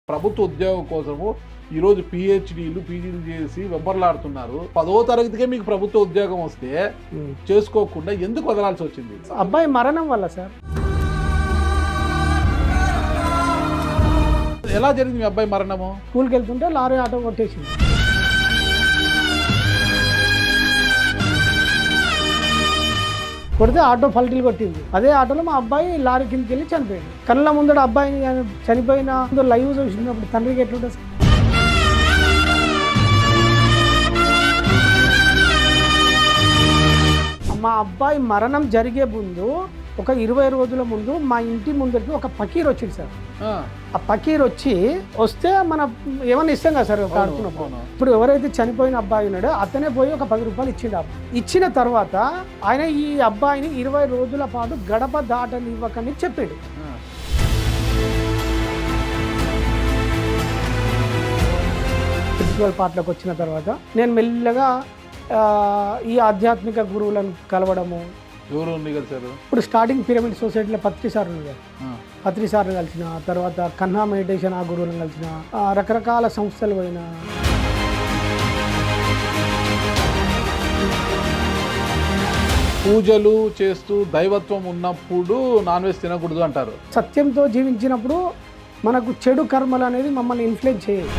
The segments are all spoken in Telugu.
ప్రభుత్వ ఉద్యోగం కోసము ఈరోజు పిహెచ్డీలు పీజీలు చేసి వెంబర్లాడుతున్నారు. 10వ తరగతికే మీకు ప్రభుత్వ ఉద్యోగం వస్తే చేసుకోకుండా ఎందుకు వదలాల్సి వచ్చింది? అబ్బాయి మరణం వల్ల సార్. ఎలా జరిగింది మీ అబ్బాయి మరణము? స్కూల్కి వెళ్తుంటే లారీ ఆటో కొట్టేసింది. కొడితే ఆటో పల్టీలు కొట్టింది. అదే ఆటోలో మా అబ్బాయి లారీ కిందకి వెళ్ళి చనిపోయాడు. కళ్ళ ముందర అబ్బాయిని చనిపోయిన లైవ్ చూసినప్పుడు తండ్రికి ఎట్లుంటుంది సార్? మా అబ్బాయి మరణం జరిగే ముందు ఒక 20 రోజుల ముందు మా ఇంటి ముందరికి ఒక పకీర్ వచ్చింది సార్. ఆ పకీర్ వస్తే మన ఏమన్నా ఇస్తాం కదా సార్ ఆడుతున్నప్పుడు. ఇప్పుడు ఎవరైతే చనిపోయిన అబ్బాయి ఉన్నాడో అతనే పోయి ఒక 10 రూపాయలు ఇచ్చిండు. ఇచ్చిన తర్వాత ఆయన ఈ అబ్బాయిని 20 రోజుల పాటు గడప దాటనివ్వకని చెప్పాడు. స్పిరిచువల్ పార్ట్లోకి వచ్చిన తర్వాత నేను మెల్లగా ఈ ఆధ్యాత్మిక గురువులను కలవడము. ఎవరు కలిసారు? ఇప్పుడు స్టార్టింగ్ పిరమిడ్ సొసైటీలో పత్రి సార్ కలిసిన తర్వాత కన్నా మెడిటేషన్ ఆ గురువులను కలిసిన, రకరకాల సంస్థలు పోయిన. పూజలు చేస్తూ దైవత్వం ఉన్నప్పుడు నాన్ వెజ్ తినకూడదు అంటారు. సత్యంతో జీవించినప్పుడు మనకు చెడు కర్మలు అనేది మమ్మల్ని ఇన్ఫ్లుయెన్స్ చేయాలి.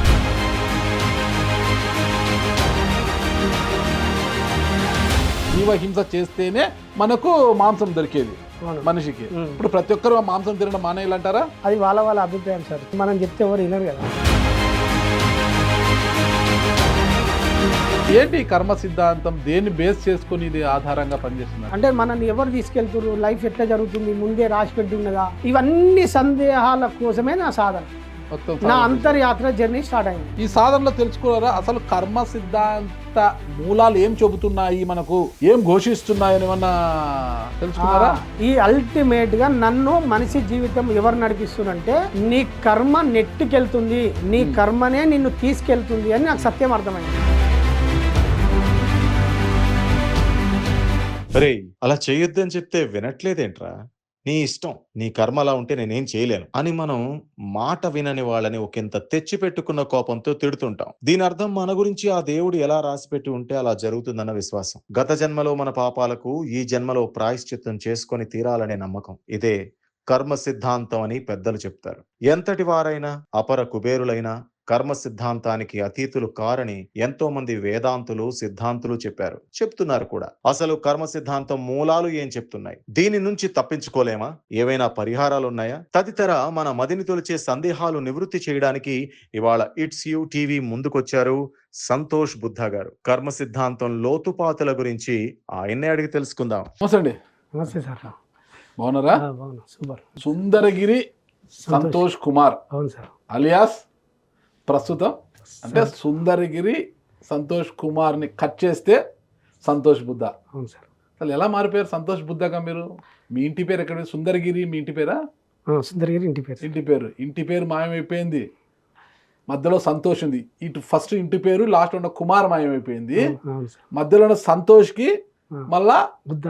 జీవహింస చేస్తేనే మనకు మాంసం దొరికేది మనిషికి. ఇప్పుడు ప్రతి ఒక్కరు మాంసం తినడం మానేయాలంటారా? అది వాళ్ళ అభిప్రాయం సార్. మనం చెప్తే ఎవరు వినరు కదా. ఏంటి కర్మ సిద్ధాంతం? దేన్ని బేస్ చేసుకుని ఇది ఆధారంగా పనిచేస్తున్నారు? అంటే మనల్ని ఎవరు తీసుకెళ్తారు, లైఫ్ ఎట్లా జరుగుతుంది, ముందే రాసి పెట్టి ఉన్నదా, ఇవన్నీ సందేహాల కోసమే నా సాధన, నా అంతర్యాత్ర జర్నీ స్టార్ట్ అయింది. ఈ సాధనలో తెలుసుకోవాలా అసలు కర్మ సిద్ధాంత మూలాలు ఏం చెబుతున్నాయి, మనకు ఏం ఘోషిస్తున్నాయని ఏమన్నా తెలుసుకున్నారా? ఈ అల్టిమేట్ గా నన్ను మనిషి జీవితం ఎవరు నడిపిస్తుందంటే నీ కర్మ నెట్టుకెళ్తుంది, నీ కర్మనే నిన్ను తీసుకెళ్తుంది అని నాకు సత్యం అర్థమైంది. అరే అలా చేయొద్దని చెప్తే వినట్లేదేంట్రా? నీ ఇష్టం, నీ కర్మ అలా ఉంటే నేనేం చేయలేను అని మనం మాట వినని వాళ్ళని ఒకంత తెచ్చి పెట్టుకున్న కోపంతో తిడుతుంటాం. దీని అర్థం మన గురించి ఆ దేవుడు ఎలా రాసిపెట్టి ఉంటే అలా జరుగుతుందన్న విశ్వాసం. గత జన్మలో మన పాపాలకు ఈ జన్మలో ప్రాయశ్చిత్తం చేసుకొని తీరాలనే నమ్మకం. ఇదే కర్మ సిద్ధాంతం అని పెద్దలు చెప్తారు. ఎంతటి వారైనా అపర కుబేరులైనా కర్మ సిద్ధాంతానికి అతీతులు కారని ఎంతో మంది వేదాంతులు సిద్ధాంతులు చెప్తున్నారు కూడా. అసలు కర్మ సిద్ధాంతం మూలాలు ఏం చెప్తున్నాయి? దీని నుంచి తప్పించుకోలేమా? ఏవైనా పరిహారాలున్నాయా? తదితర మన మదిని తొలిచే సందేహాలు నివృత్తి చేయడానికి ఇవాళ ఇట్స్ యూ టీవీ ముందుకొచ్చారు సంతోష్ బుద్ధ గారు. కర్మ సిద్ధాంతం లోతుపాతుల గురించి ఆయన్నే అడిగి తెలుసుకుందాం. నమస్తే సార్. బాగున్నారా? సూపర్. సుందరగిరి సంతోష్ కుమార్ అలియాస్ ప్రస్తుతం అంటే సుందరగిరి సంతోష్ కుమార్ని కట్ చేస్తే సంతోష్ బుద్ధ. అవును సార్. అసలు ఎలా మారిపోయారు సంతోష్ బుద్ధగా మీరు? మీ ఇంటి పేరు ఎక్కడ? సుందరగిరి మీ ఇంటి పేరా? సుందరగిరి ఇంటి పేరు మాయమైపోయింది. మధ్యలో సంతోష్ ఉంది. ఇటు ఫస్ట్ ఇంటి పేరు, లాస్ట్ ఉన్న కుమార్ మాయమైపోయింది. మధ్యలో ఉన్న సంతోష్కి మళ్ళా బుద్ధ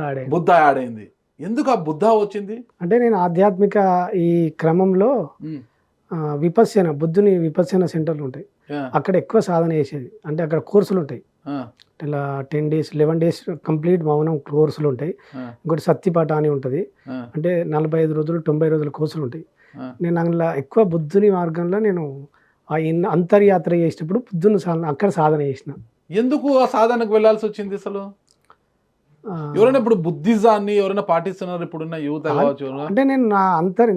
యాడ్ అయింది. ఎందుకు ఆ బుద్ధ వచ్చింది? అంటే నేను ఆధ్యాత్మిక ఈ క్రమంలో బుద్ధుని విపస్సన సెంటర్లు ఉంటాయి, అక్కడ ఎక్కువ సాధన చేసేది. అంటే అక్కడ కోర్సులు ఉంటాయి, ఇలా 10 days 11 days కంప్లీట్ మౌనం కోర్సులు ఉంటాయి. ఇంకోటి సత్యపాఠ అని ఉంటుంది, అంటే 45 రోజులు 90 రోజుల కోర్సులు ఉంటాయి. నేను అందులో ఎక్కువ బుద్ధుని మార్గంలో నేను అంతర్యాత్ర చేసేటప్పుడు బుద్ధుని అక్కడ సాధన చేసిన. ఎందుకు ఆ సాధనకు వెళ్ళాల్సి వచ్చింది అసలు? ఎవరైనా ఇప్పుడు బుద్ధిజాన్ని ఎవరైనా పాటిస్తున్నారు ఇప్పుడున్న యువత కావచ్చు? అంటే నేను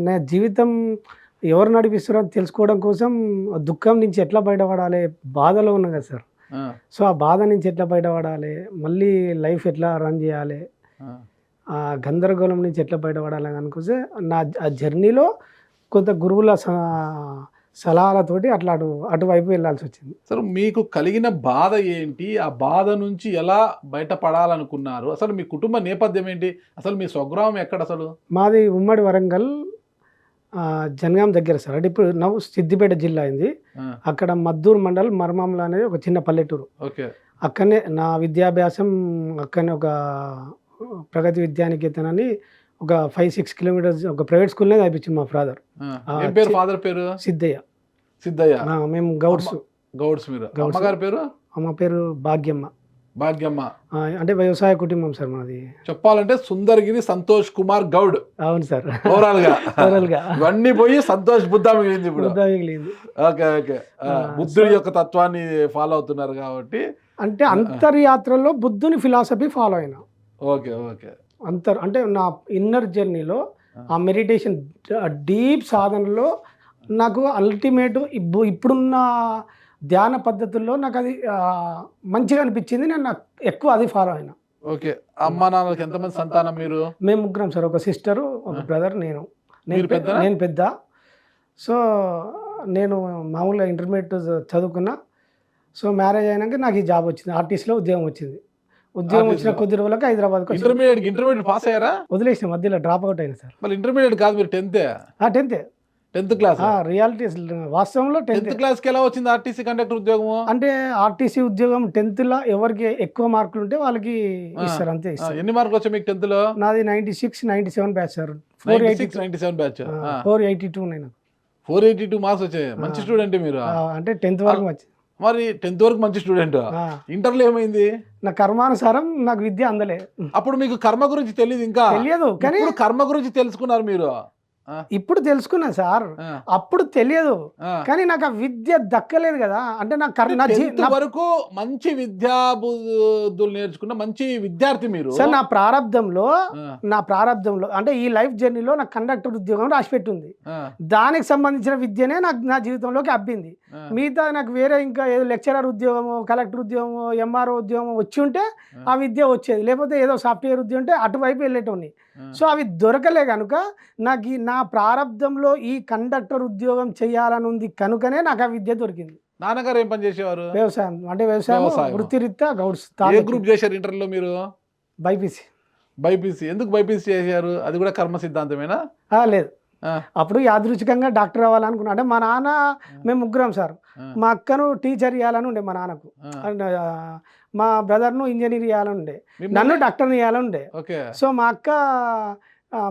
నా జీవితం ఎవరు నడిపిస్తారో తెలుసుకోవడం కోసం దుఃఖం నుంచి ఎట్లా బయటపడాలి, బాధలో ఉన్నా కదా సార్. సో ఆ బాధ నుంచి ఎట్లా బయటపడాలి, మళ్ళీ లైఫ్ ఎట్లా రన్ చేయాలి, ఆ గందరగోళం నుంచి ఎట్లా బయటపడాలి అనుకోసే నా ఆ జర్నీలో కొంత గురువుల సలహాలతోటి అటువైపు వెళ్ళాల్సి వచ్చింది. సార్ మీకు కలిగిన బాధ ఏంటి? ఆ బాధ నుంచి ఎలా బయటపడాలనుకున్నారు? అసలు మీ కుటుంబ నేపథ్యం ఏంటి? అసలు మీ స్వగ్రామం ఎక్కడ? అసలు మాది ఉమ్మడి వరంగల్, జనగాం దగ్గర సార్. అంటే ఇప్పుడు సిద్దిపేట జిల్లా అయింది. అక్కడ మద్దూరు మండల్ మర్మాంల అనేది ఒక చిన్న పల్లెటూరు. అక్కడనే నా విద్యాభ్యాసం, అక్కడనే ఒక ప్రగతి విద్యానికేతన్ అని ఒక 5-6 కిలోమీటర్స్ ఒక ప్రైవేట్ స్కూల్నే చదివించింది మా ఫాదర్. ఫాదర్ పేరు సిద్ధయ్య. సిద్ధయ్య. మేము గౌడ్స్. గౌడ్స్ మీరు. గౌడ్స్. అమ్మగారి పేరు? అమ్మ పేరు భాగ్యమ్మ. భాగ్యమ్మ. అంటే వ్యవసాయ కుటుంబం సార్ మాది. చెప్పాలంటే సుందరగిరి సంతోష్ కుమార్ గౌడ్. అవును సార్. ఓవరాల్ గా ఇవన్నీ పోయి సంతోష్ బుద్ధ మిగిలింది ఇప్పుడు. Okay okay. బుద్ధుడి యొక్క తత్వాన్ని ఫాలో అవుతున్నారు కాబట్టి. అంటే అంతర్యాత్రలో బుద్ధుని ఫిలాసఫీ ఫాలో అయినా. Okay okay. అంటే నా ఇన్నర్ జర్నీలో ఆ మెడిటేషన్ డీప్ సాధనలో నాకు అల్టిమేట్ ఇప్పుడున్న ధ్యాన పద్ధతుల్లో నాకు అది మంచిగా అనిపించింది. నేను నాకు ఎక్కువ అది ఫాలో అయినా. ఓకే. అమ్మా నాన్నలకి ఎంతమంది సంతానం మీరు? మేము ముగ్గురం సార్. ఒక సిస్టరు, ఒక బ్రదర్, నేను పెద్ద. సో నేను మామూలుగా ఇంటర్మీడియట్ చదువుకున్నా. సో మ్యారేజ్ అయినాక నాకు ఈ జాబ్ వచ్చింది, ఆర్టీసీలో ఉద్యోగం వచ్చింది. ఉద్యోగం వచ్చిన కొద్ది రోజులకు హైదరాబాద్కి ఇంటర్మీడియట్ పాస్ అయ్యారా? వదిలేసిన మధ్యలో డ్రాప్ అవుట్ అయినా సార్. మళ్ళీ ఇంటర్మీడియట్ కాదు మీరు 10th క్లాస్. రియాలిటీ వాస్తవంలో 10th క్లాస్కి ఎలా వచ్చింది ఆర్టీసీ కండక్టర్ ఉద్యోగం? అంటే ఆర్టీసీ ఉద్యోగం 10th లో ఎవరికి ఎక్కువ మార్కులు ఉంటే వాళ్ళకి ఇస్తారు, అంతే ఇస్తారు. ఎన్ని మార్కులు వచ్చాయి మీకు 10th లో? నాది 96, 97 బ్యాచ్ సార్. 97 బ్యాచ్. 482 నేను. 482 మార్క్స్ వచ్చాయి. మంచి స్టూడెంట్ మీరు. అంటే 10th వరకు వచ్చి. మరి 10th వరకు మంచి స్టూడెంట్. ఇంటర్లో ఏమైంది? నా కర్మానుసారం నాకు విద్య అందలే. అప్పుడు మీకు కర్మ గురించి తెలియదు, ఇంకా తెలియదు. కానీ కర్మ గురించి తెలుసుకున్నారు మీరు. ఇప్పుడు తెలుసుకున్నా సార్, అప్పుడు తెలియదు. కానీ నాకు ఆ విద్య దక్కలేదు కదా. అంటే నా వరకు మంచి విద్యా బుద్ధులు నేర్చుకున్న మంచి విద్యార్థి మీరు. సార్ నా ప్రారంధంలో అంటే ఈ లైఫ్ జర్నీలో నాకు కండక్టర్ ఉద్యోగం రాసిపెట్టింది. దానికి సంబంధించిన విద్యనే నాకు నా జీవితంలోకి అబ్బింది. మిగతా నాకు వేరే ఇంకా ఏదో లెక్చరర్ ఉద్యోగము, కలెక్టర్ ఉద్యోగము, ఎంఆర్ఓ ఉద్యోగం వచ్చి ఉంటే ఆ విద్య వచ్చేది. లేకపోతే ఏదో సాఫ్ట్వేర్ ఉద్యోగం ఉంటే అటువైపు వెళ్ళేటోని. సో అవి దొరకలే కనుక నాకు నా ప్రారంధంలో ఈ కండక్టర్ ఉద్యోగం చేయాలని ఉంది కనుకనే నాకు ఆ విద్య దొరికింది. నాన్నగారు ఏం పని చేసేవారు? వ్యవసాయం. అంటే వ్యవసాయం వృత్తిరీత్యా గౌడ్స్. ఏ గ్రూప్ చేశారు ఇంటర్లో మీరు? బైపీసీ. ఎందుకు బైపీసీ చేశారు? అది కూడా కర్మ సిద్ధాంతమేనా? లేదు, అప్పుడు యాదృచ్ఛికంగా డాక్టర్ అవ్వాలనుకున్నా. అంటే మా నాన్న, మేము ముగ్గురం సార్. మా అక్కను టీచర్ ఇవ్వాలని ఉండే మా నాన్నకు, మా బ్రదర్ను ఇంజనీర్ ఇవ్వాలని ఉండే, నన్ను డాక్టర్ని ఇవ్వాలని ఉండే. సో మా అక్క,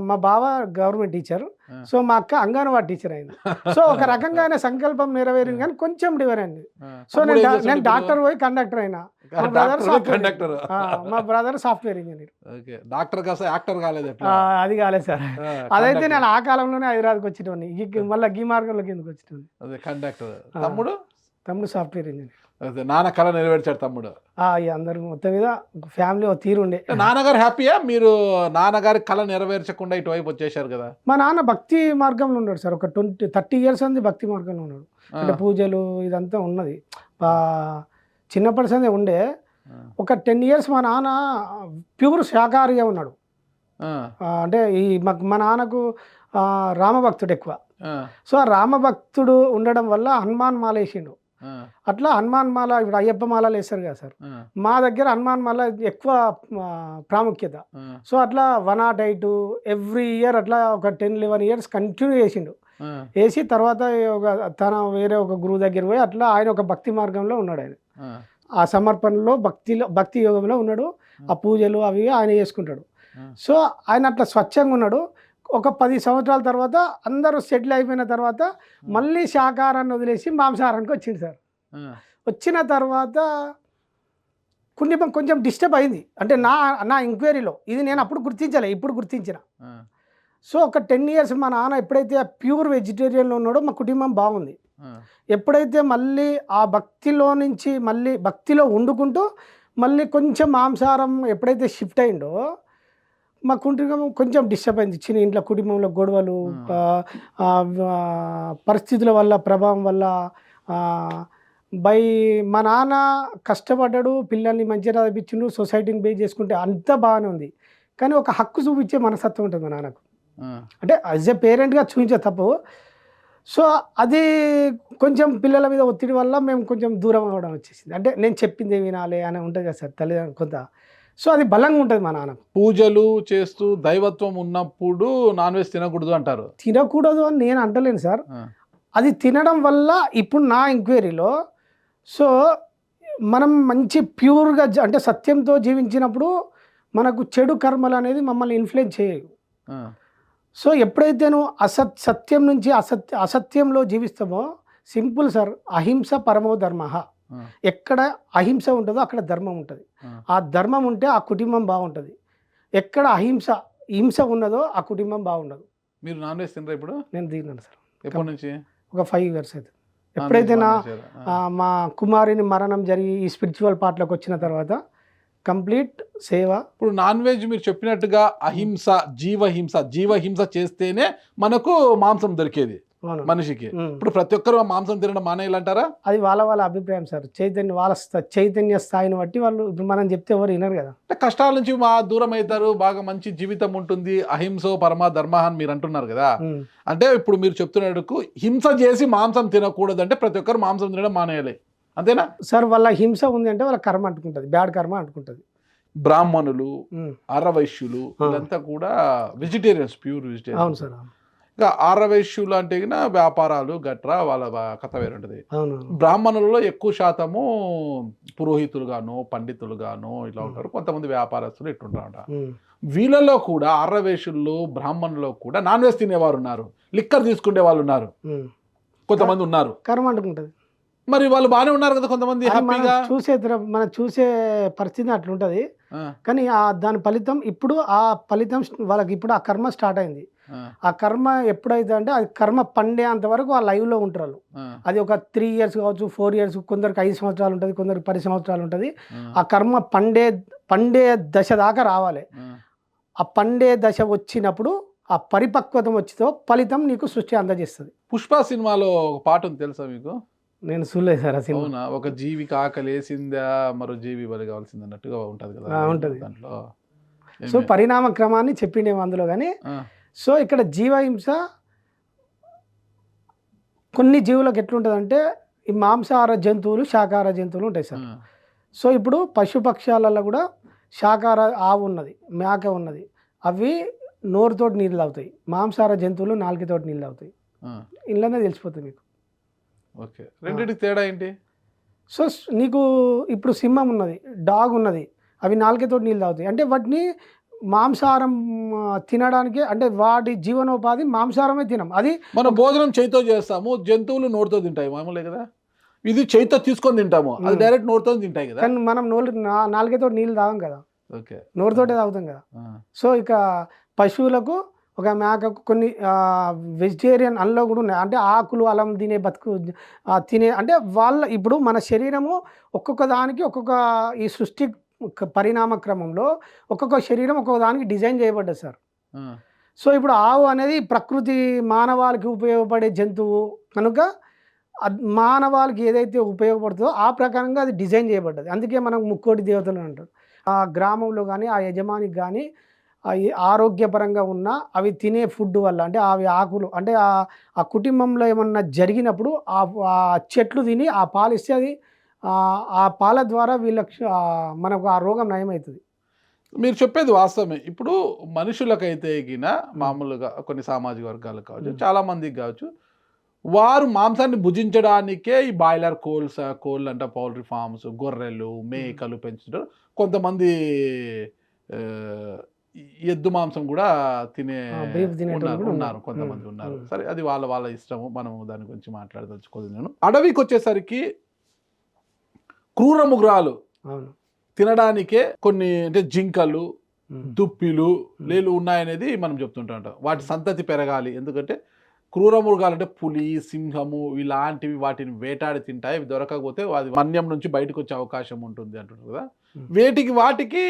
మా బావ గవర్నమెంట్ టీచర్, సో మా అక్క అంగన్వాడీ టీచర్ అయింది. సో ఒక రకంగా ఆయన సంకల్పం నెరవేరింది, కానీ కొంచెం డిఫరెంట్. సో నేను డాక్టర్ పోయి కండక్టర్ అయినా. మా బ్రదర్ సాఫ్ట్వేర్ ఇంజనీర్. అది కాలేదు సార్. అదైతే నేను ఆ కాలంలోనే హైదరాబాద్కి వచ్చేటోని, మళ్ళీ గీ మార్గంలోకి ఎందుకు వచ్చేటోని. తమ్ముడు సాఫ్ట్వేర్ ఇంజనీర్. నాన్న కళ నెరవేర్చాడు తమ్ముడు. అందరు మొత్తం మీద ఫ్యామిలీ ఒక తీరు ఉండే. నాన్నగారు హ్యాపీయా? మీరు నాన్నగారి కళ నెరవేర్చకుండా ఇటువైపు వచ్చేసారు కదా. మా నాన్న భక్తి మార్గంలో ఉన్నాడు సార్. ఒక 30 years ఉంది భక్తి మార్గంలో ఉన్నాడు. అంటే పూజలు ఇదంతా ఉన్నది చిన్నప్పటి సందే ఉండే. ఒక 10 years మా నాన్న ప్యూర్ శాకాహారిగా ఉన్నాడు. అంటే మా నాన్నకు రామభక్తుడు ఎక్కువ. సో ఆ రామభక్తుడు ఉండడం వల్ల హనుమాన్ మాల వేసిండు. అట్లా హనుమాన్ మాల, ఇప్పుడు అయ్యప్ప మాలలు వేస్తారు కదా సార్, మా దగ్గర హనుమాన్ మాల ఎక్కువ ప్రాముఖ్యత. సో అట్లా 108 ఎవ్రీ ఇయర్ అట్లా ఒక 10-11 years కంటిన్యూ చేసిండు. వేసి తర్వాత తన వేరే ఒక గురువు దగ్గర పోయి అట్లా ఆయన ఒక భక్తి మార్గంలో ఉన్నాడు. ఆయన ఆ సమర్పణలో భక్తి యోగంలో ఉన్నాడు. ఆ పూజలు అవి ఆయన చేసుకుంటాడు. సో ఆయన అట్లా స్వచ్ఛంగా ఉన్నాడు. ఒక 10 సంవత్సరాల తర్వాత అందరూ సెటిల్ అయిపోయిన తర్వాత మళ్ళీ శాకాహారాన్ని వదిలేసి మాంసాహారానికి వచ్చింది సార్. వచ్చిన తర్వాత కొంచెం డిస్టర్బ్ అయింది. అంటే నా ఎంక్వైరీలో ఇది నేను అప్పుడు గుర్తించలే, ఇప్పుడు గుర్తించిన. సో ఒక 10 years మా నాన్న ఎప్పుడైతే ప్యూర్ వెజిటేరియన్లో ఉన్నాడో మా కుటుంబం బాగుంది. ఎప్పుడైతే మళ్ళీ ఆ భక్తిలో నుంచి మళ్ళీ భక్తిలో వండుకుంటూ మళ్ళీ కొంచెం మాంసాహారం ఎప్పుడైతే షిఫ్ట్ అయిందో మా కుటుంబం కొంచెం డిస్టర్బ్ అయింది. చిన్న ఇంట్లో కుటుంబంలో గొడవలు, పరిస్థితుల వల్ల, ప్రభావం వల్ల. మా నాన్న కష్టపడ్డాడు, పిల్లల్ని మంచిగా చదివించిండు, సొసైటీని బేస్ చేసుకుంటే అంతా బాగానే ఉంది. కానీ ఒక హక్కు చూపించే మనస్తత్వం ఉంటుంది మా నాన్నకు. అంటే యాజ్ ఎ పేరెంట్గా చూపించే తప్పు. సో అది కొంచెం పిల్లల మీద ఒత్తిడి వల్ల మేము కొంచెం దూరం అవ్వడం వచ్చేసింది. అంటే నేను చెప్పింది వినాలి అని ఉంటుంది కదా సార్ తల్లిదండ్రులు కొంత. సో అది బలంగా ఉంటుంది మా నాన్న. పూజలు చేస్తూ దైవత్వం ఉన్నప్పుడు నాన్ వెజ్ తినకూడదు అంటారు. తినకూడదు అని నేను అంటలేను సార్. అది తినడం వల్ల ఇప్పుడు నా ఎంక్వైరీలో, సో మనం మంచి ప్యూర్గా అంటే సత్యంతో జీవించినప్పుడు మనకు చెడు కర్మలు అనేది మమ్మల్ని ఇన్ఫ్లుయెన్స్ చేయవు. సో ఎప్పుడైతే నువ్వు సత్యం నుంచి అసత్యంలో జీవిస్తామో సింపుల్ సార్, అహింస పరమో ధర్మ. ఆ, ఎక్కడ అహింస ఉంటుందో అక్కడ ధర్మం ఉంటుంది. ఆ. ఆ ధర్మం ఉంటే ఆ కుటుంబం బాగుంటుంది. ఎక్కడ హింస ఉన్నదో ఆ కుటుంబం బాగుండదు. మీరు నాన్ వెజ్ తినరా ఇప్పుడు? నేను తిన్నాను సార్. ఎప్పటి నుంచి? ఒక 5 years అయితే. నాన్ వెజ్ ఎప్పుడైతే మానేశారు? మా కుమారుని మరణం జరిగి ఈ స్పిరిచువల్ పార్ట్లోకి వచ్చిన తర్వాత కంప్లీట్ సేవ. ఇప్పుడు నాన్ వెజ్ మీరు చెప్పినట్టుగా అహింస, జీవహింస చేస్తేనే మనకు మాంసం దొరికేది అవును. మనిషికి. ఉమ్. ఇప్పుడు ప్రతి ఒక్కరు మాంసం తినడం మానేయాలంటారా? అది వాళ్ళ అభిప్రాయం సార్. వాళ్ళ చైతన్య స్థాయిని బట్టి వాళ్ళు, ఇప్పుడు మనం చెప్తే ఎవరు వినరు కదా. అంటే కష్టాల నుంచి దూరం అవుతారు, బాగా మంచి జీవితం ఉంటుంది, అహింసో పరమ ధర్మ అని మీరు అంటున్నారు కదా. ఉమ్. అంటే ఇప్పుడు మీరు చెప్తున్నట్టుకు హింస చేసి మాంసం తినకూడదు అంటే ప్రతి ఒక్కరు మాంసం తినడం మానేయాలి, అంతేనా? సార్ వాళ్ళ హింస ఉంది అంటే వాళ్ళ కర్మ అంటుకుంటుంది, బ్యాడ్ కర్మ అంటుకుంటుంది. బ్రాహ్మణులు, ఉమ్. ఆర్యవైశ్యులు వీళ్ళంతా కూడా వెజిటేరియన్స్, ప్యూర్ అవును వెజిటేరియన్స్. సార్. ఇంకా ఆర్యవైశ్యులు అంటే గిన వ్యాపారాలు గట్రా వాళ్ళ కథ వేరుంటది. అవును. బ్రాహ్మణులలో ఎక్కువ శాతము పురోహితులుగాను, పండితులుగాను ఇట్లా ఉంటారు. కొంతమంది వ్యాపారస్తులు ఇట్లుంటారట. ఉమ్. వీళ్ళలో కూడా ఆర్యవైశ్యులు, బ్రాహ్మణుల్లో కూడా నాన్ వెజ్ తినేవారు ఉన్నారు, లిక్కర్ తీసుకునే వాళ్ళు ఉన్నారు, ఉమ్. కొంతమంది ఉన్నారు. కర్మ అంటుకుంటుంది. మరి వాళ్ళు బాగానే ఉన్నారు కదా కొంతమంది అది హ్యాపీగా. మనం చూసే పరిస్థితి అట్లుంటది. కానీ దాని ఫలితం ఇప్పుడు ఆ ఫలితం వాళ్ళకి ఇప్పుడు ఆ కర్మ స్టార్ట్ అయింది. ఆ కర్మ ఎప్పుడైతే అంటే అది కర్మ పండేంత వరకు ఆ లైవ్లో ఉంటారు వాళ్ళు. అది ఒక 3 years కావచ్చు, 4 years, కొందరికి 5 సంవత్సరాలు ఉంటుంది, కొందరికి 10 సంవత్సరాలు ఉంటుంది. ఆ కర్మ పండే దశ దాకా రావాలి. ఆ పండే దశ వచ్చినప్పుడు ఆ పరిపక్వత వచ్చితో ఫలితం నీకు సృష్టి అందజేస్తుంది. పుష్ప సినిమాలో ఒక పాట ఉంది తెలుసా మీకు? నేను చూడలేదు సార్ ఆ సినిమా. అవునా? ఒక జీవికి ఆకలేసిందా మరో జీవి బలి కావాల్సింది అన్నట్టుగా ఉంటది కదా ఉంటది దాంట్లో. సో పరిణామ క్రమాన్ని చెప్పిండేమో అందులో. కానీ సో ఇక్కడ జీవహింస కొన్ని జీవులకు ఎట్లుంటుందంటే ఈ మాంసాహార జంతువులు, శాకాహార జంతువులు ఉంటాయి సార్. సో ఇప్పుడు పశుపక్షాలలో కూడా శాకాహార ఆవు ఉన్నది, మేక ఉన్నది. అవి నోరుతోటి నీళ్ళు తాగుతాయి. మాంసాహార జంతువులు నాలుగుతోటి నీళ్ళు తాగుతాయి. ఇంట్లోనే తెలిసిపోతుంది మీకు. ఓకే, రెండింటికి తేడా ఏంటి? సో నీకు ఇప్పుడు సింహం ఉన్నది, డాగ్ ఉన్నది, అవి నాలుగుతోటి నీళ్ళు తాగుతాయి. అంటే వాటిని మాంసాహారం తినడానికి, అంటే వాటి జీవనోపాధి మాంసాహారమే తినం. అది మనం భోజనం చేతితో చేస్తాము, జంతువులు నోటితో తింటాయి మామూలే కదా. ఇది చేతితో తీసుకొని తింటాము, అది డైరెక్ట్ నోటితో తింటాయి కదా. కానీ మనం నాలుగుతోటి నీళ్ళు తాగం కదా, ఓకే, నోరుతోటే తాగుతాం కదా. సో ఇక పశువులకు, ఒక మేకకు కొన్ని వెజిటేరియన్ అందులో కూడా ఉన్నాయి. అంటే ఆకులు అలం తినే తినే, అంటే ఇప్పుడు మన శరీరము ఒక్కొక్క దానికి ఒక్కొక్క ఈ సృష్టి పరిణామ క్రమంలో ఒక్కొక్క శరీరం ఒక్కొక్క దానికి డిజైన్ చేయబడ్డది సార్. సో ఇప్పుడు ఆవు అనేది ప్రకృతి మానవాళికి ఉపయోగపడే జంతువు కనుక మానవాళికి ఏదైతే ఉపయోగపడుతుందో ఆ ప్రకారంగా అది డిజైన్ చేయబడ్డది. అందుకే మనం ముక్కోటి దేవతలు అంటారు. ఆ గ్రామంలో కానీ ఆ యజమానికి కానీ ఆరోగ్యపరంగా ఉన్న అవి తినే ఫుడ్ వల్ల, అంటే అవి ఆకులు, అంటే ఆ కుటుంబంలో ఏమన్నా జరిగినప్పుడు ఆ చెట్లు తిని ఆ పాలు ఇస్తే అది ఆ పాల ద్వారా వీళ్ళకి మనకు ఆ రోగం నయమవుతుంది. మీరు చెప్పేది వాస్తవమే. ఇప్పుడు మనుషులకైతే గిన మామూలుగా కొన్ని సామాజిక వర్గాలకు కావచ్చు, చాలా మందికి కావచ్చు, వారు మాంసాన్ని భుజించడానికే ఈ బాయిలర్ కోళ్ళు అంట, పౌల్ట్రీ ఫార్మ్స్, గొర్రెలు, మేకలు పెంచుతారు. కొంతమంది ఎద్దు మాంసం కూడా ఉన్నారు, కొంతమంది ఉన్నారు. సరే, అది వాళ్ళ ఇష్టము, మనం దాని గురించి మాట్లాడదలుచుకోదు. నేను అడవికి వచ్చేసరికి క్రూర మృగాలు తినడానికే కొన్ని, అంటే జింకలు, దుప్పిలు, లేలు ఉన్నాయనేది మనం చెప్తుంటాం. వాటి సంతతి పెరగాలి, ఎందుకంటే క్రూర మృగాలు అంటే పులి, సింహము ఇలాంటివి వాటిని వేటాడి తింటాయి. అవి దొరకకపోతే అది మన్యం నుంచి బయటకు వచ్చే అవకాశం ఉంటుంది అంటుంటారు కదా. వాటికి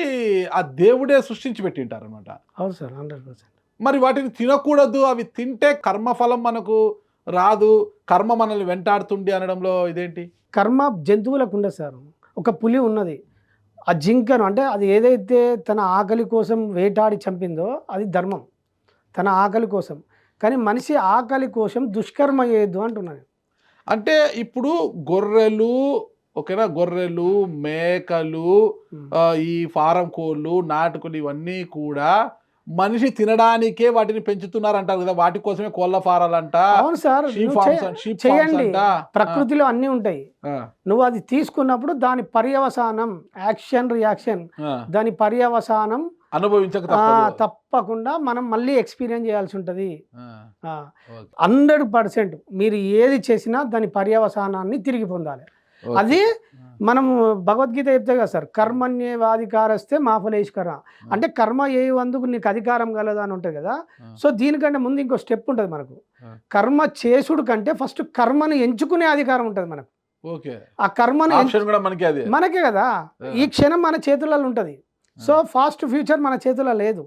ఆ దేవుడే సృష్టించి పెట్టింటారు అనమాట. అవును సార్, 100%. మరి వాటిని తినకూడదు, అవి తింటే కర్మఫలం మనకు రాదు, కర్మ మనల్ని వెంటాడుతుంది అనడంలో ఇదేంటి? కర్మ జంతువులకు ఉండదు సార్. ఒక పులి ఉన్నది, ఆ జింకను, అంటే అది ఏదైతే తన ఆకలి కోసం వేటాడి చంపిందో అది ధర్మం, తన ఆకలి కోసం. కానీ మనిషి ఆకలి కోసం దుష్కర్మ చేయొద్దు అంటున్నాను. అంటే ఇప్పుడు గొర్రెలు, ఓకేనా, గొర్రెలు, మేకలు, ఈ ఫారం కోళ్ళు, నాటుకోళ్ళు, ఇవన్నీ కూడా మనిషి తినడానికే వాటిని పెంచుతున్నారు అంటారు కదా. వాటి కోసమే కోళ్ళ ఫారాలంట. అవును సార్, చేయండి. ప్రకృతిలో అన్నీ ఉంటాయి. నువ్వు అది తీసుకున్నప్పుడు దాని పర్యవసానం, యాక్షన్ రియాక్షన్, దాని పర్యవసానం అనుభవించక తప్పదు. తప్పకుండా మనం మళ్ళీ ఎక్స్పీరియన్స్ చేయాల్సి ఉంటుంది. ఓకే. 100% మీరు ఏది చేసినా దాని పర్యవసానాన్ని తిరిగి పొందాలి. ఓకే. అది మనం భగవద్గీత చెప్తే కదా సార్, కర్మణ్యేవాధికారస్తే మా ఫలేష్కర, అంటే కర్మ అందుకు నీకు అధికారం కలదా అని ఉంటుంది కదా. సో దీనికంటే ముందు ఇంకో స్టెప్ ఉంటుంది మనకు. కర్మ చేసుడు కంటే ఫస్ట్ కర్మను ఎంచుకునే అధికారం ఉంటుంది మనకు. ఓకే. ఆ కర్మను ఆప్షన్ కూడా మనకే అది. మనకే కదా, ఈ క్షణం మన చేతులలో ఉంటుంది. సో ఫాస్ట్ ఫ్యూచర్ మన చేతుల్లో లేదు.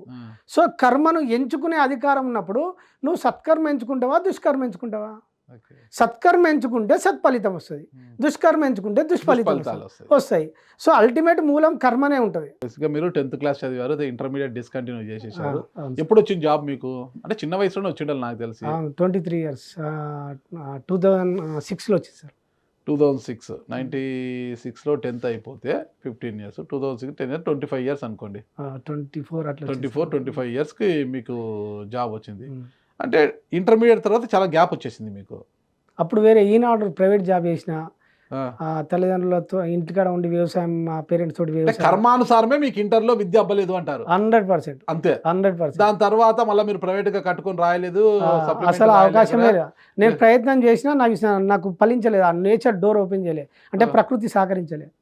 సో కర్మను ఎంచుకునే అధికారం ఉన్నప్పుడు నువ్వు సత్కర్మ ఎంచుకుంటావా, దుష్కర్మ ఎంచుకుంటావా? సత్కర్మ ఎంచుకుంటే సత్ఫలితం వస్తుంది, దుష్కర్మ ఎంచుకుంటే దుష్ఫలితం వస్తాయి. సో అల్టిమేట్ మూలం కర్మనే ఉంటుంది. మీరు 10th క్లాస్ చదివారు, ఇంటర్మీడియట్ డిస్కంటిన్యూ చేసేసారు. ఎప్పుడు వచ్చింది జాబ్ మీకు? అంటే చిన్న వయసులోనే వచ్చిండాలి నాకు తెలిసి. 23 years, 2006లో వచ్చింది సార్. 2006, 96లో 10th అయిపోతే 15 years, 2006 10 years, 25 years అనుకోండి. 24-25 yearsకి మీకు జాబ్ వచ్చింది. అంటే ఇంటర్మీడియట్ తర్వాత చాలా గ్యాప్ వచ్చేసింది మీకు. అప్పుడు వేరే ఈనాడు ప్రైవేట్ జాబ్ చేసిన, తల్లిదండ్రులతో ఇంటికాడ ఉండి వ్యవసాయం, మా పేరెంట్స్ తోటి వ్యవసాయం. కర్మానుసారమే మీకు ఇంటర్లో విద్య అవ్వలేదు అంటారు. 100% అంతే. 100%. దాని తర్వాత మళ్ళీ మీరు ప్రైవేట్ గా కట్టుకొని రాయలేదు, అసలు అవకాశం లేదు. నేను ప్రయత్నం చేసినా నాకు ఫలించలేదు. ఆ నేచర్ డోర్ ఓపెన్ చేయలేదు, అంటే ప్రకృతి సహకరించలేదు.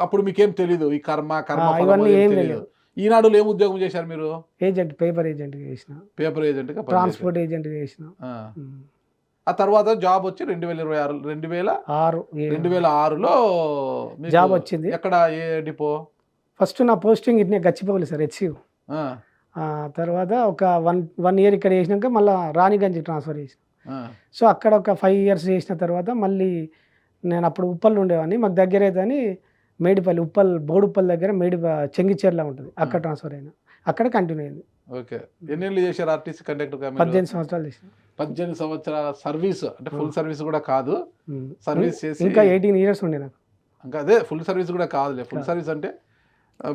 అప్పుడు మీకేం తెలీదు ఈ కర్మ ఇవన్నీ ఏం తెలియదు. ఈనాడులో ఏం ఉద్యోగం చేశారు మీరు? ఏజెంట్, పేపర్ ఏజెంట్ చేసిన, పేపర్ ఏజెంట్, ట్రాన్స్పోర్ట్ ఏజెంట్ చేసిన. ఆ తర్వాత జాబ్ వచ్చి 2006లో జాబ్ వచ్చింది. ఎక్కడ, ఏ డిపో? ఫస్ట్ నా పోస్టింగ్ ఇట్నే గచ్చిపోవాలి సార్, HCU. తర్వాత ఒక 1 year ఇక్కడ చేసినాక మళ్ళీ రాణిగంజ్ ట్రాన్స్ఫర్ చేసిన. సో అక్కడ ఒక 5 years చేసిన తర్వాత మళ్ళీ నేను అప్పుడు ఉప్పల్ ఉండేవాడిని, మాకు దగ్గర అయితే అని మేడిపల్లి, బోడుప్పల్ దగ్గర చెంగిచెర్ల ఉంటుంది, అక్కడ ట్రాన్స్ఫర్ అయినా, అక్కడ కంటిన్యూ అయింది. ఓకే. ఎన్నేళ్ళు చేశారు ఆర్టీసీ కండక్టర్? 18 సంవత్సరాలు చేసిన. 18 సంవత్సరాల సర్వీస్, అంటే ఫుల్ సర్వీస్ కూడా కాదు, సర్వీస్ చేసి ఇంకా 18 years ఉండే నాకు. ఇంకా అదే ఫుల్ సర్వీస్ కూడా కాదులే. ఫుల్ సర్వీస్ అంటే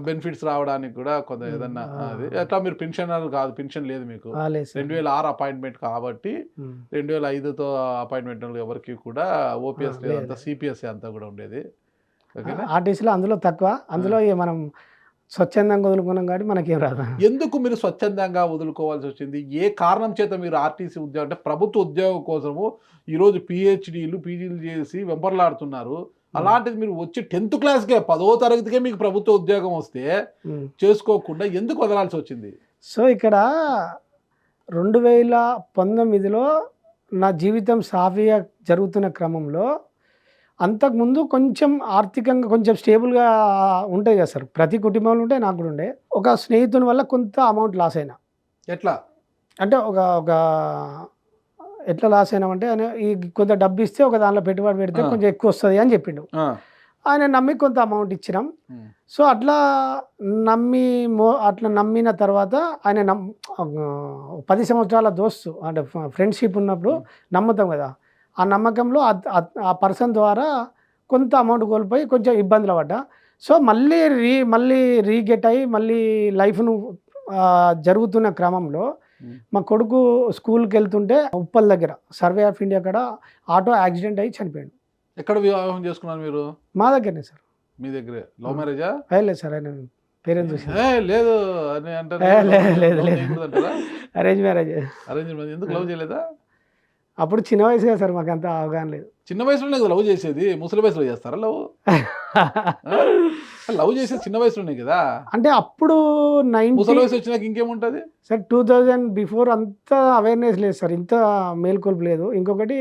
బెనిఫిట్స్ రావడానికి కూడా కొంత ఏదన్నా అది. అట్లా మీరు పెన్షనర్ కాదు, పెన్షన్ లేదు మీకు. 2006 అపాయింట్మెంట్ కాబట్టి 2005తో అపాయింట్మెంట్ ఎవరికి కూడా ఓపీఎస్ లేదు, అంతా సిపిఎస్ అంతా కూడా ఉండేది. ఆర్టీసీలో అందులో తక్కువ, అందులో మనం స్వచ్ఛందంగా వదులుకున్నాం కాబట్టి మనకేం రాదు. ఎందుకు మీరు స్వచ్ఛందంగా వదులుకోవాల్సి వచ్చింది? ఏ కారణం చేత మీరు ఆర్టీసీ ఉద్యోగం, అంటే ప్రభుత్వ ఉద్యోగం కోసము ఈరోజు PhDలు PGలు చేసి వెంపర్లాడుతున్నారు. అలాంటిది మీరు వచ్చి 10th క్లాస్కే 10వ తరగతికే మీకు ప్రభుత్వ ఉద్యోగం వస్తే చేసుకోకుండా ఎందుకు వదలాల్సి వచ్చింది? సో ఇక్కడ 2019లో నా జీవితం సాఫీగా జరుగుతున్న క్రమంలో, అంతకుముందు కొంచెం ఆర్థికంగా కొంచెం స్టేబుల్గా ఉంటాయి కదా సార్, ప్రతి కుటుంబంలో ఉంటే, నాకు కూడా ఉండే. ఒక స్నేహితుని వల్ల కొంత అమౌంట్ లాస్ అయినా. ఎట్లా అంటే ఎట్లా లాస్ అయినామంటే, ఈ కొంత డబ్బు ఇస్తే ఒక దానిలో పెట్టుబడి పెడితే కొంచెం ఎక్కువ వస్తుంది అని చెప్పిండు. ఆయన నమ్మి కొంత అమౌంట్ ఇచ్చినాం. సో అట్లా నమ్మిన తర్వాత ఆయన 10 సంవత్సరాల దోస్తు, అంటే ఫ్రెండ్షిప్ ఉన్నప్పుడు నమ్ముతాం కదా, ఆ నమ్మకంలో ఆ పర్సన్ ద్వారా కొంత అమౌంట్ కోల్పోయి కొంచెం ఇబ్బందులు పడ్డా. సో మళ్ళీ రీగెట్ అయ్యి మళ్ళీ లైఫ్ను జరుగుతున్న క్రమంలో మా కొడుకు స్కూల్కి వెళ్తుంటే ఉప్పల్ దగ్గర సర్వే ఆఫ్ ఇండియా కాడ ఆటో యాక్సిడెంట్ అయ్యి చనిపోయాడు. ఎక్కడ వివాహం చేసుకున్నారు మీరు? మా దగ్గరనే సార్. మీ దగ్గరే? లవ్ మ్యారేజా? లేదు సార్, ఆయన పేరెంట్స్ చూసి. లేదు అని అంటారు. Arrange marriage. ఎందుకు లవ్ చేయలేదా? అప్పుడు చిన్న వయసుగా సార్, మాకు అంత అవగాహన లేదు. చిన్న వయసులోనే లవ్ చేసేది, ముసలి వయసులో చేస్తారా లవ్? లవ్ చేసేది చిన్న వయసులోనే కదా. అంటే అప్పుడు ముసలి వయసు వచ్చినాక ఇంకేముంటుంది సార్? 2000 బిఫోర్ అంత అవేర్నెస్ లేదు సార్, ఇంత మేల్కొల్పు లేదు. ఇంకొకటి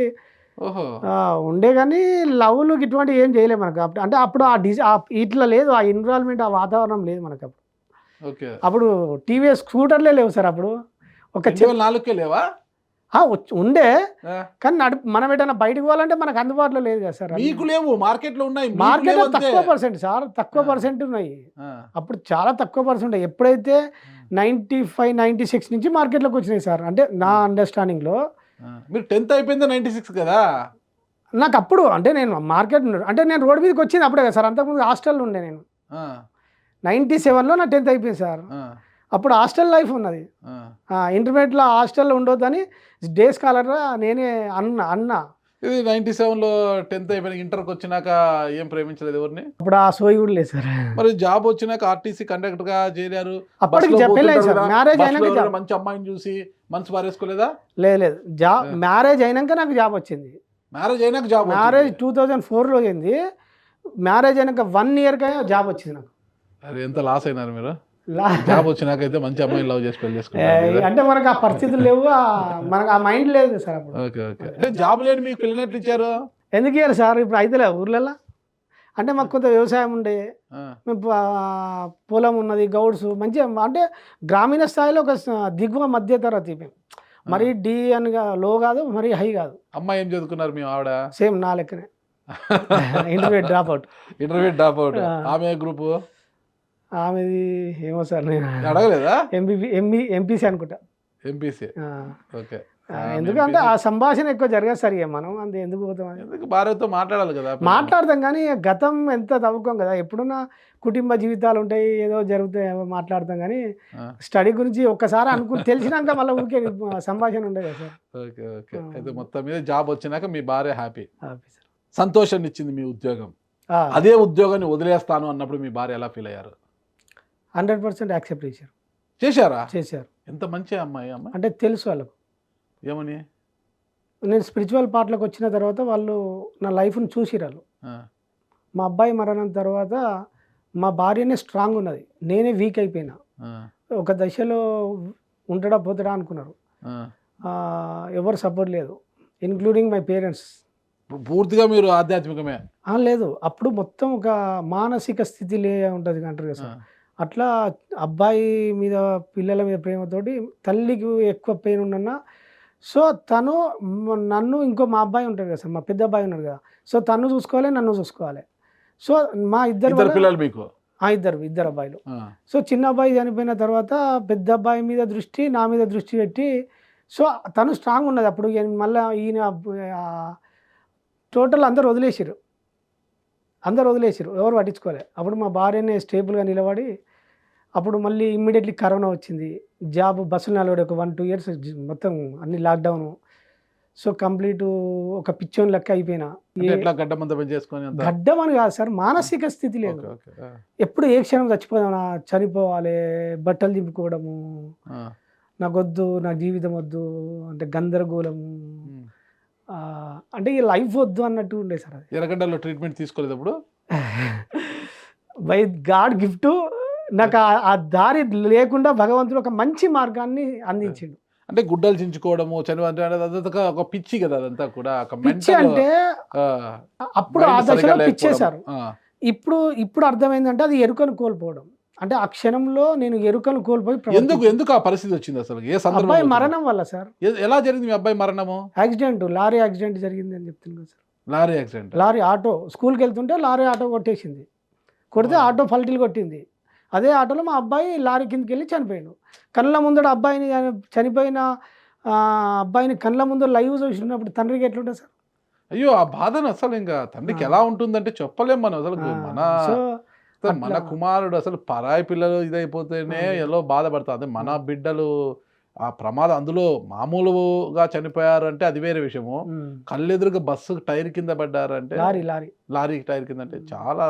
ఉండే కానీ లవ్లు ఇటువంటి ఏం చేయలేదు మనకు. అంటే అప్పుడు ఇట్లా లేదు, ఆ ఎన్విరాన్మెంట్, ఆ వాతావరణం లేదు మనకు అప్పుడు. అప్పుడు టీవీఎస్ స్కూటర్లే లేవు సార్. అప్పుడు ఒక 4కే లేవా? ఉండే, కానీ మనం ఏదైనా బయటకు పోవాలంటే మనకు అందుబాటులో లేదు కదా సార్. మీకు లేవు, మార్కెట్లో ఉన్నాయి. మార్కెట్ తక్కువ పర్సెంట్ సార్, తక్కువ పర్సెంట్ ఉన్నాయి. అప్పుడు చాలా తక్కువ పర్సెంట్. ఎప్పుడైతే 95-96 నుంచి మార్కెట్లోకి వచ్చినాయి సార్, అంటే నా అండర్స్టాండింగ్లో. మీరు 10th అయిపోయింది 96 కదా. నాకు అప్పుడు అంటే నేను మార్కెట్, అంటే నేను రోడ్ మీదకి వచ్చింది అప్పుడే కదా సార్. అంతకుముందు హాస్టల్లో ఉండే నేను. 97లో నా 10th అయిపోయింది సార్. అప్పుడు హాస్టల్ లైఫ్ ఉన్నది. ఇంటర్మీడియట్లో హాస్టల్లో ఉండొద్దని డే స్కాలర్గా నేనే అన్న ఇది 97లో 10th అయిపోయిన ఇంటర్కి వచ్చినాక ఏం ప్రేమించలేదు ఎవరిని? అప్పుడు ఆ సోయి కూడా లేదు సార్. మరి జాబ్ వచ్చినాక ఆర్టీసీ కండక్టర్ గా చేరారు. అప్పటికి బస్సులో చెప్పలేదు పోతుంటారు సార్. కదా, మ్యారేజ్ బస్సులో అయినాక ఎవరైనా జాబ్. మంచి అమ్మాయిని చూసి మనసు పారేసుకోలేదా? లేదు మ్యారేజ్ అయినాక నాకు జాబ్ వచ్చింది. మ్యారేజ్ అయినాక జాబ్ మ్యారేజ్ 2004లో అయింది. మ్యారేజ్ అయినాక 1 ఇయర్కి జాబ్ వచ్చింది నాకు. అరే ఎంత లాస్ అయినారు మీరు. లా- జాబ్ వచ్చినాకైతే మంచి అమ్మాయిని లవ్ చేసి పెళ్లి చేసుకున్నారు కదా. అంటే మనకు ఆ పరిస్థితులు లేవు, మనకు ఆ మైండ్ లేదు సార్ అప్పుడు. Okay okay. జాబ్ లేని మీకు పిల్లలు ఎట్లా ఇచ్చారు? ఎందుకు ఇయ్యారు సార్? ఇప్పుడు అయితేలే ఊర్లలో. అంటే మాకు కొంత వ్యవసాయం ఉండే, ఆ, మేము పొలం ఉన్నది, గౌడ్స్ మంచిగా, అంటే గ్రామీణ స్థాయిలో ఒక దిగువ మధ్య తరగతి మేము. మరీ డి అని లో కాదు, మరీ హై కాదు. అమ్మాయి ఏం చదువుకున్నారు మీ ఆవిడ? సేమ్ నా లెక్కనే intermediate drop out. Intermediate drop out. ఆమె గ్రూప్ ఆమెది ఏమో సార్, నేను అడగలేదా? ఎంపీసీ అనుకుంటా. ఎంపీసీ. ఓకే. ఎందుకంటే ఆ సంభాషణ ఎక్కువ జరగదు సార్. ఇక మనం అంత ఎందుకు పోతాం? ఎందుకు భార్యతో మాట్లాడాలి కదా. మాట్లాడతాం కానీ గతం ఎంత తవ్వుకోం కదా. ఎప్పుడున్నా కుటుంబ జీవితాలు ఉంటాయి, ఏదో జరుగుతాయి, ఏమో మాట్లాడతాం కానీ స్టడీ గురించి ఒక్కసారి అనుకుని తెలిసినాక మళ్ళీ ఊరికే సంభాషణ ఉండదు కదా సార్. Okay okay. అయితే మొత్తం మీద జాబ్ వచ్చినాక మీ భార్య హ్యాపీ, హ్యాపీ సార్. సంతోషాన్ని ఇచ్చింది మీ ఉద్యోగం. అదే ఉద్యోగాన్ని వదిలేస్తాను అన్నప్పుడు మీ భార్య ఎలా ఫీల్ అయ్యారు? 100% యాక్సెప్ట్ చేశారా? చేశారు. ఎంత మంచి అమ్మాయి. అంటే తెలుసు వాళ్ళకు. ఏమని? నేను స్పిరిచువల్ పార్ట్లోకి వచ్చిన తర్వాత వాళ్ళు నా లైఫ్ని చూసిరాళ్ళు. ఆ, మా అబ్బాయి మరణం తర్వాత మా భార్యనే స్ట్రాంగ్ ఉన్నది, నేనే వీక్ అయిపోయినా. ఆ, ఒక దశలో ఉంటాడా పోతాడా అనుకున్నారు. ఆ. ఎవరు సపోర్ట్ లేదు, ఇన్క్లూడింగ్ మై పేరెంట్స్. పూర్తిగా మీరు ఆధ్యాత్మికమే? లేదు, అప్పుడు మొత్తం ఒక మానసిక స్థితి ఉంటుంది అంటారు కదా సార్. అట్లా అబ్బాయి మీద, పిల్లల మీద ప్రేమతోటి తల్లికి ఎక్కువ పెయిన్ ఉండన్నా. సో తను నన్ను, ఇంకో మా అబ్బాయి ఉంటాడు కదా సార్, మా పెద్ద అబ్బాయి ఉన్నాడు కదా, సో తను చూసుకోవాలి, నన్ను చూసుకోవాలి. సో మా ఇద్దరు పిల్లలు మీకు? ఇద్దరు అబ్బాయిలు. సో చిన్న అబ్బాయి చనిపోయిన తర్వాత పెద్ద అబ్బాయి మీద దృష్టి, నా మీద దృష్టి పెట్టి, సో తను స్ట్రాంగ్ ఉన్నది. అప్పుడు మళ్ళీ ఈయన టోటల్ అందరు వదిలేసారు, ఎవరు పట్టించుకోలే. అప్పుడు మా భార్యనే స్టేబుల్గా నిలబడి, అప్పుడు మళ్ళీ ఇమ్మీడియట్లీ కరోనా వచ్చింది. జాబ్ బస్సులు నిలబడి ఒక 1-2 ఇయర్స్ మొత్తం అన్ని లాక్డౌన్. సో కంప్లీట్ ఒక పిచ్చోని లెక్క అయిపోయినా. గడ్డం అని కాదు సార్, మానసిక స్థితి లేదు. ఎప్పుడు ఏ క్షణం చచ్చిపోదామా, చనిపోవాలి, బట్టలు దింపుకోవడము, నాకొద్దు, నా జీవితం వద్దు, అంటే గందరగోళము, అంటే ఈ లైఫ్ వద్దు అన్నట్టు ఉండే సార్. అది ఎర్రగడ్డలో ట్రీట్మెంట్ తీసుకోలేదు అప్పుడు? బై గాడ్ గిఫ్ట్ నాకు ఆ దారి లేకుండా భగవంతుడు ఒక మంచి మార్గాన్ని అందించిండు. అంటే గుడ్డలు చించుకోవడము, అదంతా ఒక పిచ్చి కదా, అదంతా కూడా పిచ్చి. అంటే అప్పుడు ఆ దశలో పిచ్చేశారు. ఇప్పుడు అర్థమైందంటే అది ఎరుకను కోల్పోవడం. అంటే ఆ క్షణంలో నేను ఎరుకను కోల్పోయి. ఎందుకు ఆ పరిస్థితి వచ్చింది అసలు? ఏ సందర్భం? అబ్బాయి మరణం వల్ల సార్. ఎలా జరిగింది మీ అబ్బాయి మరణము? యాక్సిడెంట్, లారీ యాక్సిడెంట్ జరిగింది అని చెప్తున్నాను sir. Lorry accident? Lorry auto, స్కూల్కి వెళ్తుంటే లారీ ఆటో కొట్టేసింది. కొడితే ఆటో పల్టీలు కొట్టింది. అదే ఆటోలో మా అబ్బాయి లారీ కిందకి వెళ్ళి చనిపోయాడు. కళ్ళ ముందర అబ్బాయిని, చనిపోయిన అబ్బాయిని కళ్ళ ముందర లైవ్ చూసినప్పుడు తండ్రికి ఎట్లుంటుంది సార్? అయ్యో, ఆ బాధను అసలు ఇంకా తండ్రికి ఎలా ఉంటుందంటే చెప్పలేం మనం అసలు. మన కుమారుడు అసలు పరాయి పిల్లలు ఇదైపోతేనే ఎలా బాధపడుతుంది. మన బిడ్డలు ఆ ప్రమాదం, అందులో మామూలుగా చనిపోయారు అంటే అది వేరే విషయము. కళ్ళెదురుగా బస్సు టైర్ కింద పడ్డారంటే, లారీ టైర్ కింద అంటే చాలా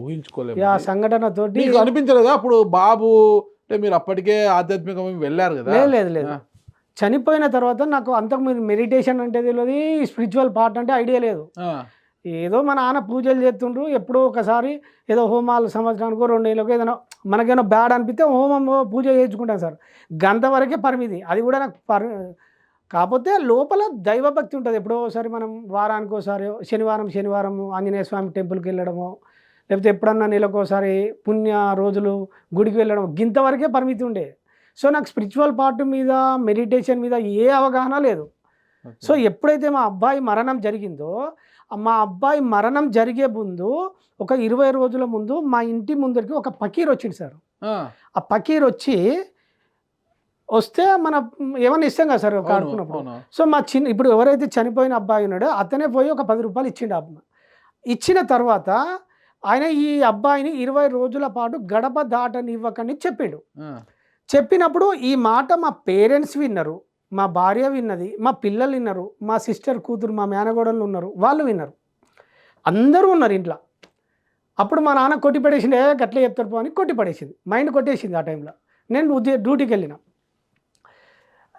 ఊహించుకోలేము. ఆ సంఘటన తోటి మీకు అనిపించలేదా అప్పుడు? బాబు అంటే మీరు అప్పటికే ఆధ్యాత్మికం వెళ్ళారు కదా? లేదు, చనిపోయిన తర్వాత నాకు అంతకు మీరు మెడిటేషన్ అంటే తెలియదు, స్పిరిచువల్ పార్ట్ అంటే ఐడియా లేదు. ఏదో మా నాన్న పూజలు చేస్తుండ్రు, ఎప్పుడో ఒకసారి ఏదో హోమాలు సంవత్సరానికో 2 ఏళ్ళకో ఏదైనా మనకేమైనా బ్యాడ్ అనిపిస్తే హోమం పూజ చేయించుకుంటాను సార్. గంతవరకే పరిమితి. అది కూడా నాకు కాకపోతే లోపల దైవభక్తి ఉంటుంది. ఎప్పుడో ఒకసారి మనం వారానికి ఒకసారి శనివారం ఆంజనేయ స్వామి టెంపుల్కి వెళ్ళడమో, లేకపోతే ఎప్పుడన్నా నెలకోసారి పుణ్య రోజులు గుడికి వెళ్ళడం, గింతవరకే పరిమితి ఉండే. సో నాకు స్పిరిచువల్ పార్ట్ మీద, మెడిటేషన్ మీద ఏ అవగాహన లేదు. సో ఎప్పుడైతే మా అబ్బాయి మరణం జరిగిందో, మా అబ్బాయి మరణం జరిగే ముందు ఒక 20 రోజుల ముందు మా ఇంటి ముందరికి ఒక పకీర్ వచ్చింది సార్. ఆ పకీర్ వస్తే మన ఏమన్నా ఇస్తాం కదా సార్ ఆడుకున్నప్పుడు. సో మా ఇప్పుడు ఎవరైతే చనిపోయిన అబ్బాయి ఉన్నాడో అతనే పోయి ఒక 10 రూపాయలు ఇచ్చిండు. ఇచ్చిన తర్వాత ఆయన ఈ అబ్బాయిని 20 రోజుల పాటు గడప దాటనివ్వకని చెప్పిండు. చెప్పినప్పుడు ఈ మాట మా పేరెంట్స్ విన్నారు, మా భార్య విన్నది, మా పిల్లలు విన్నారు, మా సిస్టర్ కూతురు, మా మేనగోడలు ఉన్నారు, వాళ్ళు విన్నారు, అందరూ ఉన్నారు ఇంట్లో. అప్పుడు మా నాన్న కొట్టి పడేసింది, గట్లే చెప్తాడు పో అని కొట్టి పడేసింది, మైండ్ కొట్టేసింది ఆ టైంలో. నేను డ్యూటీకి వెళ్ళిన.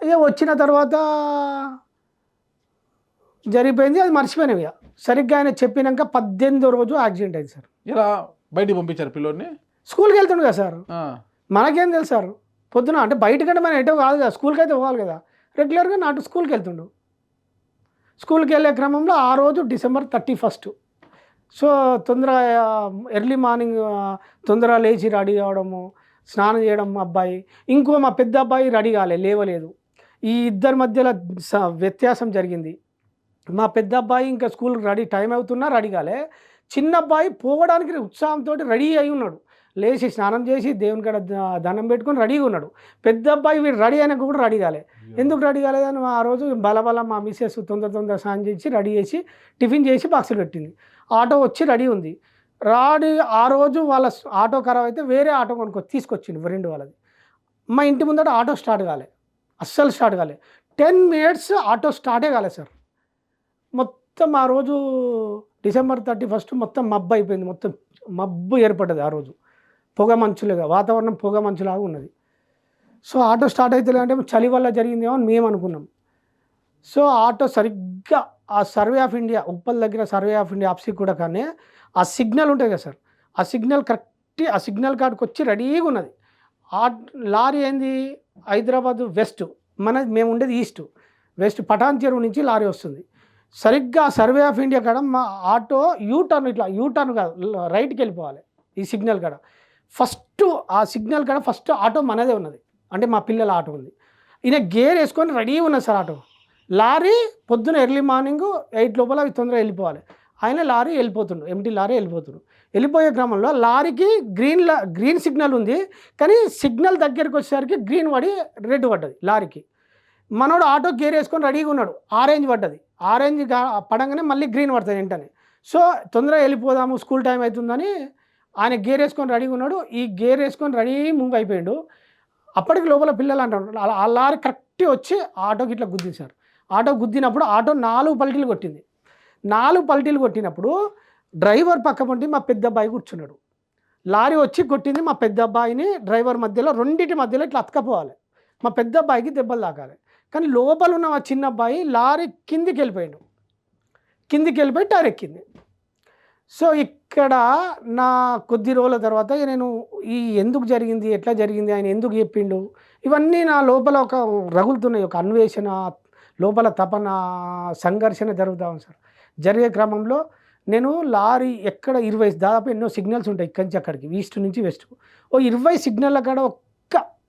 ఇక వచ్చిన తర్వాత జరిగిపోయింది, అది మర్చిపోయినవి. సరిగ్గా ఆయన చెప్పినాక 18వ రోజు యాక్సిడెంట్ అయింది సార్. ఇలా బయటికి పంపించారు పిల్లోడిని? స్కూల్కి వెళ్తుండు కదా సార్, మనకేం తెలుసు సార్. పొద్దున అంటే బయటకంటే మనం ఎటో కాదు కదా, స్కూల్కి అయితే పోవాలి కదా. రెగ్యులర్గా నాటు స్కూల్కి వెళ్తుండు. స్కూల్కి వెళ్ళే క్రమంలో ఆ రోజు December 31. సో తొందరగా ఎర్లీ మార్నింగ్ తొందరగా లేచి రెడీ కావడము, స్నానం చేయడం అబ్బాయి. ఇంకో మా పెద్ద అబ్బాయి రెడీ లేవలేదు. ఈ ఇద్దరి మధ్యలో వ్యత్యాసం జరిగింది. మా పెద్ద అబ్బాయి ఇంకా స్కూల్కి రెడీ టైం అవుతున్నా రెడీ కాలే. చిన్న అబ్బాయి పోవడానికి ఉత్సాహంతో రెడీ అయి ఉన్నాడు. లేచి స్నానం చేసి దేవుని కాడ దండం పెట్టుకొని రెడీగా ఉన్నాడు. పెద్ద అబ్బాయి వీడు రెడీ అయినాక కూడా రెడీ కాలే. ఎందుకు రెడీ కాలేదని ఆ రోజు బలబల మా మిస్సెస్ తొందర స్నానం చేసి రెడీ చేసి టిఫిన్ చేసి బాక్సులు పెట్టింది. ఆటో వచ్చి రెడీ ఉంది. ఆ రోజు వాళ్ళ ఆటో ఖరాబ్ అయితే వేరే ఆటో తీసుకొచ్చింది ఫ్రెండ్ వాళ్ళది. మా ఇంటి ముందట ఆటో స్టార్ట్ కాలే, అస్సలు స్టార్ట్ కాలే. 10 minutes ఆటో స్టార్టే కాలే సార్. మొత్తం ఆ రోజు December 31 మొత్తం మబ్బు అయిపోయింది, మొత్తం మబ్బు ఏర్పడ్డది. ఆ రోజు పొగ మంచులుగా, వాతావరణం పొగ మంచులాగా ఉన్నది. సో ఆటో స్టార్ట్ అవుతుంది అంటే చలి వల్ల జరిగిందేమో అని మేము అనుకున్నాం. సో ఆటో సరిగ్గా ఆ సర్వే ఆఫ్ ఇండియా ఉప్పల్ దగ్గర సర్వే ఆఫ్ ఇండియా ఆఫీస్కి కూడా కానీ ఆ సిగ్నల్ ఉంటుంది కదా సార్, ఆ సిగ్నల్ కరెక్ట్ ఆ సిగ్నల్ కాడికి వచ్చి రెడీగా ఉన్నది. లారీ ఏంది హైదరాబాద్ వెస్ట్, మేము ఉండేది ఈస్ట్. వెస్ట్ పటాన్ చెరువు నుంచి లారీ వస్తుంది. సరిగ్గా సర్వే ఆఫ్ ఇండియా కాడ మా ఆటో యూటర్న్, ఇట్లా యూటర్న్ కాదు రైట్కి వెళ్ళిపోవాలి. ఈ సిగ్నల్ కాడ ఫస్ట్ ఆ సిగ్నల్ కాడ ఫస్ట్ ఆటో మనదే ఉన్నది, అంటే మా పిల్లల ఆటో ఉంది. ఈయన గేర్ వేసుకొని రెడీ ఉన్నది సార్ ఆటో. లారీ పొద్దున ఎర్లీ మార్నింగ్ 8 లోపల అవి తొందరగా వెళ్ళిపోవాలి. ఆయన లారీ వెళ్ళిపోతుండు, ఎంటీ లారీ వెళ్ళిపోతుండు. వెళ్ళిపోయే క్రమంలో లారీకి గ్రీన్ సిగ్నల్ ఉంది, కానీ సిగ్నల్ దగ్గరికి వచ్చేసరికి గ్రీన్ పడి రెడ్ పడ్డది లారీకి. మనోడు ఆటో గేర్ వేసుకొని రెడీగా ఉన్నాడు, ఆరెంజ్ పడ్డది. ఆరెంజ్ పడంగానే మళ్ళీ గ్రీన్ పడుతుంది వెంటనే. సో తొందరగా వెళ్ళిపోదాము స్కూల్ టైం అవుతుందని ఆయన గేర్ వేసుకొని రెడీగా ఉన్నాడు. ఈ గేర్ వేసుకొని రెడీ మూవ్ అయిపోయాడు. అప్పటికి లోపల పిల్లలు అంటారు, ఆ లారీ కరెక్ట్ వచ్చి ఆటోకి ఇట్లా గుద్దించారు. ఆటో గుద్దినప్పుడు ఆటో 4 పల్టీలు కొట్టింది. 4 పల్టీలు కొట్టినప్పుడు డ్రైవర్ పక్క పంటి మా పెద్ద అబ్బాయి కూర్చున్నాడు. లారీ వచ్చి కొట్టింది మా పెద్ద అబ్బాయిని డ్రైవర్ మధ్యలో, రెండింటి మధ్యలో ఇట్లా అతకపోవాలి. మా పెద్ద అబ్బాయికి దెబ్బలు తాకాలి. కానీ లోపల ఉన్న మా చిన్న అబ్బాయి లారీ కిందికి వెళ్ళిపోయి టైర్ ఎక్కింది. సో ఇక్కడ నా కొద్ది రోజుల తర్వాత నేను ఎందుకు జరిగింది, ఎట్లా జరిగింది, ఆయన ఎందుకు చెప్పిండు, ఇవన్నీ నా లోపల ఒక రగులుతున్నాయి. ఒక అన్వేషణ, లోపల తపన, సంఘర్షణ జరుగుతూ ఉంది సార్. జరిగే క్రమంలో నేను లారీ ఎక్కడ 20 దాదాపు ఎన్నో సిగ్నల్స్ ఉంటాయి ఇక్కడి నుంచి అక్కడికి, ఈస్ట్ నుంచి వెస్ట్. 20 సిగ్నల్ల కాడ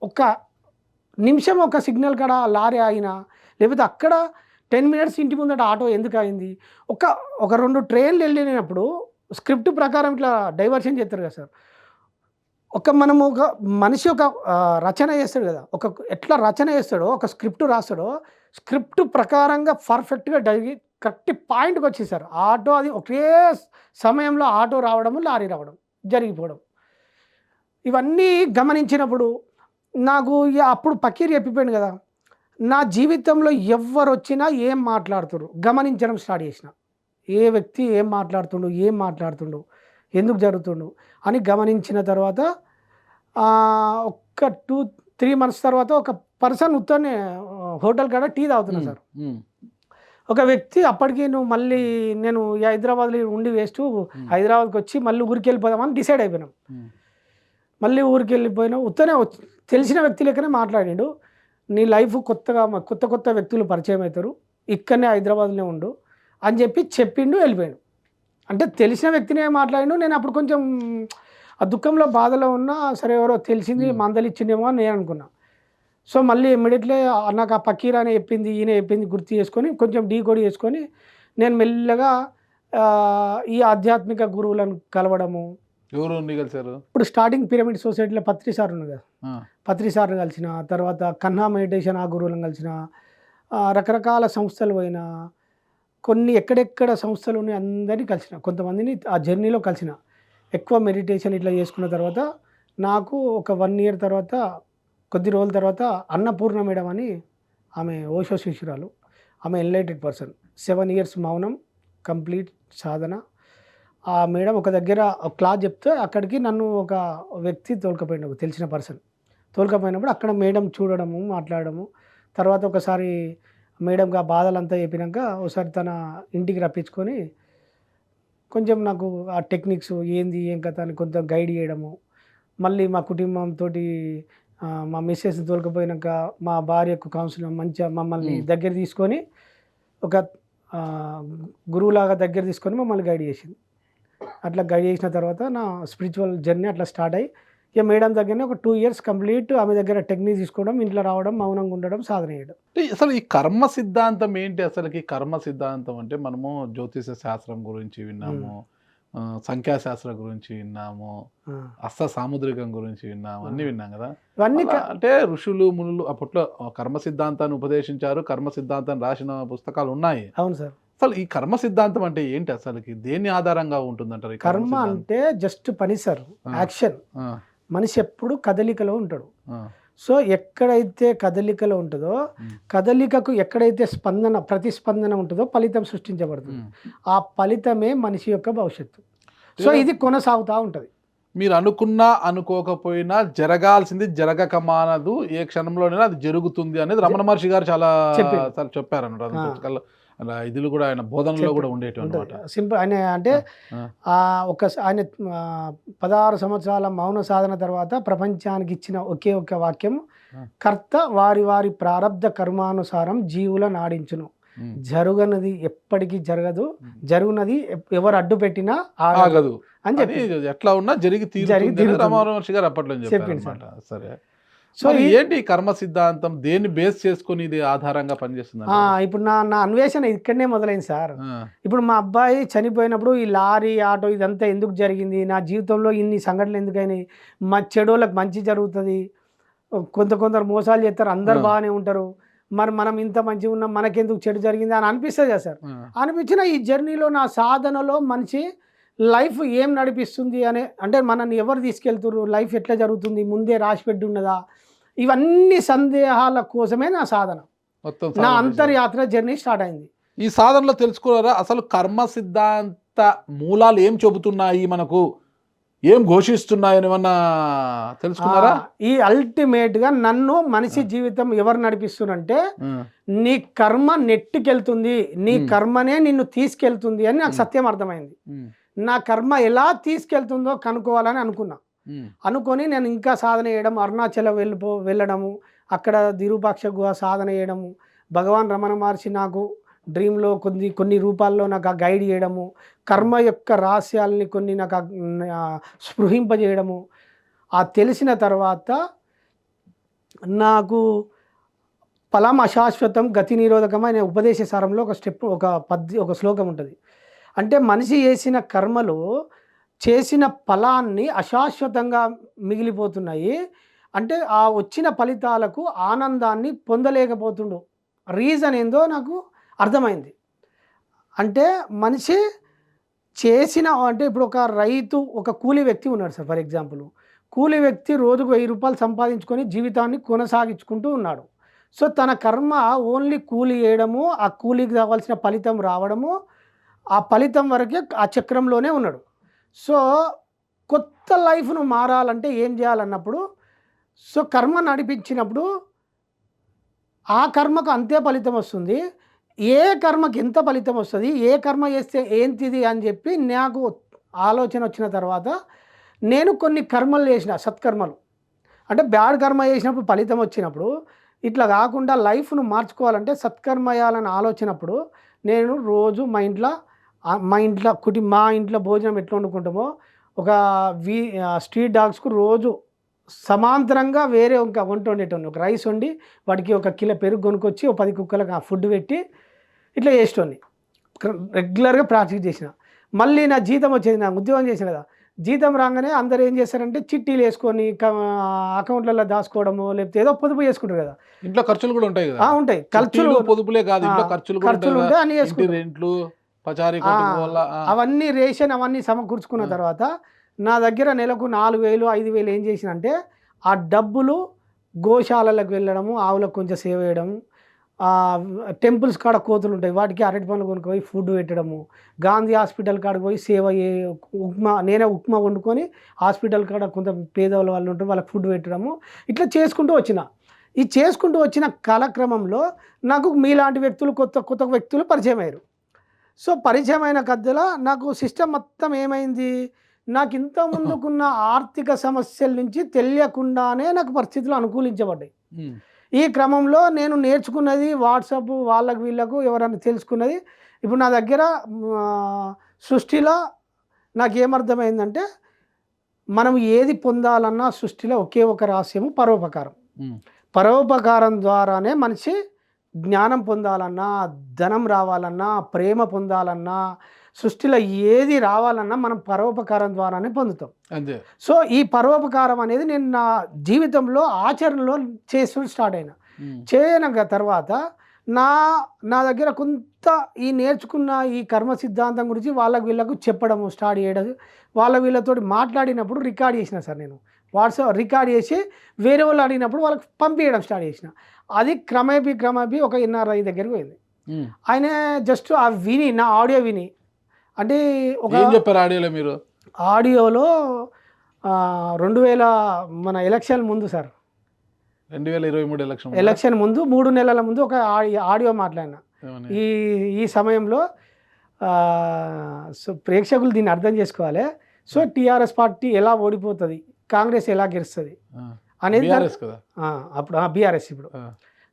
ఒక్క నిమిషం ఒక సిగ్నల్ కాడ లారీ ఆగినా, లేకపోతే అక్కడ 10 minutes ఇంటి ముందట ఆటో ఎందుకు అయింది. ఒక 2 ట్రైన్లు వెళ్ళినప్పుడు స్క్రిప్ట్ ప్రకారం ఇట్లా డైవర్షన్ చేస్తారు కదా సార్. మనము ఒక మనిషి ఒక రచన చేస్తాడు కదా, ఎట్లా రచన చేస్తాడో, ఒక స్క్రిప్ట్ రాస్తాడో, స్క్రిప్ట్ ప్రకారంగా పర్ఫెక్ట్గా కరెక్ట్ పాయింట్కి వచ్చేసారు. ఆటో అది ఒకే సమయంలో ఆటో రావడము, లారీ రావడం జరిగిపోవడం, ఇవన్నీ గమనించినప్పుడు నాకు అప్పుడు పకీర్ చెప్పిపోయాను కదా, నా జీవితంలో ఎవరు వచ్చినా ఏం మాట్లాడుతున్నారు గమనించడం స్టార్ట్ చేసిన. ఏ వ్యక్తి ఏం మాట్లాడుతుండు, ఎందుకు జరుగుతుండు అని గమనించిన తర్వాత ఒక 2-3 months తర్వాత ఒక పర్సన్ ఉత్తనే హోటల్ కాడ టీ తాగుతున్నా సార్. ఒక వ్యక్తి అప్పటికి నేను హైదరాబాద్లో ఉండి వేస్ట్, హైదరాబాద్కి వచ్చి మళ్ళీ ఊరికి వెళ్ళిపోదామని డిసైడ్ అయిపోయినాం. మళ్ళీ ఊరికి వెళ్ళిపోయినా ఉత్తనే తెలిసిన వ్యక్తి లెక్కనే మాట్లాడిండు. నీ లైఫ్ కొత్త వ్యక్తులు పరిచయం అవుతారు, ఇక్కడనే హైదరాబాద్లో ఉండు అని చెప్పిండు, వెళ్ళిపోయాడు. అంటే తెలిసిన వ్యక్తినే మాట్లాడిండు. నేను అప్పుడు కొంచెం ఆ దుఃఖంలో బాధలో ఉన్నా, సరే ఎవరో తెలిసింది మందలిచ్చిండేమో అని నేను అనుకున్నా. సో మళ్ళీ ఇమ్మీడియట్లీ నాకు ఆ పకీర్ అని ఈయన చెప్పింది గుర్తు చేసుకొని కొంచెం డీకోడ్ చేసుకొని నేను మెల్లగా ఈ ఆధ్యాత్మిక గురువులను కలవడము. ఎవరు కలిసారు? ఇప్పుడు స్టార్టింగ్ పిరమిడ్ సొసైటీలో పత్రి సార్ ఉంది కదా, పత్రి సార్ని కలిసిన తర్వాత కన్నా మెడిటేషన్ ఆ గురువులను కలిసిన, రకరకాల సంస్థలు పోయినా, కొన్ని ఎక్కడెక్కడ సంస్థలు ఉన్నాయి అందరినీ కలిసిన, కొంతమందిని ఆ జర్నీలో కలిసిన. ఎక్కువ మెడిటేషన్ ఇట్లా చేసుకున్న తర్వాత నాకు ఒక 1 year తర్వాత, కొద్ది రోజుల తర్వాత అన్నపూర్ణ మేడం అని ఆమె ఓషో శిష్యురాలు, ఆమె ఎన్లైటెడ్ పర్సన్. 7 years మౌనం, కంప్లీట్ సాధన. ఆ మేడం ఒక దగ్గర ఒక క్లాస్ చెప్తే అక్కడికి నన్ను ఒక వ్యక్తి తోలుకపోయిండు, ఒక తెలిసిన పర్సన్ తోలుకపోయినప్పుడు అక్కడ మేడం చూడడము, మాట్లాడడము. తర్వాత ఒకసారి మేడంకి ఆ బాధలంతా చెప్పినాక ఒకసారి తన ఇంటికి రప్పించుకొని కొంచెం నాకు ఆ టెక్నిక్స్ ఏంది ఏం కథ అని కొంత గైడ్ చేయడము. మళ్ళీ మా కుటుంబంతో మా మిస్సెస్ని తోలుకపోయినాక మా భార్యకు కౌన్సిలింగ్ మంచిగా మమ్మల్ని దగ్గర తీసుకొని ఒక గురువులాగా దగ్గర తీసుకొని మమ్మల్ని గైడ్ చేసింది. అట్లా గైడ్ చేసిన తర్వాత నా స్పిరిచువల్ జర్నీ అట్లా స్టార్ట్ అయ్యి ఇక మేడం దగ్గరనే ఒక 2 years కంప్లీట్ ఆమె దగ్గర టెక్నిక్ తీసుకోవడం, ఇంట్లో రావడం, మౌనంగా ఉండడం, సాధన చేయడం. అసలు ఈ కర్మ సిద్ధాంతం ఏంటి? అసలుకి కర్మ సిద్ధాంతం అంటే మనము జ్యోతిష శాస్త్రం గురించి విన్నాము, సంఖ్యాశాస్త్రం గురించి విన్నాము, అస్త సాముద్రికం గురించి విన్నాము, అన్ని విన్నాం కదా. ఇవన్నీ అంటే ఋషులు మునులు అప్పట్లో కర్మ సిద్ధాంతాన్ని ఉపదేశించారు, కర్మ సిద్ధాంతాన్ని రాసిన పుస్తకాలు ఉన్నాయి. అవును సార్. అసలు ఈ కర్మ సిద్ధాంతం అంటే ఏంటి? అసలుకి దేన్ని ఆధారంగా ఉంటుందంటారు? కర్మ అంటే జస్ట్ పని సార్, యాక్షన్. మనిషి ఎప్పుడు కదలికలో ఉంటాడు. సో ఎక్కడైతే కదలికలో ఉంటుందో, కదలికకు ఎక్కడైతే స్పందన, ప్రతిస్పందన ఉంటుందో ఫలితం సృష్టించబడుతుంది. ఆ ఫలితమే మనిషి యొక్క భవిష్యత్తు. సో ఇది కొనసాగుతూ ఉంటుంది. మీరు అనుకున్నా అనుకోకపోయినా జరగాల్సింది జరగక మానదు, ఏ క్షణంలోనైనా అది జరుగుతుంది అనేది రమణ మహర్షి గారు చాలా చెప్పారన్నమాట. అలా ఇదిలు కూడా ఆయన బోధనలో కూడా ఉండేటువంటి సింపుల్. ఆయన అంటే ఆయన 16 సంవత్సరాల మౌన సాధన తర్వాత ప్రపంచానికి ఇచ్చిన ఒకే ఒక వాక్యం, కర్త వారి వారి ప్రారబ్ధ కర్మానుసారం జీవుల నాడించును. జరుగునది ఎప్పటికీ జరగదు, జరుగునది ఎవరు అడ్డు పెట్టినా ఆగదు అని చెప్పి ఎట్లా ఉన్నా జరిగి రమణ మహర్షి గారు అప్పట్లో చెప్పారు. సరే, సో ఏంటి కర్మ సిద్ధాంతం? దేన్ని బేస్ చేసుకుని ఇది ఆధారంగా పనిచేస్తుంది? ఇప్పుడు నా అన్వేషణ ఇక్కడనే మొదలైంది సార్. ఇప్పుడు మా అబ్బాయి చనిపోయినప్పుడు ఈ లారీ, ఆటో ఇదంతా ఎందుకు జరిగింది, నా జీవితంలో ఇన్ని సంఘటనలు ఎందుకైనాయి, మా చెడోళ్ళకి మంచి జరుగుతుంది, కొందరు మోసాలు చేస్తారు, అందరు బాగానే ఉంటారు, మరి మనం ఇంత మంచిగా ఉన్నాం, మనకెందుకు చెడు జరిగింది అని అనిపిస్తుంది కదా సార్. అనిపించిన ఈ జర్నీలో, నా సాధనలో మనిషి లైఫ్ ఏం నడిపిస్తుంది అనే, అంటే మనల్ని ఎవరు తీసుకెళ్తున్నారు, లైఫ్ ఎట్లా జరుగుతుంది, ముందే రాసిపెట్టి ఉన్నదా, ఇవన్నీ సందేహాల కోసమే నా సాధన, నా అంతర్యాత్ర జర్నీ స్టార్ట్ అయింది. ఈ సాధనలో తెలుసుకోరా అసలు కర్మ సిద్ధాంత మూలాలు ఏం చెబుతున్నాయి, మనకు ఏం ఘోషిస్తున్నాయని ఏమన్నా తెలుసుకున్నారా? ఈ అల్టిమేట్ గా నన్ను మనిషి జీవితం ఎవరు నడిపిస్తున్నారంటే, నీ కర్మ నెట్టుకెళ్తుంది, నీ కర్మనే నిన్ను తీసుకెళ్తుంది అని నాకు సత్యం అర్థమైంది. నా కర్మ ఎలా తీసుకెళ్తుందో కనుక్కోవాలని అనుకొని నేను ఇంకా సాధన చేయడం, అరుణాచలం వెళ్ళడము, అక్కడ దిరూపాక్ష గుహ సాధన చేయడము, భగవాన్ రమణ మహర్షి నాకు డ్రీమ్లో కొన్ని రూపాల్లో నాకు ఆ గైడ్ చేయడము, కర్మ యొక్క రహస్యాలని కొన్ని నాకు స్పృహింపజేయడము. ఆ తెలిసిన తర్వాత నాకు ఫలం అశాశ్వతం గతి నిరోధకం అనే ఉపదేశ సారంలో ఒక శ్లోకం ఉంటుంది. అంటే మనిషి చేసిన కర్మలు, చేసిన ఫలాన్ని అశాశ్వతంగా మిగిలిపోతున్నాయి. అంటే ఆ వచ్చిన ఫలితాలకు ఆనందాన్ని పొందలేకపోతుండు. రీజన్ ఏందో నాకు అర్థమైంది. అంటే మనిషి చేసిన, అంటే ఇప్పుడు ఒక రైతు, ఒక కూలీ వ్యక్తి ఉన్నాడు సార్. ఫర్ ఎగ్జాంపుల్, కూలీ వ్యక్తి రోజుకు 1000 రూపాయలు సంపాదించుకొని జీవితాన్ని కొనసాగించుకుంటూ ఉన్నాడు. సో తన కర్మ ఓన్లీ కూలీ చేయడము, ఆ కూలీకి కావాల్సిన ఫలితం రావడము, ఆ ఫలితం వరకే ఆ చక్రంలోనే ఉన్నాడు. సో కొత్త లైఫ్ను మారాలంటే ఏం చేయాలన్నప్పుడు, సో కర్మ నడిపించినప్పుడు ఆ కర్మకు అంతే ఫలితం వస్తుంది, ఏ కర్మకి ఎంత ఫలితం వస్తుంది, ఏ కర్మ చేస్తే ఏంటిది అని చెప్పి నాకు ఆలోచన వచ్చిన తర్వాత నేను కొన్ని కర్మలు చేసిన, సత్కర్మలు. అంటే బ్యాడ్ కర్మ చేసినప్పుడు ఫలితం వచ్చినప్పుడు, ఇట్లా కాకుండా లైఫ్ను మార్చుకోవాలంటే సత్కర్మ చేయాలని ఆలోచనప్పుడు నేను రోజు మా ఇంట్లో భోజనం ఎట్లా వండుకుంటామో, ఒక స్ట్రీట్ డాగ్స్కు రోజు సమాంతరంగా వేరే ఒక వంట వండేటోని, ఒక రైస్ వండి వాటికి 1 కిలో పెరుగు కొనుక్కొచ్చి 10 కుక్కలకు ఆ ఫుడ్ పెట్టి ఇట్లా చేసేటోని రెగ్యులర్గా ప్రాక్టీస్ చేసిన. మళ్ళీ నా జీతం వచ్చేది, నాకు ఉద్యోగం చేసిన కదా, జీతం రాగానే అందరు ఏం చేస్తారంటే చిట్టీలు వేసుకొని అకౌంట్లలో దాచుకోవడము, లేకపోతే ఏదో పొదుపు చేసుకుంటారు కదా. ఇంట్లో ఖర్చులు కూడా ఉంటాయి కదా. ఉంటాయి, ఖర్చులు పొదుపులే కాదు, ఖర్చులు ఉంటాయి, అన్ని చేసుకుంటారు. అవన్నీ రేషన్ అవన్నీ సమకూర్చుకున్న తర్వాత నా దగ్గర నెలకు 4000 5000 ఏం చేసిన అంటే, ఆ డబ్బులు గోశాలలకు వెళ్ళడము, ఆవులకు కొంచెం సేవ చేయడము, టెంపుల్స్ కాడ కోతులు ఉంటాయి, వాటికి అరటి పండ్లు కొనుక్కొని ఫుడ్ పెట్టడము, గాంధీ హాస్పిటల్ కాడికి పోయి సేవ నేనే ఉప్మా వండుకొని హాస్పిటల్ కాడ కొంత పేదవాళ్ళ వాళ్ళు ఉంటారు వాళ్ళకి ఫుడ్ పెట్టడము, ఇట్లా చేసుకుంటూ వచ్చిన. ఈ చేసుకుంటూ వచ్చిన కాలక్రమంలో నాకు మీలాంటి వ్యక్తులు కొత్త కొత్త వ్యక్తులు పరిచయం అయ్యారు. సో పరిచయం అయిన కద్దెలా నాకు సిస్టమ్ మొత్తం ఏమైంది, నాకు ఇంత ముందుకున్న ఆర్థిక సమస్యల నుంచి తెలియకుండానే నాకు పరిస్థితులు అనుకూలించబడ్డాయి. ఈ క్రమంలో నేను నేర్చుకున్నది వాట్సాప్ వాళ్ళకు వీళ్ళకు ఎవరైనా తెలుసుకున్నది. ఇప్పుడు నా దగ్గర సృష్టిలో నాకు ఏమర్థమైందంటే మనం ఏది పొందాలన్నా సృష్టిలో ఒకే ఒక రహస్యము పరోపకారం. పరోపకారం ద్వారానే మనిషి జ్ఞానం పొందాలన్నా, ధనం రావాలన్నా, ప్రేమ పొందాలన్నా, సృష్టిలో ఏది రావాలన్నా మనం పరోపకారం ద్వారానే పొందుతాం. అంతే. సో ఈ పరోపకారం అనేది నేను నా జీవితంలో ఆచరణలో చేస్తూ స్టార్ట్ అయినా. చేయనక తర్వాత నా దగ్గర కొంత ఈ నేర్చుకున్న ఈ కర్మ సిద్ధాంతం గురించి వాళ్ళకి వీళ్ళకు చెప్పడము స్టార్ట్ చేయడం, వాళ్ళ వీళ్ళతో మాట్లాడినప్పుడు రికార్డ్ చేసిన సార్. నేను వాట్సాప్ రికార్డ్ చేసి వేరే వాళ్ళు అడిగినప్పుడు వాళ్ళకి పంపించడం స్టార్ట్ చేసిన. అది క్రమేపీ ఒక ఎన్ఆర్ఐ దగ్గరికి పోయింది. ఆయన జస్ట్ ఆ విని నా ఆడియో విని, అంటే ఒక ఏం చెప్పారు ఆడియోలో మీరు? ఆడియోలో 2000 మన ఎలక్షన్ ముందు సార్, 2023 ఎలక్షన్ ముందు 3 నెలల ముందు ఒక ఆడియో మాట్లాడినా. ఈ సమయంలో సో ప్రేక్షకులు దీన్ని అర్థం చేసుకోవాలి. సో టీఆర్ఎస్ పార్టీ ఎలా ఓడిపోతుంది, కాంగ్రెస్ ఎలా గెలుస్తుంది అనేది అప్పుడు బీఆర్ఎస్ ఇప్పుడు.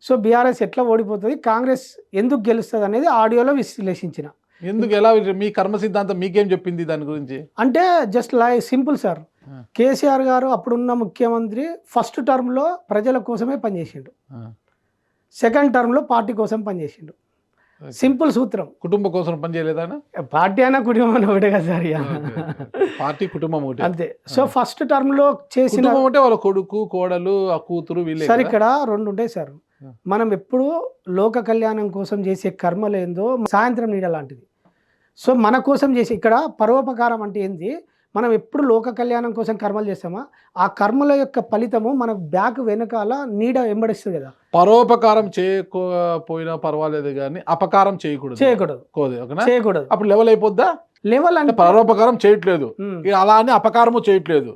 సో బీఆర్ఎస్ ఎట్లా ఓడిపోతుంది, కాంగ్రెస్ ఎందుకు గెలుస్తుంది అనేది ఆడియోలో విశ్లేషించిన. ఎందుకు ఎలా మీ కర్మ సిద్ధాంతం మీకేం చెప్పింది దాని గురించి? అంటే just like simple sir, KCR గారు అప్పుడున్న ముఖ్యమంత్రి ఫస్ట్ టర్మ్లో ప్రజల కోసమే పనిచేసిండు, సెకండ్ టర్మ్లో పార్టీ కోసం పనిచేసిండు. సింపుల్ సూత్రం. కుటుంబం కోసం పనిచేయలేదా? పార్టీ అయినా కుటుంబం ఒకటే కదా సార్, పార్టీ కుటుంబం ఒకటే అంతే. సో ఫస్ట్ టర్మ్లో చేసిన అంటే వాళ్ళ కొడుకు కోడలు ఆ కూతురు వీళ్ళే సార్. ఇక్కడ 2 ఉంటాయి సార్. మనం ఎప్పుడు లోక కళ్యాణం కోసం చేసే కర్మలేందో సాయంత్రం నీడ లాంటిది. సో మన కోసం చేసే ఇక్కడ పరోపకారం అంటే ఏంది, మనం ఎప్పుడు లోక కళ్యాణం కోసం కర్మలు చేస్తామా, ఆ కర్మల యొక్క ఫలితము మన బ్యాక్ వెనకాల నీడ వెంబడిస్తుంది కదా. పరోపకారం చేయకపోయినా పర్వాలేదు కానీ అపకారం చేయకూడదు. అప్పుడు లెవెల్ అయిపోద్దా? లెవెల్ అంటే పరోపకారం చేయట్లేదు, అలా అని అపకారము చేయట్లేదు.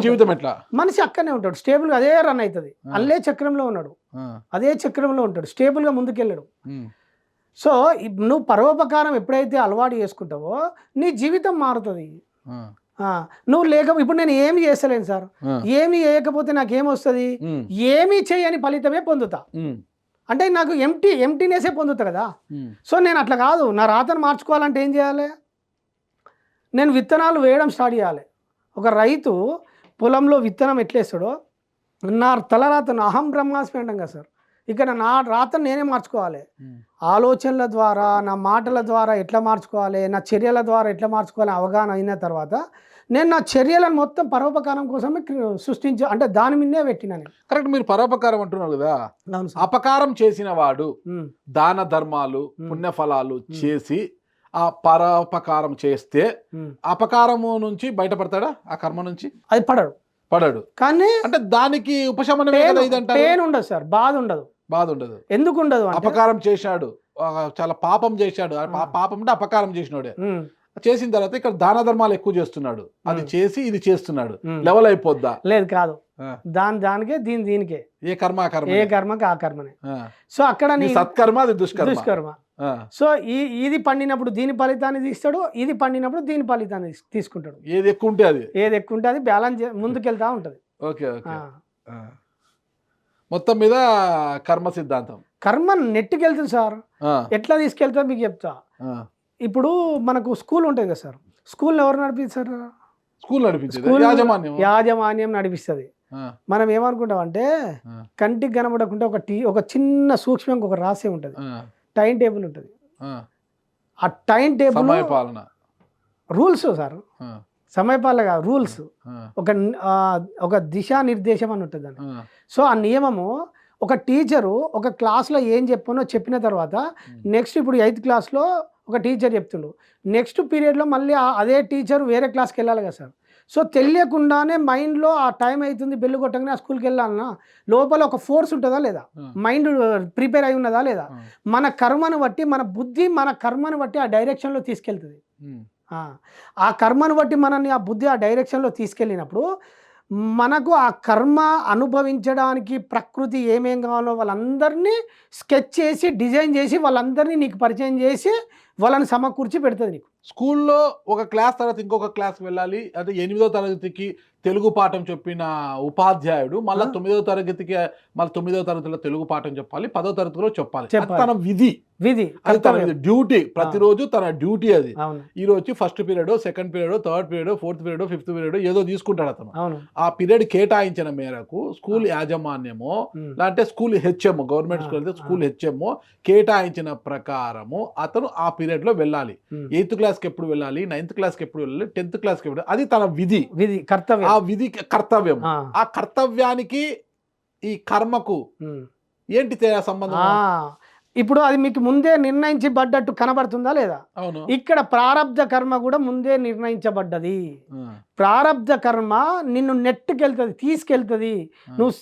జీవితం ఎట్లా? మనిషి అక్కడనే ఉంటాడు, స్టేబుల్ గా అదే రన్ అవుతుంది. అల్లే చక్రంలో ఉన్నాడు, అదే చక్రంలో ఉంటాడు, స్టేబుల్ గా ముందుకెళ్ళడు. సో నువ్వు పరోపకారం ఎప్పుడైతే అలవాటు చేసుకుంటావో నీ జీవితం మారుతుంది. నువ్వు ఇప్పుడు నేను ఏమి చేస్తలేను సార్, ఏమి చేయకపోతే నాకేమొస్తుంది, ఏమీ చేయని ఫలితమే పొందుతా. అంటే నాకు ఎంటీనెసే పొందుతా కదా. సో నేను అట్లా కాదు, నా రాతను మార్చుకోవాలంటే ఏం చేయాలి, నేను విత్తనాలు వేయడం స్టార్ట్ చేయాలి. ఒక రైతు పొలంలో విత్తనం ఎట్లేస్తాడో నా తలరాతను అహం బ్రహ్మాస్మి అంటాం కదా సార్, ఇక్కడ నా రాతను నేనే మార్చుకోవాలి. ఆలోచనల ద్వారా, నా మాటల ద్వారా ఎట్లా మార్చుకోవాలి, నా చర్యల ద్వారా ఎట్లా మార్చుకోవాలి అవగాహన అయిన తర్వాత నేను నా చర్యలను మొత్తం పరోపకారం కోసమే సృష్టించా, అంటే దాని మీదే పెట్టినా నేను. కరెక్ట్. మీరు పరోపకారం అంటున్నారు కదా, అపకారం చేసిన వాడు దాన ధర్మాలు పుణ్యఫలాలు చేసి ఆ పరోపకారం చేస్తే అపకారము నుంచి బయటపడతాడా? ఆ కర్మ నుంచి అది పడడు. కానీ అంటే దానికి ఉపశమనం ఉండదు సార్, బాధ ఉండదు. ఎందుకు ఉండదు? అపకారం చేశాడు, చాలా పాపం చేశాడు, పాపం అంటే అపకారం చేసినాడే. చేసిన తర్వాత ఇక్కడ దాన ధర్మాలు ఎక్కువ చేస్తున్నాడు, అది చేసి ఇది చేస్తున్నాడు, లెవెల్ అయిపోద్దా? లేదు, కాదు. దానికే దీనికే ఏ కర్మకి ఆ కర్మనే. సో అక్కడ సత్కర్మ, అది దుష్కర్మ. సో ఇది పండినప్పుడు దీని ఫలితాన్ని తీస్తాడు, ఇది పండినప్పుడు దీని ఫలితాన్ని తీసుకుంటాడు. ఏది ఎక్కువ ఉంటే అది బ్యాలెన్స్ ముందుకెళ్తా ఉంటది. ఓకే. మొత్తం మీద కర్మ సిద్ధాంతం, కర్మ నెట్టుకెళ్తుంది సార్. ఎట్లా తీసుకెళ్తా మీకు చెప్తా. ఇప్పుడు మనకు స్కూల్ ఉంటుంది కదా సార్, స్కూల్ ఎవరు నడిపిస్తారు? యాజమాన్యం నడిపిస్తుంది. మనం ఏమనుకుంటాం అంటే కంటికి కనబడకుండా ఒక చిన్న సూక్ష్మంగా ఒక రహస్యం ఉంటుంది, టైం టేబుల్ ఉంటుంది. ఆ టైం టేబుల్ రూల్స్ సార్, సమయపాలన కాదు, రూల్స్. ఒక దిశానిర్దేశం అని ఉంటుంది దాన్ని. సో ఆ నియమము ఒక టీచరు ఒక క్లాస్లో ఏం చెప్పిన తర్వాత నెక్స్ట్ ఇప్పుడు 8th క్లాస్లో ఒక టీచర్ చెప్తుండు, నెక్స్ట్ పీరియడ్లో మళ్ళీ అదే టీచర్ వేరే క్లాస్కి వెళ్ళాలి కదా సార్. సో తెలియకుండానే మైండ్లో ఆ టైం అవుతుంది, బెల్లు కొట్టగానే ఆ స్కూల్కి వెళ్ళాలన్నా లోపల ఒక ఫోర్స్ ఉంటుందా లేదా, మైండ్ ప్రిపేర్ అయి ఉన్నదా లేదా, మన కర్మను బట్టి మన బుద్ధి మన కర్మను బట్టి ఆ డైరెక్షన్లో తీసుకెళ్తుంది. ఆ కర్మను బట్టి మనల్ని ఆ బుద్ధి ఆ డైరెక్షన్లో తీసుకెళ్ళినప్పుడు మనకు ఆ కర్మ అనుభవించడానికి ప్రకృతి ఏమేం కావాలో వాళ్ళందరినీ స్కెచ్ చేసి డిజైన్ చేసి వాళ్ళందరినీ నీకు పరిచయం చేసి వాళ్ళని సమకూర్చి పెడుతుంది నీకు. స్కూల్లో ఒక క్లాస్ తర్వాత ఇంకొక క్లాస్కి వెళ్ళాలి, అంటే 8వ తరగతికి తెలుగు పాఠం చెప్పిన ఉపాధ్యాయుడు మళ్ళీ 9వ తరగతికి మళ్ళీ 9వ తరగతిలో తెలుగు పాఠం చెప్పాలి, 10వ తరగతిలో చెప్పాలి. అది తన విధి, అది తన డ్యూటీ, ప్రతిరోజు తన డ్యూటీ అది. ఈ రోజు first period, second period, third period, fourth period, fifth period ఏదో తీసుకుంటాడు అతను. ఆ పీరియడ్ కేటాయించిన మేరకు స్కూల్ యాజమాన్యమో లేదంటే స్కూల్ హెచ్ఎం, గవర్నమెంట్ స్కూల్ అయితే స్కూల్ హెచ్ఎం కేటాయించిన ప్రకారము అతను ఆ పీరియడ్ లో వెళ్ళాలి. 8th క్లాస్కి ఎప్పుడు వెళ్ళాలి, 9th క్లాస్కి ఎప్పుడు వెళ్ళాలి, 10th క్లాస్కి ఎప్పుడు, అది తన విధి, కర్తవ్యం. ఆ విధికి కర్తవ్యం. ఆ కర్తవ్యానికి ఈ కర్మకు ఏంటి సంబంధం? ఇప్పుడు అది మీకు ముందే నిర్ణయించబడ్డట్టు కనబడుతుందా లేదా? అవును. ఇక్కడ ప్రారబ్ధ కర్మ కూడా ముందే నిర్ణయించబడ్డది. ప్రారబ్ధ కర్మ నిన్ను నెట్టుకెళ్తుంది, తీసుకెళ్తుంది. నువ్వు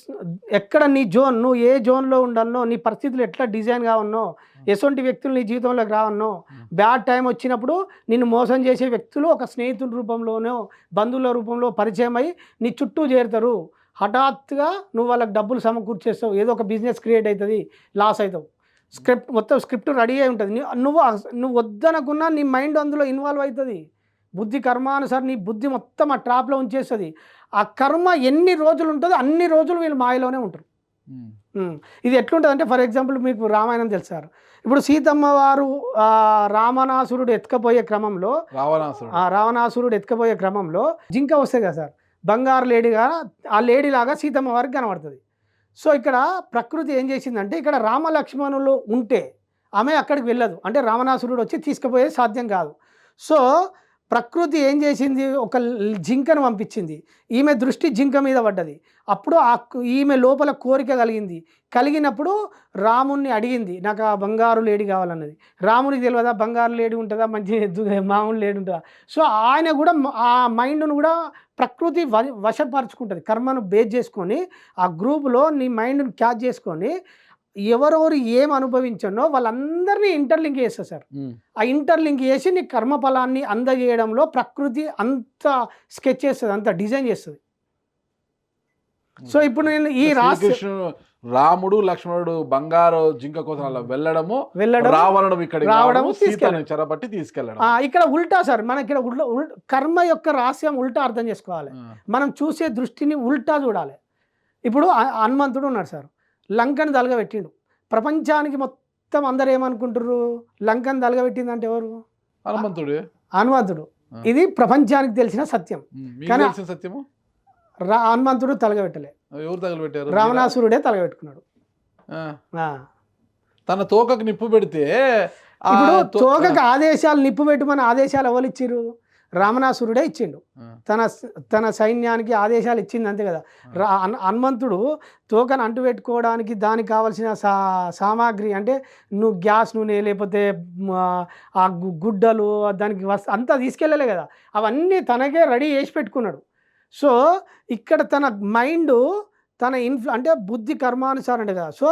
ఎక్కడ నీ జోన్, నువ్వు ఏ జోన్లో ఉండాలనో, నీ పరిస్థితులు ఎట్లా డిజైన్ కావన్నో, ఎటువంటి వ్యక్తులు నీ జీవితంలోకి రావన్నో, బ్యాడ్ టైం వచ్చినప్పుడు నిన్ను మోసం చేసే వ్యక్తులు ఒక స్నేహితుల రూపంలోనో బంధువుల రూపంలో పరిచయం అయ్యి నీ చుట్టూ చేరుతారు. హఠాత్తుగా నువ్వు వాళ్ళకి డబ్బులు సమకూర్చేస్తావు, ఏదో ఒక బిజినెస్ క్రియేట్ అవుతుంది, లాస్ అవుతావు. మొత్తం స్క్రిప్ట్ రెడీ అయి ఉంటుంది. నువ్వు వద్దనుకున్నా నీ మైండ్ అందులో ఇన్వాల్వ్ అవుతుంది. బుద్ధి కర్మానుసారం నీ బుద్ధి మొత్తం ఆ ట్రాప్లో ఉంచేస్తుంది. ఆ కర్మ ఎన్ని రోజులు ఉంటుందో అన్ని రోజులు వీళ్ళు మాయలోనే ఉంటారు. ఇది ఎట్లుంటుంది అంటే, ఫర్ ఎగ్జాంపుల్ మీకు రామాయణం తెలుసారు. ఇప్పుడు సీతమ్మ వారు రావణాసురుడు ఎత్తుకపోయే క్రమంలో జింక వస్తుంది కదా సార్, బంగారు లేడీగా ఆ లేడీలాగా సీతమ్మ వారికి కనబడుతుంది. సో ఇక్కడ ప్రకృతి ఏం చేసిందంటే, ఇక్కడ రామలక్ష్మణులు ఉంటే ఆమె అక్కడికి వెళ్ళదు, అంటే రావణాసురుడు వచ్చి తీసుకుపోయే సాధ్యం కాదు. సో ప్రకృతి ఏం చేసింది, ఒక జింకను పంపించింది. ఈమె దృష్టి జింక మీద పడ్డది. అప్పుడు ఈమె లోపల కోరిక కలిగినప్పుడు రాముణ్ణి అడిగింది, నాకు ఆ బంగారు లేడీ కావాలన్నది. రామునికి తెలియదా బంగారు లేడీ ఉంటుందా, మంచి మామూలు లేడీ ఉంటుందా? సో ఆయన కూడా ఆ మైండ్ను కూడా ప్రకృతి వశపరుచుకుంటుంది. కర్మను బేస్ చేసుకొని ఆ గ్రూపులో నీ మైండ్ను క్యాచ్ చేసుకొని ఎవరెవరు ఏం అనుభవించనో వాళ్ళందరినీ ఇంటర్లింక్ చేస్తారు సార్. ఆ ఇంటర్లింక్ చేసి నీ కర్మఫలాన్ని అందజేయడంలో ప్రకృతి అంత స్కెచ్ చేస్తుంది, అంత డిజైన్ చేస్తుంది. సో ఇప్పుడు నేను ఈ రాముడు లక్ష్మణుడు బంగారు జింక కోసం అలా వెళ్ళడం రావణుడు ఇక్కడ చెరపట్టి తీసుకెళ్ళడం. ఇక్కడ ఉల్టా సార్, మన ఇక్కడ కర్మ యొక్క రహస్యం ఉల్టా అర్థం చేసుకోవాలి. మనం చూసే దృష్టిని ఉల్టా చూడాలి. ఇప్పుడు హనుమంతుడు ఉన్నాడు సార్, లంకను దలగబెట్టిండు. ప్రపంచానికి మొత్తం అందరు ఏమనుకుంటారు, లంకను దలగబెట్టిందంటే ఎవరు? హనుమంతుడు. ఇది ప్రపంచానికి తెలిసిన సత్యం. కానీ సత్యము హనుమంతుడు తలగబెట్టలే. ఎవరు తగలబెట్టారు? రావణాసురుడే తలగబెట్టుకున్నాడు. తన తోకకు నిప్పు పెడితే, ఇప్పుడు తోకకు ఆదేశాలు నిప్పు పెట్టమని ఆదేశాలు ఎవరు ఇచ్చిర్రు? రావణాసురుడే ఇచ్చిండు. తన సైన్యానికి ఆదేశాలు ఇచ్చింది, అంతే కదా. హనుమంతుడు తోకను అంటు పెట్టుకోవడానికి దానికి కావాల్సిన సామాగ్రి, అంటే నువ్వు గ్యాస్ నూనె లేకపోతే ఆ గుడ్డలు దానికి అంతా తీసుకెళ్ళలే కదా, అవన్నీ తనకే రెడీ చేసి పెట్టుకున్నాడు. సో ఇక్కడ తన మైండ్ తన అంటే బుద్ధి కర్మానుసారం కదా. సో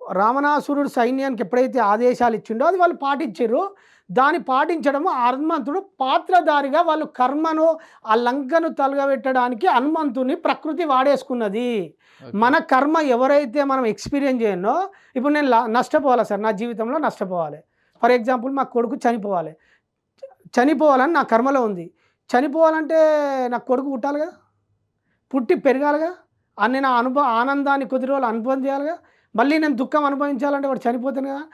రావణాసురుడు సైన్యానికి ఎప్పుడైతే ఆదేశాలు ఇచ్చిండో అది వాళ్ళు పాటించారు. దాన్ని పాటించడము హనుమంతుడు పాత్రధారిగా వాళ్ళు కర్మను ఆ లంకను తలగబెట్టడానికి హనుమంతుని ప్రకృతి వాడేసుకున్నది. మన కర్మ ఎవరైతే మనం ఎక్స్పీరియన్స్ చేయనో, ఇప్పుడు నేను నష్టపోవాలి సార్, నా జీవితంలో నష్టపోవాలి. ఫర్ ఎగ్జాంపుల్ మా కొడుకు చనిపోవాలని నా కర్మలో ఉంది. చనిపోవాలంటే నా కొడుకు పుట్టాలి కదా, పుట్టి పెరగాలిగా, నేను ఆనందాన్ని కొద్ది రోజులు అనుభవం చేయాలిగా, మళ్ళీ నేను దుఃఖం అనుభవించాలంటే వాడు చనిపోతాను కదా.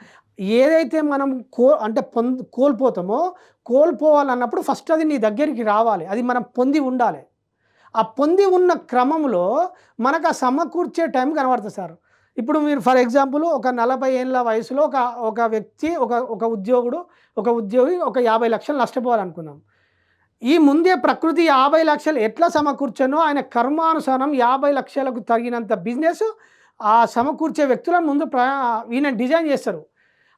ఏదైతే మనం కోల్పోవాలన్నప్పుడు ఫస్ట్ అది నీ దగ్గరికి రావాలి, అది మనం పొంది ఉండాలి. ఆ పొంది ఉన్న క్రమంలో మనకు ఆ సమకూర్చే టైం కనబడుతుంది సార్. ఇప్పుడు మీరు ఫర్ ఎగ్జాంపుల్ ఒక 40 ఏళ్ళ వయసులో ఒక వ్యక్తి, ఒక ఉద్యోగి ఒక 50 లక్షలు నష్టపోవాలనుకుందాం. ఈ ముందే ప్రకృతి 50 లక్షలు ఎట్లా సమకూర్చనో ఆయన కర్మానుసారం 50 లక్షలకు తగినంత బిజినెస్ ఆ సమకూర్చే వ్యక్తులను ముందు ఈయన డిజైన్ చేస్తారు.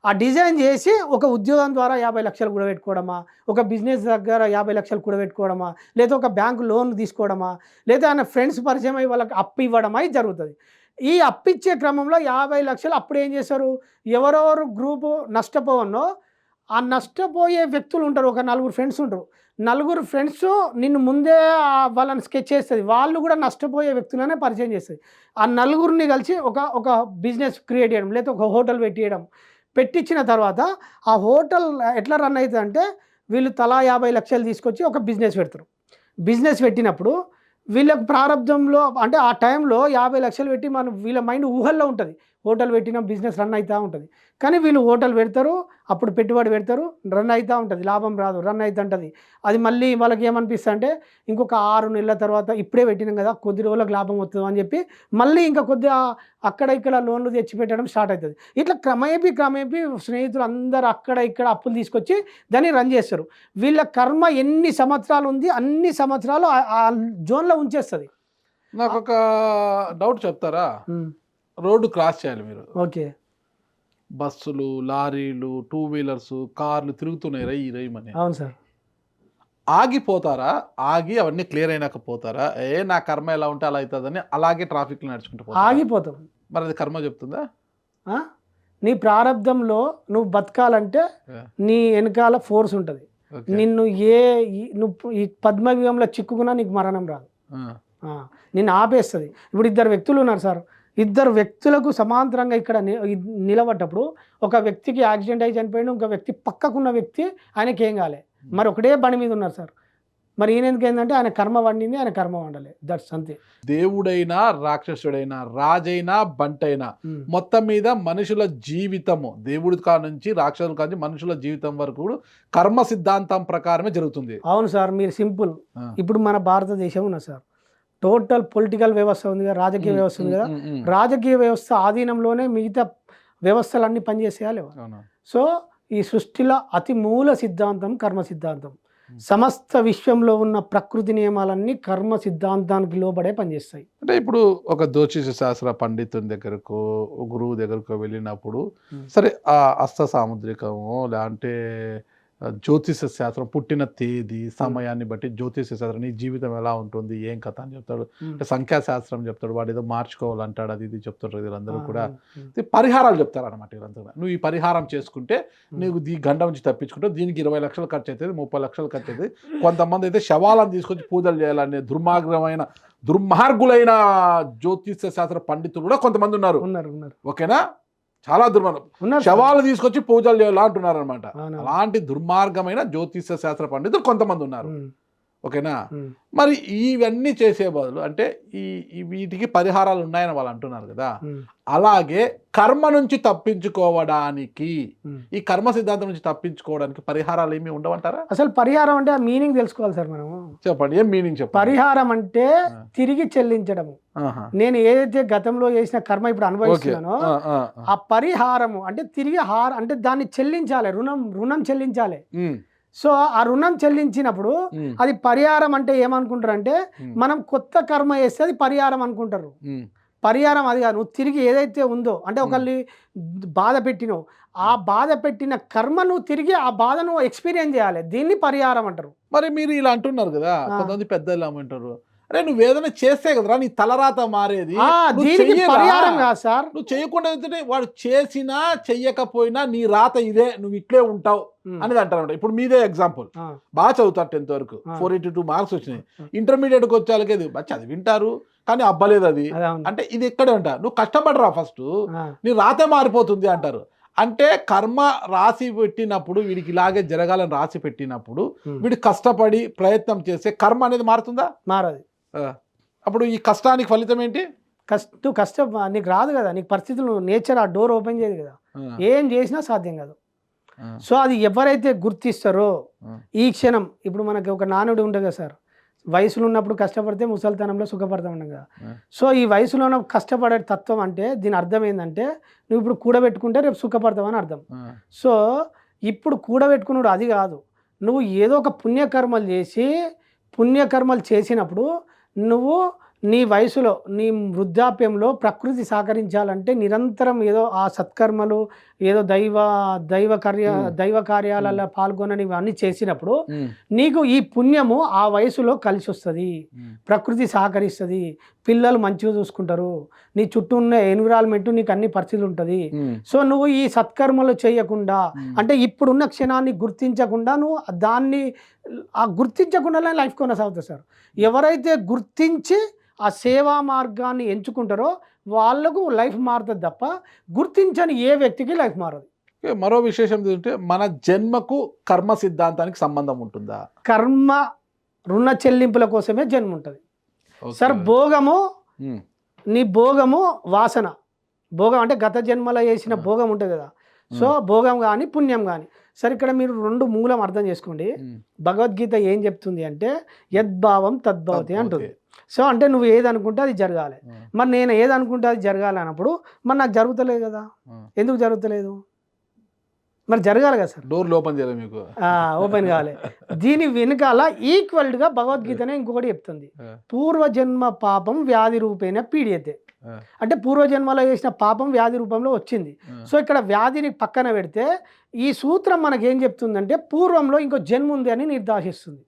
ఆ డిజైన్ చేసి ఒక ఉద్యోగం ద్వారా 50 లక్షలు కూడబెట్టుకోవడమా, ఒక బిజినెస్ దగ్గర 50 లక్షలు కూడబెట్టుకోవడమా, లేదా ఒక బ్యాంకు లోన్ తీసుకోవడమా, లేదా ఆయన ఫ్రెండ్స్ పరిచయం అయ్యి వాళ్ళకి అప్పు ఇవ్వడమా ఇది జరుగుతుంది. ఈ అప్పిచ్చే క్రమంలో 50 లక్షలు అప్పుడు ఏం చేస్తారు, ఎవరెవరు గ్రూపు నష్టపోవన్నో ఆ నష్టపోయే వ్యక్తులు ఉంటారు, ఒక నలుగురు ఫ్రెండ్స్ ఉంటారు. నలుగురు ఫ్రెండ్స్ నిన్ను ముందే వాళ్ళని స్కెచ్ చేస్తుంది, వాళ్ళు కూడా నష్టపోయే వ్యక్తులనే పరిచయం చేస్తుంది. ఆ నలుగురిని కలిసి ఒక బిజినెస్ క్రియేట్ చేయడం, లేదా ఒక హోటల్ పెట్టించిన తర్వాత ఆ హోటల్ ఎట్లా రన్ అవుతుంది అంటే వీళ్ళు తలా 50 లక్షలు తీసుకొచ్చి ఒక బిజినెస్ పెడతారు. బిజినెస్ పెట్టినప్పుడు వీళ్ళకి ప్రారంభంలో అంటే ఆ టైంలో 50 లక్షలు పెట్టి వీళ్ళ మైండ్ ఊహల్లో ఉంటుంది, హోటల్ పెట్టిన బిజినెస్ రన్ అవుతూ ఉంటుంది. కానీ వీళ్ళు హోటల్ పెడతారు, అప్పుడు పెట్టుబడి పెడతారు, రన్ అవుతూ ఉంటుంది, లాభం రాదు, రన్ అవుతుంటుంది. అది మళ్ళీ వాళ్ళకి ఏమనిపిస్తుంది అంటే ఇంకొక 6 నెలల తర్వాత ఇప్పుడే పెట్టినాం కదా కొద్ది రోజులకు లాభం వస్తుంది అని చెప్పి మళ్ళీ ఇంకా కొద్దిగా అక్కడ ఇక్కడ లోన్లు తెచ్చి పెట్టడం స్టార్ట్ అవుతుంది. ఇట్లా క్రమేపీ స్నేహితులు అందరూ అక్కడ ఇక్కడ అప్పులు తీసుకొచ్చి దాన్ని రన్ చేస్తారు. వీళ్ళ కర్మ ఎన్ని సంవత్సరాలు ఉంది అన్ని సంవత్సరాలు ఆ జోన్లో ఉంచేస్తుంది. నాకు ఒక డౌట్ చెప్తారా? రోడ్డు క్రాస్ చేయాలి మీరు, ఓకే, బస్సులు, లారీలు, 2 వీలర్స్, కార్లు తిరుగుతున్నాయి రైమని. అవును సార్. ఆగిపోతారా? ఆగి అవన్నీ క్లియర్ అయినాక పోతారా? నా కర్మ ఎలా ఉంటే అలా అవుతుందని అలాగే ట్రాఫిక్లో నడుచుకుంటూ పోతారా? ఆగిపోతాం. మరి అది కర్మ చెప్తుందా? నీ ప్రారంధంలో నువ్వు బతకాలంటే నీ వెనకాల ఫోర్స్ ఉంటుంది. నిన్ను నువ్వు ఈ పద్మవ్యూహంలో చిక్కుకున్నా నీకు మరణం రాదు, నిన్ను ఆపేస్తుంది. ఇప్పుడు 2 వ్యక్తులు ఉన్నారు సార్, 2 వ్యక్తులకు సమాంతరంగా ఇక్కడ నిలబడ్డప్పుడు ఒక వ్యక్తికి యాక్సిడెంట్ అయి చనిపోయాడు, ఇంకో వ్యక్తి పక్కకున్న వ్యక్తి ఆయనకి ఏం కాలే, మరి ఒకటే బండి మీద ఉన్నారు సార్. మరి ఈయనకి ఏంటంటే ఆయన కర్మ వండింది, ఆయన కర్మ వండలే, దట్స్ అంతే. దేవుడైనా రాక్షసుడైనా రాజైనా బంటైనా మొత్తం మీద మనుషుల జీవితము, దేవుడి కా నుంచి రాక్షసుల కాంచి మనుషుల జీవితం వరకు కర్మ సిద్ధాంతం ప్రకారమే జరుగుతుంది. అవును సార్, మీరు సింపుల్. ఇప్పుడు మన భారతదేశం ఉన్నది సార్, టోటల్ పొలిటికల్ వ్యవస్థ ఉంది కదా, రాజకీయ వ్యవస్థ ఉంది కదా, రాజకీయ వ్యవస్థ ఆధీనంలోనే మిగతా వ్యవస్థలన్నీ పనిచేసేయాలి. సో ఈ సృష్టిలో అతి మూల సిద్ధాంతం కర్మ సిద్ధాంతం. సమస్త విశ్వంలో ఉన్న ప్రకృతి నియమాలన్నీ కర్మ సిద్ధాంతానికి లోబడే పనిచేస్తాయి. అంటే ఇప్పుడు ఒక జ్యోతిష శాస్త్ర పండితుని దగ్గరకు, గురువు దగ్గరకు వెళ్ళినప్పుడు సరే ఆ అస్త సాముద్రికము లేదంటే జ్యోతిష శాస్త్రం పుట్టిన తేదీ సమయాన్ని బట్టి జ్యోతిష శాస్త్రం నీ జీవితం ఎలా ఉంటుంది ఏం కథ అని చెప్తాడు, అంటే సంఖ్యాశాస్త్రం చెప్తాడు, వాడు ఏదో మార్చుకోవాలంటాడు, అది ఇది చెప్తాడు. వీళ్ళందరూ కూడా పరిహారాలు చెప్తారు అనమాట. వీళ్ళందరూ నువ్వు ఈ పరిహారం చేసుకుంటే నువ్వు ఈ గంట నుంచి తప్పించుకుంటే దీనికి 20 లక్షలు ఖర్చు అవుతుంది, 30 లక్షలు ఖర్చు అవుతుంది. కొంతమంది అయితే శవాలను తీసుకొచ్చి పూజలు చేయాలనే దుర్మార్గులైన జ్యోతిష శాస్త్ర పండితులు కూడా కొంతమంది ఉన్నారు. ఓకేనా, చాలా దుర్మార్గం, శవాలు తీసుకొచ్చి పూజలు చేయాలా అంటున్నారు అనమాట. అలాంటి దుర్మార్గమైన జ్యోతిష శాస్త్ర పండితులు కొంతమంది ఉన్నారు. ఓకేనా, మరి ఇవన్నీ చేసే బదులు అంటే వీటికి పరిహారాలు ఉన్నాయని వాళ్ళు అంటున్నారు కదా, అలాగే కర్మ నుంచి తప్పించుకోవడానికి, ఈ కర్మ సిద్ధాంతం నుంచి తప్పించుకోవడానికి పరిహారాలు ఏమి ఉండవంటారా? అసలు పరిహారం అంటే ఆ మీనింగ్ తెలుసుకోవాలి సార్ మనము. చెప్పండి, ఏం మీనింగ్ చెప్పండి. పరిహారం అంటే తిరిగి చెల్లించడము. నేను ఏదైతే గతంలో చేసిన కర్మ ఇప్పుడు అనుభవిస్తున్నానో ఆ పరిహారము అంటే తిరిగి అంటే దాన్ని చెల్లించాలి, రుణం చెల్లించాలి. సో ఆ రుణం చెల్లించినప్పుడు అది పరిహారం అంటే ఏమనుకుంటారు అంటే మనం కొత్త కర్మ చేస్తే అది పరిహారం అనుకుంటారు. పరిహారం అది కాదు, నువ్వు తిరిగి ఏదైతే ఉందో అంటే ఒకళ్ళని బాధ పెట్టినో ఆ బాధ పెట్టిన కర్మ నువ్వు తిరిగి ఆ బాధ నువ్వు ఎక్స్పీరియన్స్ చేయాలి, దీన్ని పరిహారం అంటారు. మరి మీరు ఇలా అంటున్నారు కదా, కొంతమంది పెద్దలు ఏమంటారు, అరే నువ్వు ఏదైనా చేస్తే కదరా నీ తలరాత మారేది, పరిహారం కాదు సార్. నువ్వు చేయకుండా వాడు చేసినా చెయ్యకపోయినా నీ రాత ఇదే, నువ్వు ఇట్లే ఉంటావు అనేది అంటారు. ఇప్పుడు మీదే ఎగ్జాంపుల్, బాగా చదువుతారు 10th వరకు 482 మార్క్స్ వచ్చినాయి, ఇంటర్మీడియట్కి వచ్చేళ్ళకి చదివింటారు కానీ అబ్బలేదు అది అంటే ఇది ఎక్కడే ఉంటా, నువ్వు కష్టపడరా ఫస్ట్ నీ రాత మారిపోతుంది అంటారు. అంటే కర్మ రాసి పెట్టినప్పుడు వీడికి ఇలాగే జరగాలని రాసి పెట్టినప్పుడు వీడు కష్టపడి ప్రయత్నం చేస్తే కర్మ అనేది మారుతుందా? మారదు. అప్పుడు ఈ కష్టానికి ఫలితం ఏంటి? కష్టం నీకు రాదు కదా, నీకు పరిస్థితులు నేచర్ ఆ డోర్ ఓపెన్ చేయదు కదా, ఏం చేసినా సాధ్యం కాదు. సో అది ఎవరైతే గుర్తిస్తారో ఈ క్షణం, ఇప్పుడు మనకి ఒక నానుడు ఉంటుంది కదా సార్, వయసులో ఉన్నప్పుడు కష్టపడితే ముసలితనంలో సుఖపడతాం ఉన్నాం కదా. సో ఈ వయసులో కష్టపడే తత్వం అంటే దీని అర్థం ఏంటంటే నువ్వు ఇప్పుడు కూడబెట్టుకుంటే రేపు సుఖపడతావు అని అర్థం. సో ఇప్పుడు కూడబెట్టుకున్నాడు అది కాదు, నువ్వు ఏదో ఒక పుణ్యకర్మలు చేసినప్పుడు నువ్వు నీ వయసులో నీ వృద్ధాప్యంలో ప్రకృతి సహకరించాలంటే నిరంతరం ఏదో ఆ సత్కర్మలు ఏదో దైవ కార్యాలలో పాల్గొనని ఇవన్నీ చేసినప్పుడు నీకు ఈ పుణ్యము ఆ వయసులో కలిసి వస్తుంది. ప్రకృతి సహకరిస్తుంది, పిల్లలు మంచిగా చూసుకుంటారు, నీ చుట్టూ ఉన్న ఎన్విరాన్మెంట్ నీకు అన్ని పరిస్థితులు ఉంటుంది. సో నువ్వు ఈ సత్కర్మలు చేయకుండా అంటే ఇప్పుడున్న క్షణాన్ని గుర్తించకుండా నువ్వు దాన్ని గుర్తించకుండానే లైఫ్ కొనసాగుతుంది సార్. ఎవరైతే గుర్తించి ఆ సేవా మార్గాన్ని ఎంచుకుంటారో వాళ్ళకు లైఫ్ మారుతుంది తప్ప గుర్తించని ఏ వ్యక్తికి లైఫ్ మారదు. మరో విశేషం ఏంటంటే మన జన్మకు కర్మ సిద్ధాంతానికి సంబంధం ఉంటుందా? కర్మ రుణ చెల్లింపుల కోసమే జన్మ ఉంటుంది సార్. భోగము నీ భోగము వాసన, భోగం అంటే గత జన్మలో చేసిన భోగం ఉంటుంది కదా. సో భోగం కానీ పుణ్యం కానీ సరే ఇక్కడ మీరు రెండు మూలం అర్థం చేసుకోండి. భగవద్గీత ఏం చెప్తుంది అంటే యద్భావం తద్భవతి అంటుంది. సో అంటే నువ్వు ఏది అనుకుంటే అది జరగాలి. మరి నేను ఏది అనుకుంటే అది జరగాలి అన్నప్పుడు మరి నాకు జరుగుతలేదు కదా. ఎందుకు జరుగుతలేదు? మరి జరగాలి కదా సార్. డోర్లు ఓపెన్ చేయాలి, మీకు ఓపెన్ కావాలి. దీని వెనుకాల ఈక్వల్గా భగవద్గీతనే ఇంకొకటి చెప్తుంది, పూర్వజన్మ పాపం వ్యాధి రూపేణ పీడియతే. అంటే పూర్వజన్మలో చేసిన పాపం వ్యాధి రూపంలో వచ్చింది. సో ఇక్కడ వ్యాధిని పక్కన పెడితే ఈ సూత్రం మనకేం చెప్తుందంటే పూర్వంలో ఇంకో జన్మ ఉంది అని నిర్దేశిస్తుంది.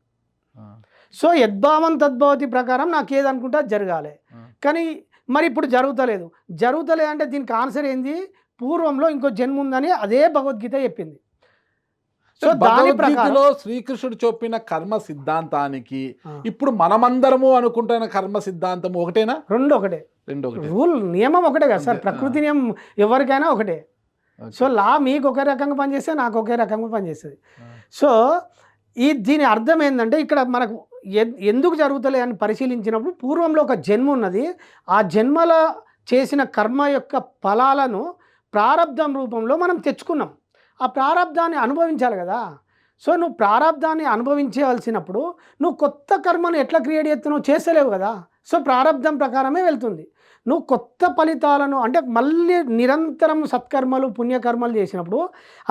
సో యద్భావం తద్భవతి ప్రకారం నాకు ఏదనుకుంటే అది జరగాలి. కానీ మరి ఇప్పుడు జరుగుతలేదు అంటే దీనికి ఆన్సర్ ఏంది? పూర్వంలో ఇంకో జన్మ ఉందని అదే భగవద్గీత చెప్పింది. సో భగవద్గీతలో శ్రీకృష్ణుడు చెప్పిన కర్మ సిద్ధాంతానికి ఇప్పుడు మనమందరము అనుకుంటున్న కర్మ సిద్ధాంతం ఒకటేనా? రెండు ఒకటే. రూల్ నియమం ఒకటే కదా సార్. ప్రకృతి నియమం ఎవరికైనా ఒకటే. సో లా మీకు ఒకే రకంగా పనిచేస్తే నాకు ఒకే రకంగా పనిచేస్తుంది. సో దీని అర్థం ఏంటంటే ఇక్కడ మనకు ఎందుకు జరుగుతలే అని పరిశీలించినప్పుడు పూర్వంలో ఒక జన్మ ఉన్నది. ఆ జన్మల చేసిన కర్మ యొక్క ఫలాలను ప్రారబ్ధం రూపంలో మనం తెచ్చుకున్నాం. ఆ ప్రారబ్ధాన్ని అనుభవించాలి కదా. సో నువ్వు ప్రారబ్ధాన్ని అనుభవించవలసినప్పుడు నువ్వు కొత్త కర్మను ఎట్లా క్రియేట్ చేస్తున్నావు? చేస్తలేవు కదా. సో ప్రారబ్ధం ప్రకారమే వెళ్తుంది. నువ్వు కొత్త ఫలితాలను అంటే మళ్ళీ నిరంతరం సత్కర్మలు పుణ్యకర్మలు చేసినప్పుడు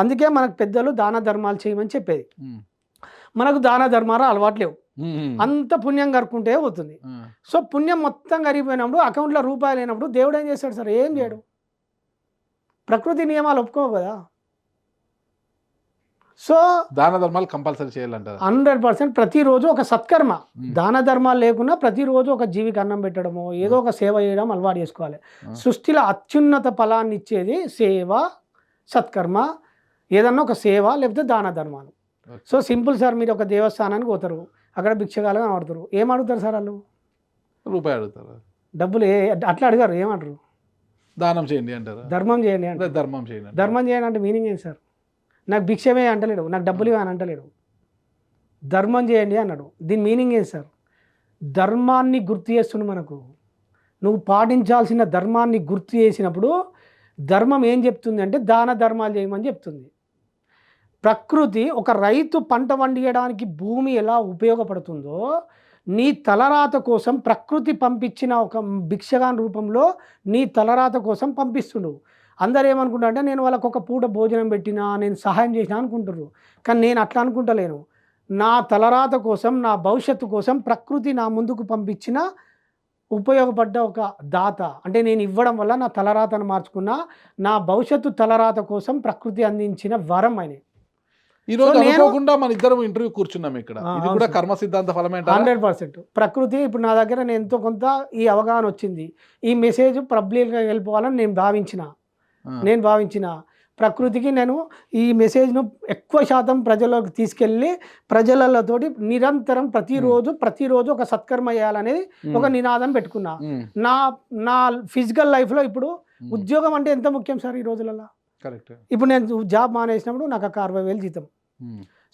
అందుకే మనకు పెద్దలు దాన ధర్మాలు చేయమని చెప్పేది. మనకు దాన ధర్మాలు అలవాటు లేవు, అంత పుణ్యం కరుక్కుంటే పోతుంది. సో పుణ్యం మొత్తం కరిగిపోయినప్పుడు అకౌంట్లో రూపాయలు లేనప్పుడు దేవుడు ఏం చేస్తాడు సార్? ఏం చేయడు. ప్రకృతి నియమాలు ఒప్పుకోవు కదా. సో దాన ధర్మాలు కంపల్సరీ చేయాలంటారు. 100% ప్రతిరోజు ఒక సత్కర్మ. దాన ధర్మాలు లేకున్నా ప్రతిరోజు ఒక జీవికి అన్నం పెట్టడము ఏదో ఒక సేవ చేయడం అలవాటు చేసుకోవాలి. సృష్టిలో అత్యున్నత ఫలాన్ని ఇచ్చేది సేవ, సత్కర్మ, ఏదన్నా ఒక సేవ లేకపోతే దాన ధర్మాలు. సో సింపుల్ సార్, మీరు ఒక దేవస్థానానికి పోతారు, అక్కడ భిక్షగాలు కనబడతారు, ఏం అడుగుతారు సార్? వాళ్ళు రూపాయి అడుగుతారు, డబ్బులు అట్లా అడిగారు, ఏమంటారు? దానం చేయండి అంటారు, ధర్మం చేయండి అంటే. ధర్మం చేయండి అంటే మీనింగ్ ఏంటి సార్? నాకు భిక్షమే అంటలేడు, నాకు డబ్బులు ఇవ్వని అంటలేడు, ధర్మం చేయండి అన్నాడు. దీని మీనింగ్ ఏంటి సార్? ధర్మాన్ని గుర్తు చేస్తుండు మనకు. నువ్వు పాటించాల్సిన ధర్మాన్ని గుర్తు చేసినప్పుడు ధర్మం ఏం చెప్తుంది అంటే దాన ధర్మాలు చేయమని చెప్తుంది. ప్రకృతి ఒక రైతు పంట పండియడానికి భూమి ఎలా ఉపయోగపడుతుందో నీ తలరాత కోసం ప్రకృతి పంపించిన ఒక భిక్షగాన్ రూపంలో నీ తలరాత కోసం పంపిస్తుండు. అందరు ఏమనుకుంటా అంటే నేను వాళ్ళకు ఒక పూట భోజనం పెట్టినా, నేను సహాయం చేసినా అనుకుంటారు. కానీ నేను అట్లా అనుకుంటలేను. నా తలరాత కోసం, నా భవిష్యత్తు కోసం ప్రకృతి నా ముందుకు పంపించిన ఉపయోగపడ్డ ఒక దాత. అంటే నేను ఇవ్వడం వల్ల నా తలరాతను మార్చుకున్నా, నా భవిష్యత్తు తలరాత కోసం ప్రకృతి అందించిన వరం అని. ఈ రోజు అనుకోకుండా మన ఇద్దరం ఇంటర్వ్యూ కూర్చున్నాం ఇక్కడ. ఇది కూడా కర్మ సిద్ధాంత ఫలమే. 100% ప్రకృతి. ఇప్పుడు నా దగ్గర నేను ఎంతో కొంత ఈ అవగాహన వచ్చింది, ఈ మెసేజ్ పబ్లిక్గా వెళ్ళిపోవాలని నేను భావించిన ప్రకృతికి నేను ఈ మెసేజ్ను ఎక్కువ శాతం ప్రజల్లోకి తీసుకెళ్ళి ప్రజలతోటి నిరంతరం ప్రతిరోజు ఒక సత్కర్మ చేయాలనేది ఒక నినాదం పెట్టుకున్నా. నా ఫిజికల్ లైఫ్లో ఇప్పుడు ఉద్యోగం అంటే ఎంత ముఖ్యం సార్ ఈ రోజులలో. కరెక్ట్. ఇప్పుడు నేను జాబ్ మానేసినప్పుడు నాకు ఒక 60,000 జీతం.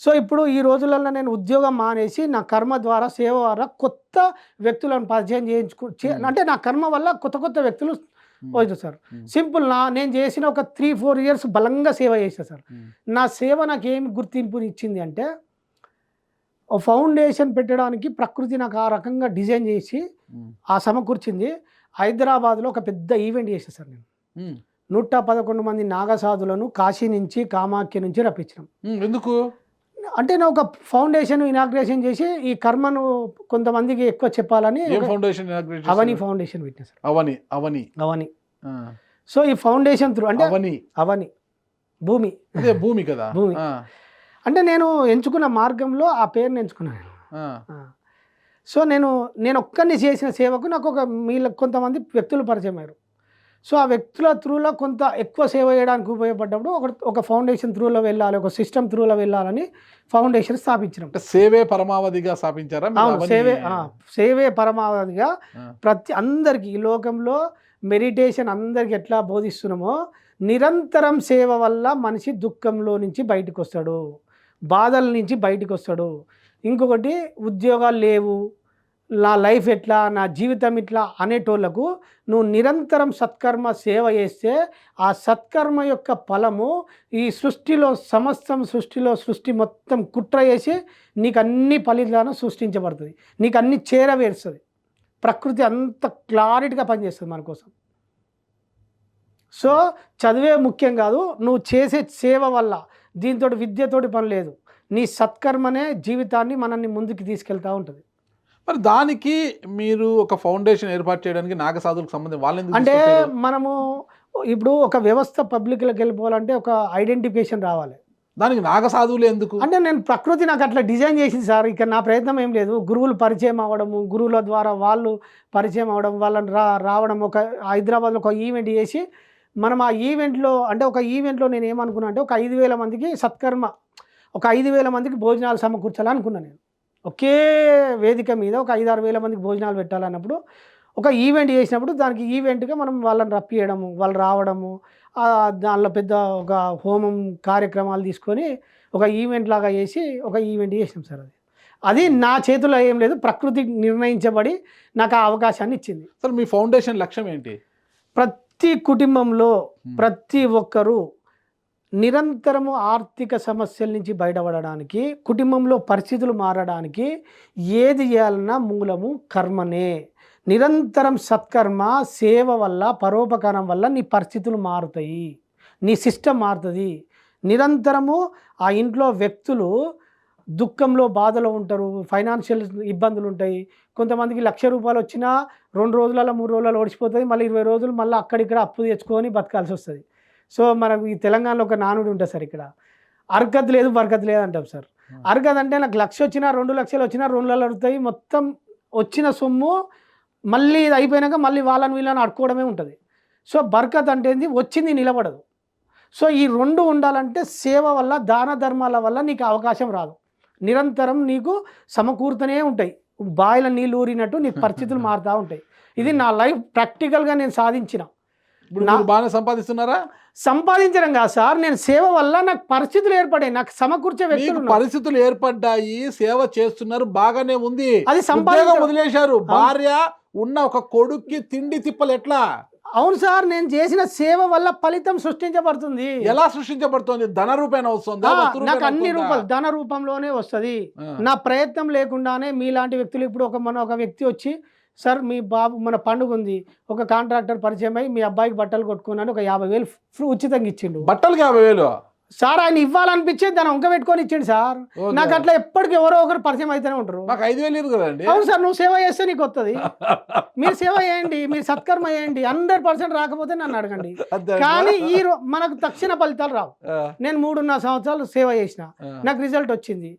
సో ఇప్పుడు ఈ రోజులలో నేను ఉద్యోగం మానేసి నా కర్మ ద్వారా సేవ ద్వారా కొత్త వ్యక్తులను పరిచయం అంటే నా కర్మ వల్ల కొత్త వ్యక్తులు పోయింది సార్. సింపుల్, నేను చేసిన ఒక 3-4 ఇయర్స్ బలంగా సేవ చేసా సార్. నా సేవ నాకు ఏమి గుర్తింపుని ఇచ్చింది అంటే, ఓ ఫౌండేషన్ పెట్టడానికి ప్రకృతి నాకు ఆ రకంగా డిజైన్ చేసి ఆ సమకూర్చింది. హైదరాబాద్లో ఒక పెద్ద ఈవెంట్ చేసా సార్. నేను 111 మంది నాగసాధులను కాశీ నుంచి కామాఖ్య నుంచి రప్పించినాం. ఎందుకు? అంటే నేను ఒక ఫౌండేషన్ ఇనాగ్రేషన్ చేసి ఈ కర్మను కొంతమందికి ఎక్కువ చెప్పాలని ఏం ఫౌండేషన్ అవని ఫౌండేషన్ పెట్టిన సార్. అవని అవని అవని. ఆ. సో ఈ ఫౌండేషన్ త్రూ అంటే అవని అవని భూమి, అదే భూమి కదా. భూమి. ఆ. అంటే నేను ఎంచుకున్న మార్గంలో ఆ పేరుని ఎంచుకున్నాను. ఆ. సో నేను ఒక్కరిని చేసిన సేవకు నాకు కొంతమంది వ్యక్తులు పరిచయం అయ్యారు. సో ఆ వ్యక్తుల త్రూలో కొంత ఎక్కువ సేవ చేయడానికి ఉపయోగపడ్డప్పుడు ఒక ఫౌండేషన్ త్రూలో వెళ్ళాలి, ఒక సిస్టమ్ త్రూలో వెళ్ళాలని ఫౌండేషన్ స్థాపించినాం. అంటే సేవే పరమావధిగా స్థాపించారా మీరు? అవును, అవని- సేవే పరమావధిగా ఆ. అందరికీ ఈ లోకంలో మెడిటేషన్ అందరికి ఎట్లా బోధిస్తున్నామో నిరంతరం సేవ వల్ల మనిషి దుఃఖంలో నుంచి బయటకు వస్తాడు, బాధల నుంచి బయటకు వస్తాడు. ఇంకొకటి ఉద్యోగాలు లేవు, నా లైఫ్ ఎట్లా, నా జీవితం ఇట్లా అనేటోళ్లకు నువ్వు నిరంతరం సత్కర్మ సేవ చేస్తే ఆ సత్కర్మ యొక్క ఫలము ఈ సృష్టిలో సృష్టి మొత్తం కుట్ర చేసి నీకు అన్ని ఫలితాలను సృష్టించబడుతుంది, నీకు అన్ని చేరవేరుస్తుంది. ప్రకృతి అంత క్లారిటీగా పనిచేస్తుంది మన కోసం. సో చదివే ముఖ్యం కాదు, నువ్వు చేసే సేవ వల్ల, దీంతో విద్యతోటి పని లేదు, నీ సత్కర్మనే జీవితాన్ని మనల్ని ముందుకు తీసుకెళ్తూ ఉంటుంది. మరి దానికి మీరు ఒక ఫౌండేషన్ ఏర్పాటు చేయడానికి నాగసాధులకు సంబంధం వాళ్ళు ఎందుకు అంటే తీసుకొచ్చారు? మనము ఇప్పుడు ఒక వ్యవస్థ పబ్లిక్లోకి వెళ్ళిపోవాలంటే ఒక ఐడెంటిఫికేషన్ రావాలి. దానికి నాగసాధువులు ఎందుకు? అంటే నేను ప్రకృతి నాకు అట్లా డిజైన్ చేసింది సార్. ఇక నా ప్రయత్నం ఏం లేదు. గురువులు పరిచయం అవ్వడము, గురువుల ద్వారా వాళ్ళు పరిచయం అవ్వడం, వాళ్ళని రావడం, ఒక హైదరాబాద్లో ఒక ఈవెంట్ చేసి మనం ఆ ఈవెంట్లో అంటే ఒక ఈవెంట్లో నేను ఏమనుకున్నా అంటే ఒక 5,000 మందికి సత్కర్మ, ఒక 5,000 మందికి భోజనాలు సమకూర్చాలనుకున్నాను నేను. ఒకే వేదిక మీద ఒక 5-6 వేల మందికి భోజనాలు పెట్టాలన్నప్పుడు ఒక ఈవెంట్ చేసినప్పుడు దానికి ఈవెంట్గా మనం వాళ్ళని రప్పియడము, వాళ్ళు రావడము, దానిలో పెద్ద ఒక హోమం కార్యక్రమాలు తీసుకొని ఒక ఈవెంట్ లాగా చేసి ఒక ఈవెంట్ చేసినాం సార్. అది నా చేతిలో ఏం లేదు, ప్రకృతి నిర్ణయించబడి నాకు ఆ అవకాశాన్ని ఇచ్చింది. సార్ మీ ఫౌండేషన్ లక్ష్యం ఏంటి? ప్రతి కుటుంబంలో ప్రతి ఒక్కరూ నిరంతరము ఆర్థిక సమస్యల నుంచి బయటపడడానికి, కుటుంబంలో పరిస్థితులు మారడానికి ఏది చేయాలన్నా మూలము కర్మనే. నిరంతరం సత్కర్మ సేవ వల్ల, పరోపకారం వల్ల నీ పరిస్థితులు మారుతాయి, నీ సిస్టమ్ మారుతుంది. నిరంతరము ఆ ఇంట్లో వ్యక్తులు దుఃఖంలో బాధలో ఉంటారు, ఫైనాన్షియల్ ఇబ్బందులు ఉంటాయి. కొంతమందికి ₹1,00,000 వచ్చినా 2 రోజులలో 3 రోజులలో ఓడిచిపోతుంది, మళ్ళీ 20 రోజులు మళ్ళీ అక్కడిక్కడ అప్పు తెచ్చుకొని బతకాల్సి వస్తుంది. సో మనకు ఈ తెలంగాణలో ఒక నానుడు ఉంటుంది సార్, ఇక్కడ అర్గత్ లేదు బర్కత్ లేదు అంటాం సార్. అర్గత్ అంటే నాకు 1,00,000 వచ్చినా 2,00,000 వచ్చినా 2 నెలలు అడుగుతాయి, మొత్తం వచ్చిన సొమ్ము మళ్ళీ ఇది అయిపోయినాక మళ్ళీ వాళ్ళని వీళ్ళని అడుకోవడమే ఉంటుంది. సో బర్కత్ అంటే ఏంది, వచ్చింది నిలబడదు. సో ఈ 2 ఉండాలంటే సేవ వల్ల, దాన ధర్మాల వల్ల నీకు అవకాశం రాదు. నిరంతరం నీకు సమకూరుతూనే ఉంటాయి, బాయిల నీళ్ళు ఊరినట్టు నీకు పరిస్థితులు మారుతూ ఉంటాయి. ఇది నా లైఫ్ ప్రాక్టికల్గా నేను సాధించిన. ఇప్పుడు మీరు బాగానే సంపాదిస్తున్నారా? సంపాదించడం కాదు సార్, నేను సేవ వల్ల నాకు పరిస్థితులు ఏర్పడాయి, నాకు సమకూర్చే వ్యక్తులు ఉన్నారు. పరిస్థితులు ఏర్పడ్డాయి, సేవ చేస్తున్నారు, బాగానే ఉంది. అది ఉద్యోగం వదిలేశారు, భార్య ఉన్న ఒక కొడుక్కి తిండి తిప్పలు ఎట్లా? అవును సార్, నేను చేసిన సేవ వల్ల ఫలితం సృష్టించబడుతుంది. ఎలా సృష్టించబడుతుంది? ధన రూపేణ వస్తుందా? నాకు అన్ని రూపాయలు ధన రూపంలోనే వస్తుంది. నా ప్రయత్నం లేకుండానే మీలాంటి వ్యక్తులు, ఇప్పుడు ఒక వ్యక్తి వచ్చి, సార్ మీ బాబు మన పండుగ ఉంది, ఒక కాంట్రాక్టర్ పరిచయం అయ్యి మీ అబ్బాయికి బట్టలు కొట్టుకున్నాను, ఒక 50,000 ఉచితంగా ఇచ్చిండు. బట్టలకి 50,000 సార్ ఆయన ఇవ్వాలనిపించే దాన్ని వంక పెట్టుకొని ఇచ్చిండు సార్. నాకు అట్లా ఎప్పటికీ ఎవరో ఒకరు పరిచయం అయితేనే ఉంటారు. మాకు 5,000 కదండి. అవును సార్, నువ్వు సేవ చేస్తే నీకు వస్తుంది. మీరు సేవ చేయండి, మీరు సత్కర్మ చేయండి, 100% రాకపోతే నన్ను అడగండి. కానీ మనకు తక్షణ ఫలితాలు రావు. నేను 3.5 సంవత్సరాలు సేవ చేసిన, నాకు రిజల్ట్ వచ్చింది.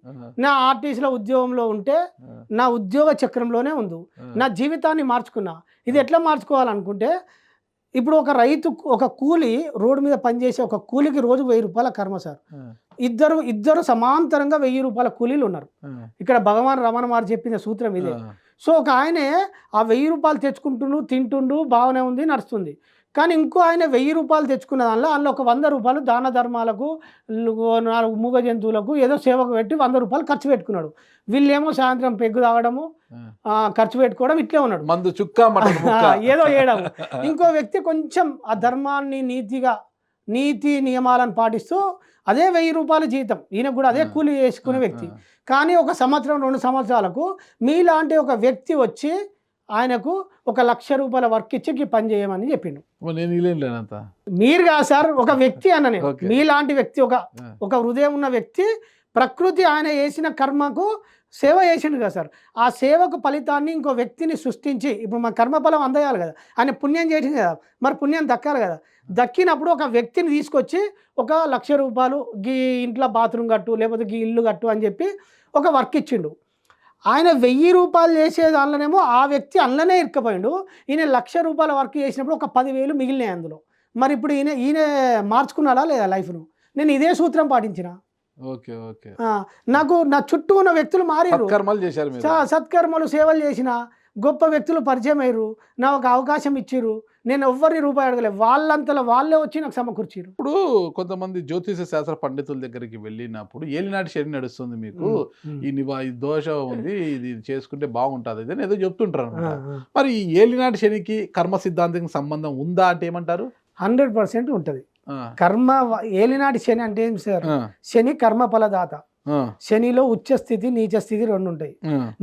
నా ఆర్టీసీలో ఉద్యోగంలో ఉంటే నా ఉద్యోగ చక్రంలోనే ఉంది, నా జీవితాన్ని మార్చుకున్నా. ఇది ఎట్లా మార్చుకోవాలనుకుంటే, ఇప్పుడు ఒక రైతు, ఒక కూలి రోడ్డు మీద పనిచేసే ఒక కూలికి రోజు ₹1,000 కర్మ సార్. ఇద్దరు సమాంతరంగా ₹1,000 కూలీలు ఉన్నారు. ఇక్కడ భగవాన్ రమణ వారు చెప్పిన సూత్రం ఇదే. సో ఒక ఆయనే ఆ ₹1,000 తెచ్చుకుంటుండు, తింటుండు, బాగానే ఉంది, నడుస్తుంది. కానీ ఇంకో ఆయన ₹1,000 తెచ్చుకున్న అందులో ఒక ₹100 దాన ధర్మాలకు, మూగ జంతువులకు ఏదో సేవకు పెట్టి ₹100 ఖర్చు పెట్టుకున్నాడు. వీళ్ళేమో సాయంత్రం పెగ్గు తాగడము, ఖర్చు పెట్టుకోవడం, ఇట్లే ఉన్నాడు, మందు చుక్క ఏదో వేయడం. ఇంకో వ్యక్తి కొంచెం ఆ ధర్మాన్ని నీతి నియమాలను పాటిస్తూ అదే ₹1,000 జీతం, ఈయన కూడా అదే కూలి చేసుకునే వ్యక్తి. కానీ 1 సంవత్సరం 2 సంవత్సరాలకు మీలాంటి ఒక వ్యక్తి వచ్చి ఆయనకు ఒక ₹1,00,000 వర్క్ ఇచ్చి పని చేయమని చెప్పిండు. నేను మీరు కాదు సార్, ఒక వ్యక్తి అన్న నేను. మీలాంటి వ్యక్తి, ఒక హృదయం ఉన్న వ్యక్తి ప్రకృతి ఆయన చేసిన కర్మకు సేవ చేసిండు కదా సార్. ఆ సేవకు ఫలితాన్ని ఇంకో వ్యక్తిని సృష్టించి, ఇప్పుడు మన కర్మఫలం అందేయాలి కదా, ఆయన పుణ్యం చేసింది కదా, మరి పుణ్యం దక్కాలి కదా. దక్కినప్పుడు ఒక వ్యక్తిని తీసుకొచ్చి ఒక 1,00,000 రూపాయలు గీ ఇంట్లో బాత్రూమ్ కట్టు, లేకపోతే గీ ఇల్లు కట్టు అని చెప్పి ఒక వర్క్ ఇచ్చిండు. ఆయన 1000 రూపాయలు చేసే దానిలోనేమో ఆ వ్యక్తి అందులోనే ఇరుక్కుపోయిండు. ఈయన 1,00,000 రూపాయల వర్క్ చేసినప్పుడు ఒక 10,000 మిగిలినాయి అందులో. మరి ఇప్పుడు ఈయన మార్చుకున్నాడా లేదా లైఫ్ను? నేను ఇదే సూత్రం పాటించిన. Okay okay. నాకు నా చుట్టూ ఉన్న వ్యక్తులు మారారు, సత్కర్మలు చేశారు మీరు. సత్కర్మలు సేవలు చేసిన గొప్ప వ్యక్తులు పరిచయం అయ్యారు, నా ఒక అవకాశం ఇచ్చిర్రు. నేను ఎవ్వరి రూపాయి అడగలేదు, వాళ్ళంతలో వాళ్ళే వచ్చి నాకు సమకూర్చిరు. ఇప్పుడు కొంతమంది జ్యోతిష శాస్త్ర పండితుల దగ్గరికి వెళ్ళినప్పుడు ఏలినాటి శని నడుస్తుంది మీకు, ఈ దోషం ఉంది, ఇది చేసుకుంటే బాగుంటుంది అని ఏదో చెప్తుంటారు అనమాట. మరి ఈ ఏలినాటి శనికి కర్మ సిద్ధాంతానికి సంబంధం ఉందా అంటే ఏమంటారు? 100% ఉంటుంది. కర్మ ఏలినాటి శని అంటే ఏం సార్? శని కర్మ ఫలదాత. శనిలో ఉచ్చ స్థితి నీచ స్థితి 2 ఉంటాయి.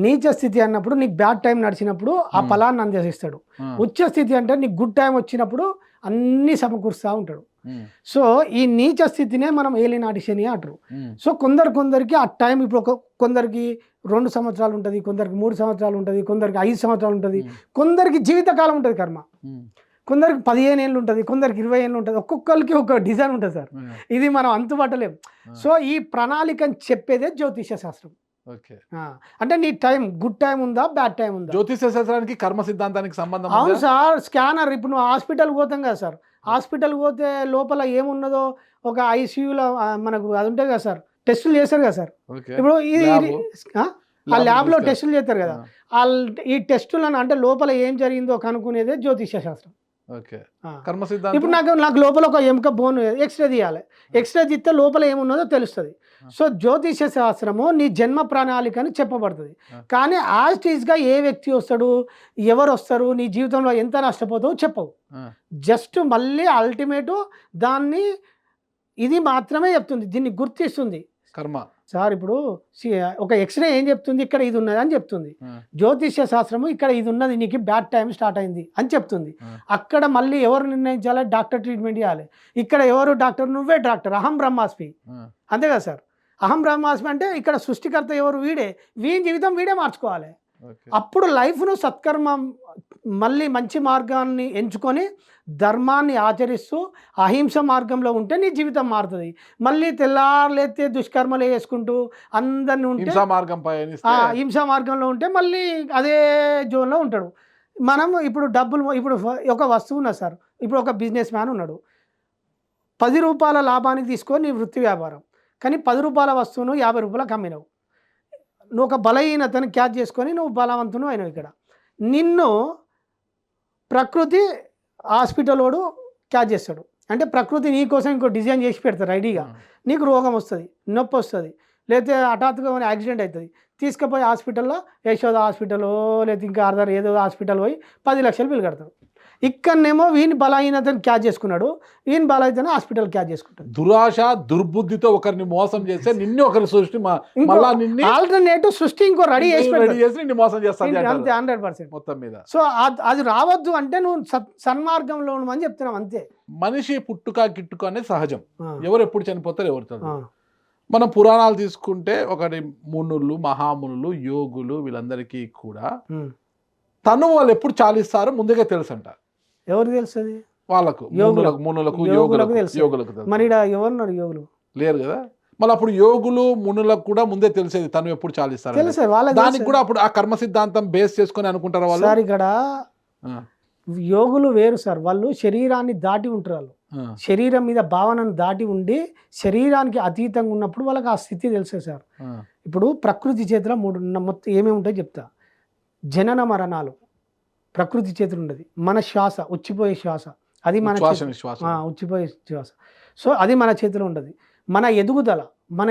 నీచ స్థితి అన్నప్పుడు నీకు బ్యాడ్ టైం నడిచినప్పుడు ఆ ఫలాన్ని అందజేస్తాడు. ఉచ్చ స్థితి అంటే నీకు గుడ్ టైం వచ్చినప్పుడు అన్ని సమకూరుస్తూ ఉంటాడు. సో ఈ నీచ స్థితినే మనం ఏలినాటి శని అంటారు. సో కొందరికి ఆ టైం ఇప్పుడు కొందరికి 2 సంవత్సరాలు ఉంటుంది, కొందరికి 3 సంవత్సరాలు ఉంటుంది, కొందరికి 5 సంవత్సరాలు ఉంటుంది, కొందరికి జీవితకాలం ఉంటుంది కర్మ, కొందరికి 15 ఏళ్ళు ఉంటుంది, కొందరికి 20 ఏళ్ళు ఉంటుంది. ఒక్కొక్కరికి ఒక డిజైన్ ఉంటుంది సార్. ఇది మనం అంతుపట్టలేం. సో ఈ ప్రణాళికని చెప్పేదే జ్యోతిష శాస్త్రం. అంటే నీ టైం గుడ్ టైం ఉందా, బ్యాడ్ టైం ఉందా? జ్యోతిష శాస్త్రానికి కర్మ సిద్ధాంతానికి సంబంధం? అవును సార్. స్కానర్ ఇప్పుడు నువ్వు హాస్పిటల్కి పోతాం కదా సార్, హాస్పిటల్కి పోతే లోపల ఏమున్నదో ఒక ఐసీయూలో మనకు అది ఉంటుంది కదా సార్, టెస్టులు చేస్తారు కదా సార్. ఇప్పుడు ఆ ల్యాబ్లో టెస్టులు చేస్తారు కదా, ఈ టెస్టులను అంటే లోపల ఏం జరిగిందో కనుక్కునేదే జ్యోతిష శాస్త్రం. ఇప్పుడు నాకు లోపల ఒక ఎముక బోన్ ఎక్స్రే తీయాలి, ఎక్స్రే తీస్తే లోపల ఏమున్నదో తెలుస్తుంది. సో జ్యోతిష శాస్త్రము నీ జన్మ ప్రణాళికని చెప్పబడుతుంది. కానీ యాజ్ టీజ్గా ఏ వ్యక్తి వస్తాడు, ఎవరు వస్తారు, నీ జీవితంలో ఎంత నష్టపోతావు చెప్పవు. జస్ట్ మళ్ళీ అల్టిమేటు దాన్ని ఇది మాత్రమే చెప్తుంది, దీన్ని గుర్తిస్తుంది కర్మ. సార్ ఇప్పుడు ఒక ఎక్స్రే ఏం చెప్తుంది, ఇక్కడ ఇది ఉన్నది అని చెప్తుంది. జ్యోతిష్య శాస్త్రము ఇక్కడ ఇది ఉన్నది, నీకు బ్యాడ్ టైం స్టార్ట్ అయింది అని చెప్తుంది. అక్కడ మళ్ళీ ఎవరు నిర్ణయించాలి? డాక్టర్ ట్రీట్మెంట్ చేయాలి. ఇక్కడ ఎవరు డాక్టర్? నువ్వే డాక్టర్. అహం బ్రహ్మాస్మి, అంతే కదా సార్. అహం బ్రహ్మాస్మి అంటే ఇక్కడ సృష్టికర్త ఎవరు? వీడే. వీని జీవితం వీడే మార్చుకోవాలి. అప్పుడు లైఫ్ను సత్కర్మ మళ్ళీ మంచి మార్గాన్ని ఎంచుకొని ధర్మాన్ని ఆచరిస్తూ అహింస మార్గంలో ఉంటే నీ జీవితం మారుతుంది. మళ్ళీ తెల్లారులేతే దుష్కర్మలు వేసుకుంటూ అందరిని ఉంటే హింసా మార్గంలో ఉంటే మళ్ళీ అదే జోన్లో ఉంటాడు. మనం ఇప్పుడు డబ్బులు, ఇప్పుడు ఒక వస్తువు ఉన్నది సార్, ఇప్పుడు ఒక బిజినెస్ మ్యాన్ ఉన్నాడు, 10 రూపాయల లాభానికి తీసుకొని నీ వృత్తి వ్యాపారం, కానీ 10 రూపాయల వస్తువును 50 రూపాయలకు అమ్మినావు. నువ్వు ఒక బలహీనతను క్యాచ్ చేసుకొని నువ్వు బలవంతును అయినావు. ఇక్కడ నిన్ను ప్రకృతి హాస్పిటల్ వాడు క్యాచ్ చేస్తాడు. అంటే ప్రకృతి నీ కోసం ఇంకో డిజైన్ చేసి పెడతారు రెడీగా. నీకు రోగం వస్తుంది, నొప్పి వస్తుంది, లేకపోతే హఠాత్తుగా యాక్సిడెంట్ అవుతుంది, తీసుకుపోయి హాస్పిటల్లో యశోద హాస్పిటల్లో లేకపోతే ఇంకా అర్ధర్ ఏదో హాస్పిటల్ పోయి 10 లక్షలు బిల్లు కడతాడు. ఇక్కడనేమో వీని బలహీనతను క్యాచ్ చేసుకున్నాడు, వీని బలహీనతను హాస్పిటల్ క్యాచ్ చేసుకుంటాడు. దురాశ దుర్బుద్ధితో ఒకరిని మోసం చేస్తే నిన్ను ఒకరి సృష్టి ఆల్టర్నేటివ్ సృష్టి ఇంకో రెడీ చేసి మోసం చేస్తాను అంతే 100% మొత్తం మీద. సో అది రావద్దు అంటే నువ్వు సన్మార్గంలో అని చెప్తున్నాం అంతే. మనిషి పుట్టుక గిట్టుక అనేది సహజం. ఎవరు ఎప్పుడు చనిపోతారు ఎవరు. మనం పురాణాలు తీసుకుంటే ఒకటి మునులు, మహామునులు, యోగులు, వీళ్ళందరికీ కూడా తను వాళ్ళు ఎప్పుడు చాలిస్తారో ముందుగా తెలుసు అంట. ఎవరు తెలుస్తుంది? వాళ్ళకు, మునులకు, యోగులకు. మరి ఎవరున్నారు? యోగులు లేరు కదా. మళ్ళీ అప్పుడు యోగులు, మునులకు కూడా ముందే తెలిసేది తను ఎప్పుడు చాలిస్తారు. దానికి కూడా అప్పుడు ఆ కర్మ సిద్ధాంతం బేస్ చేసుకొని అనుకుంటారు వాళ్ళు. సార్ ఇక్కడ యోగులు వేరు సార్, వాళ్ళు శరీరాన్ని దాటి ఉంటారు. వాళ్ళు శరీరం మీద భావనను దాటి ఉండి శరీరానికి అతీతంగా ఉన్నప్పుడు వాళ్ళకి ఆ స్థితి తెలుసు సార్. ఇప్పుడు ప్రకృతి చేతిలో 3 మొత్తం ఏమేమి ఉంటాయో చెప్తా. జనన మరణాలు ప్రకృతి చేతులు ఉండదు. మన శ్వాస, ఉచ్చిపోయే శ్వాస, అది మన ఉచ్చిపోయే శ్వాస. సో అది మన చేతిలో ఉండదు. మన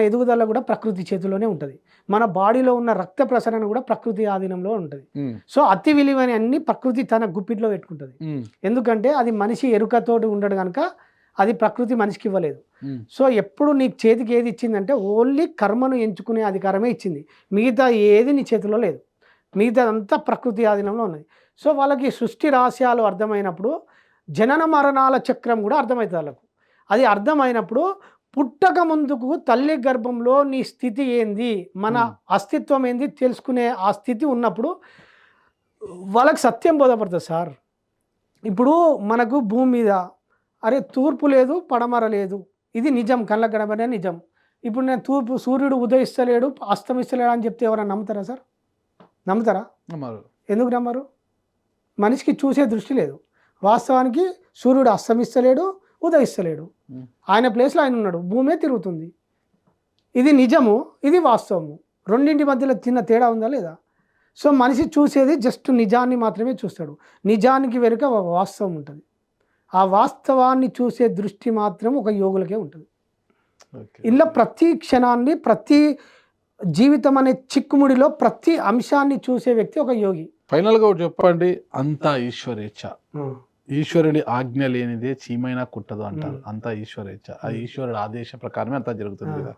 ఎదుగుదల కూడా ప్రకృతి చేతిలోనే ఉంటుంది. మన బాడీలో ఉన్న రక్త ప్రసరణ కూడా ప్రకృతి ఆధీనంలో ఉంటుంది. సో అతి విలువైన అన్ని ప్రకృతి తన గుప్పిట్లో పెట్టుకుంటుంది. ఎందుకంటే అది మనిషి ఎరుకతోటి ఉండడు కనుక అది ప్రకృతి మనిషికి ఇవ్వలేదు. సో ఎప్పుడు నీ చేతికి ఏది ఇచ్చిందంటే ఓన్లీ కర్మను ఎంచుకునే అధికారమే ఇచ్చింది. మిగతా ఏది నీ చేతిలో లేదు. మిగతా అంతా ప్రకృతి ఆధీనంలో ఉన్నది. సో వాళ్ళకి సృష్టి రహస్యాలు అర్థమైనప్పుడు జనన మరణాల చక్రం కూడా అర్థమవుతుంది వాళ్ళకు. అది అర్థమైనప్పుడు పుట్టక ముందుకు తల్లి గర్భంలో నీ స్థితి ఏంది, మన అస్తిత్వం ఏంది తెలుసుకునే ఆ స్థితి ఉన్నప్పుడు వాళ్ళకి సత్యం బోధపడుతుంది సార్. ఇప్పుడు మనకు భూమి మీద అరే తూర్పు లేదు పడమర లేదు, ఇది నిజం, కళ్ళకు కనబడే నిజం. ఇప్పుడు నేను తూర్పు సూర్యుడు ఉదయిస్తలేడు అస్తమిస్తలేడు అని చెప్తే ఎవరైనా నమ్ముతారా సార్? నమ్ముతారా? ఎందుకు నమ్మరు? మనిషికి చూసే దృష్టి లేదు. వాస్తవానికి సూర్యుడు అస్తమిస్తలేడు ఉదయిస్తలేడు, ఆయన ప్లేస్లో ఆయన ఉన్నాడు, భూమే తిరుగుతుంది. ఇది నిజము, ఇది వాస్తవము, రెండింటి మధ్యలో చిన్న తేడా ఉందా లేదా? సో మనిషి చూసేది జస్ట్ నిజాన్ని మాత్రమే చూస్తాడు, నిజానికి వెనుక ఒక వాస్తవం ఉంటుంది. ఆ వాస్తవాన్ని చూసే దృష్టి మాత్రం ఒక యోగులకే ఉంటుంది. ఇలా ప్రతి క్షణాన్ని, ప్రతి జీవితం అనే చిక్కుముడిలో ప్రతి అంశాన్ని చూసే వ్యక్తి ఒక యోగి. ఫైనల్గా ఒకటి చెప్పండి, అంతా ఈశ్వరేచ్ఛ, ఈశ్వరుడి ఆజ్ఞ లేనిదే చీమైనా కుట్టదు అంటారు. అంతా ఈశ్వరేచ్ఛ, ఆ ఈశ్వరుడి ఆదేశ ప్రకారమే అంతా జరుగుతుంది కదా.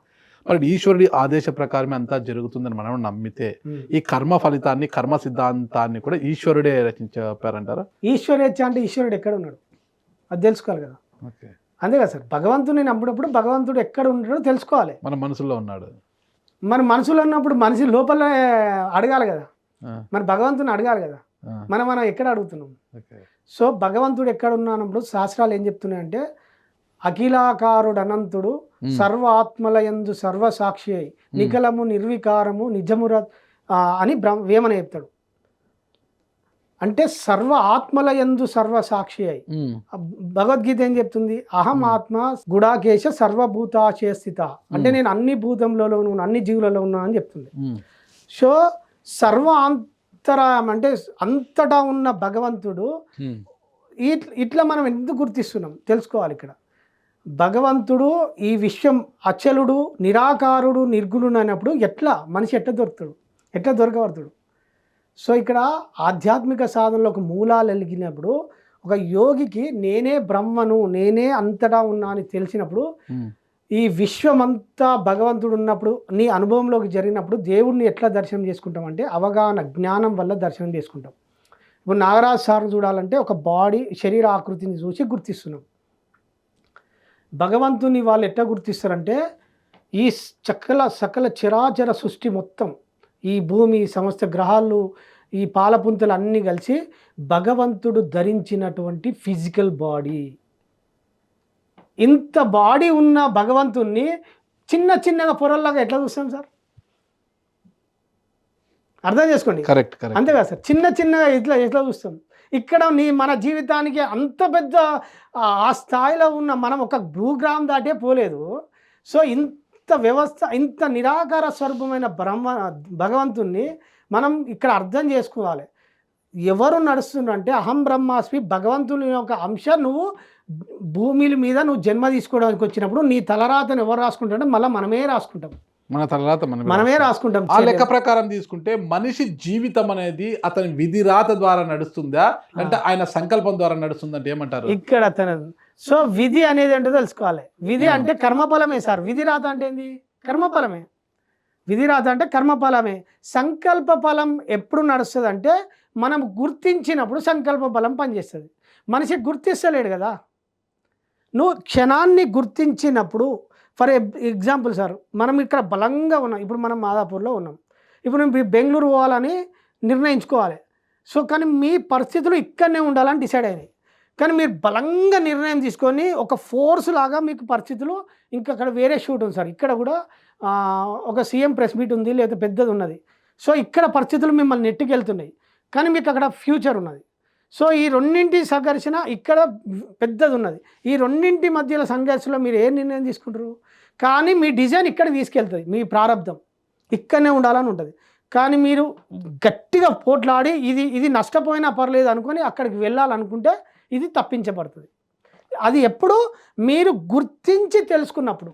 మరి ఈశ్వరుడి ఆదేశ ప్రకారమే అంతా జరుగుతుందని మనం నమ్మితే ఈ కర్మ ఫలితాన్ని, కర్మ సిద్ధాంతాన్ని కూడా ఈశ్వరుడే రచించారంటారా? ఈశ్వరేచ్ఛ అంటే ఈశ్వరుడు ఎక్కడ ఉన్నాడు అది తెలుసుకోవాలి కదా. అంతే కదా సార్. భగవంతుని నమ్మినప్పుడు భగవంతుడు ఎక్కడ ఉన్నాడో తెలుసుకోవాలి. మన మనసులో ఉన్నాడు. మన మనసులో ఉన్నప్పుడు మనిషి లోపల అడగాలి కదా, మరి భగవంతుని అడగాలి కదా. మనం ఎక్కడ అడుగుతున్నాం? సో భగవంతుడు ఎక్కడ ఉన్నానప్పుడు శాస్త్రాలు ఏం చెప్తున్నాయంటే అఖిలాకారుడు అనంతుడు సర్వ ఆత్మలయందు సర్వసాక్షి అయి నిఖలము నిర్వికారము నిజముర అని వేమన చెప్తాడు. అంటే సర్వ ఆత్మలయందు సర్వసాక్షి అయి. భగవద్గీత ఏం చెప్తుంది? అహం ఆత్మ గుడాకేశ సర్వభూతాశయ స్థిత, అంటే నేను అన్ని భూతంలో ఉన్నాను, అన్ని జీవులలో ఉన్నాను అని చెప్తుంది. సో సర్వ అంతరాయం అంటే అంతటా ఉన్న భగవంతుడు. ఇట్లా మనం ఎందుకు గుర్తిస్తున్నాం తెలుసుకోవాలి. ఇక్కడ భగవంతుడు ఈ విశ్వం అచలుడు, నిరాకారుడు, నిర్గుణుడు అయినప్పుడు ఎట్లా మనిషి ఎట్లా దొరుకుతాడు, ఎట్లా దొరకబడతాడు? సో ఇక్కడ ఆధ్యాత్మిక సాధనలో ఒక మూలాలు ఎలిగినప్పుడు ఒక యోగికి నేనే బ్రహ్మను, నేనే అంతటా ఉన్నా అని తెలిసినప్పుడు, ఈ విశ్వమంతా భగవంతుడు ఉన్నప్పుడు నీ అనుభవంలోకి జరిగినప్పుడు దేవుడిని ఎట్లా దర్శనం చేసుకుంటాం అంటే అవగాహన, జ్ఞానం వల్ల దర్శనం చేసుకుంటాం. ఇప్పుడు నాగరాజు సార్ని చూడాలంటే ఒక బాడీ శరీర ఆకృతిని చూసి గుర్తిస్తున్నాం. భగవంతుని వాళ్ళు ఎట్లా గుర్తిస్తారంటే ఈ సకల చరాచర సృష్టి మొత్తం, ఈ భూమి, సమస్త గ్రహాలు, ఈ పాలపుంతలు అన్నీ కలిసి భగవంతుడు ధరించినటువంటి ఫిజికల్ బాడీ. ఇంత బాడీ ఉన్న భగవంతుణ్ణి చిన్న చిన్నగా పొరల్లాగా ఎట్లా చూస్తాం సార్? అర్థం చేసుకోండి. కరెక్ట్. అంతే కదా సార్, చిన్న చిన్నగా ఎట్లా చూస్తాం. ఇక్కడ మన జీవితానికి అంత పెద్ద ఆ స్థాయిలో ఉన్న మనం ఒక భూగ్రామం దాటే పోలేదు. సో ఇంత వ్యవస్థ, ఇంత నిరాకార స్వరూపమైన భగవంతుణ్ణి మనం ఇక్కడ అర్థం చేసుకోవాలి. ఎవరు నడుస్తుందంటే అహం బ్రహ్మాస్మి, భగవంతుని యొక్క అంశం. నువ్వు భూమి మీద నువ్వు జన్మ తీసుకోవడానికి వచ్చినప్పుడు నీ తలరాతను ఎవరు రాసుకుంటారంటే మళ్ళీ మనమే రాసుకుంటాం. మన తలరాత మనమే రాసుకుంటాం. ఆ లెక్క ప్రకారం తీసుకుంటే మనిషి జీవితం అనేది అతని విధి రాత ద్వారా నడుస్తుందా అంటే ఆయన సంకల్పం ద్వారా నడుస్తుందంటే ఏమంటారు ఇక్కడ అతను? సో విధి అనేది ఏంటో తెలుసుకోవాలి. విధి అంటే కర్మఫలమే సార్. విధి రాత అంటే ఏంది? కర్మఫలమే. విధి రాత అంటే కర్మఫలమే. సంకల్ప ఫలం ఎప్పుడు నడుస్తుంది అంటే మనం గుర్తించినప్పుడు సంకల్ప ఫలం పనిచేస్తుంది. మనిషి గుర్తిస్తలేడు కదా. నువ్వు క్షణాన్ని గుర్తించినప్పుడు, ఫర్ ఎగ్జాంపుల్ సార్, మనం ఇక్కడ బలంగా ఉన్నాం. ఇప్పుడు మనం మాదాపూర్లో ఉన్నాం. ఇప్పుడు మేము బెంగళూరు పోవాలని నిర్ణయించుకోవాలి. సో కానీ మీ పరిస్థితులు ఇక్కడనే ఉండాలని డిసైడ్ అయినాయి. కానీ మీరు బలంగా నిర్ణయం తీసుకొని ఒక ఫోర్స్ లాగా మీకు పరిస్థితులు, ఇంకా అక్కడ వేరే షూట్ ఉంది సార్, ఇక్కడ కూడా ఒక సీఎం ప్రెస్ మీట్ ఉంది, లేదా పెద్దది ఉన్నది. సో ఇక్కడ పరిస్థితులు మిమ్మల్ని నెట్టుకెళ్తున్నాయి, కానీ మీకు అక్కడ ఫ్యూచర్ ఉన్నది. సో ఈ రెండింటి సంఘర్షణ ఇక్కడ పెద్దది ఉన్నది. ఈ రెండింటి మధ్యలో సంఘర్షణలో మీరు ఏ నిర్ణయం తీసుకుంటారు? కానీ మీ డిజైన్ ఇక్కడ తీసుకెళ్తుంది. మీ ప్రారంధం ఇక్కడనే ఉండాలని ఉంటుంది. కానీ మీరు గట్టిగా పోట్లాడి ఇది నష్టపోయినా పర్లేదు అనుకొని అక్కడికి వెళ్ళాలనుకుంటే ఇది తప్పించబడుతుంది. అది ఎప్పుడు మీరు గుర్తించి తెలుసుకున్నప్పుడు.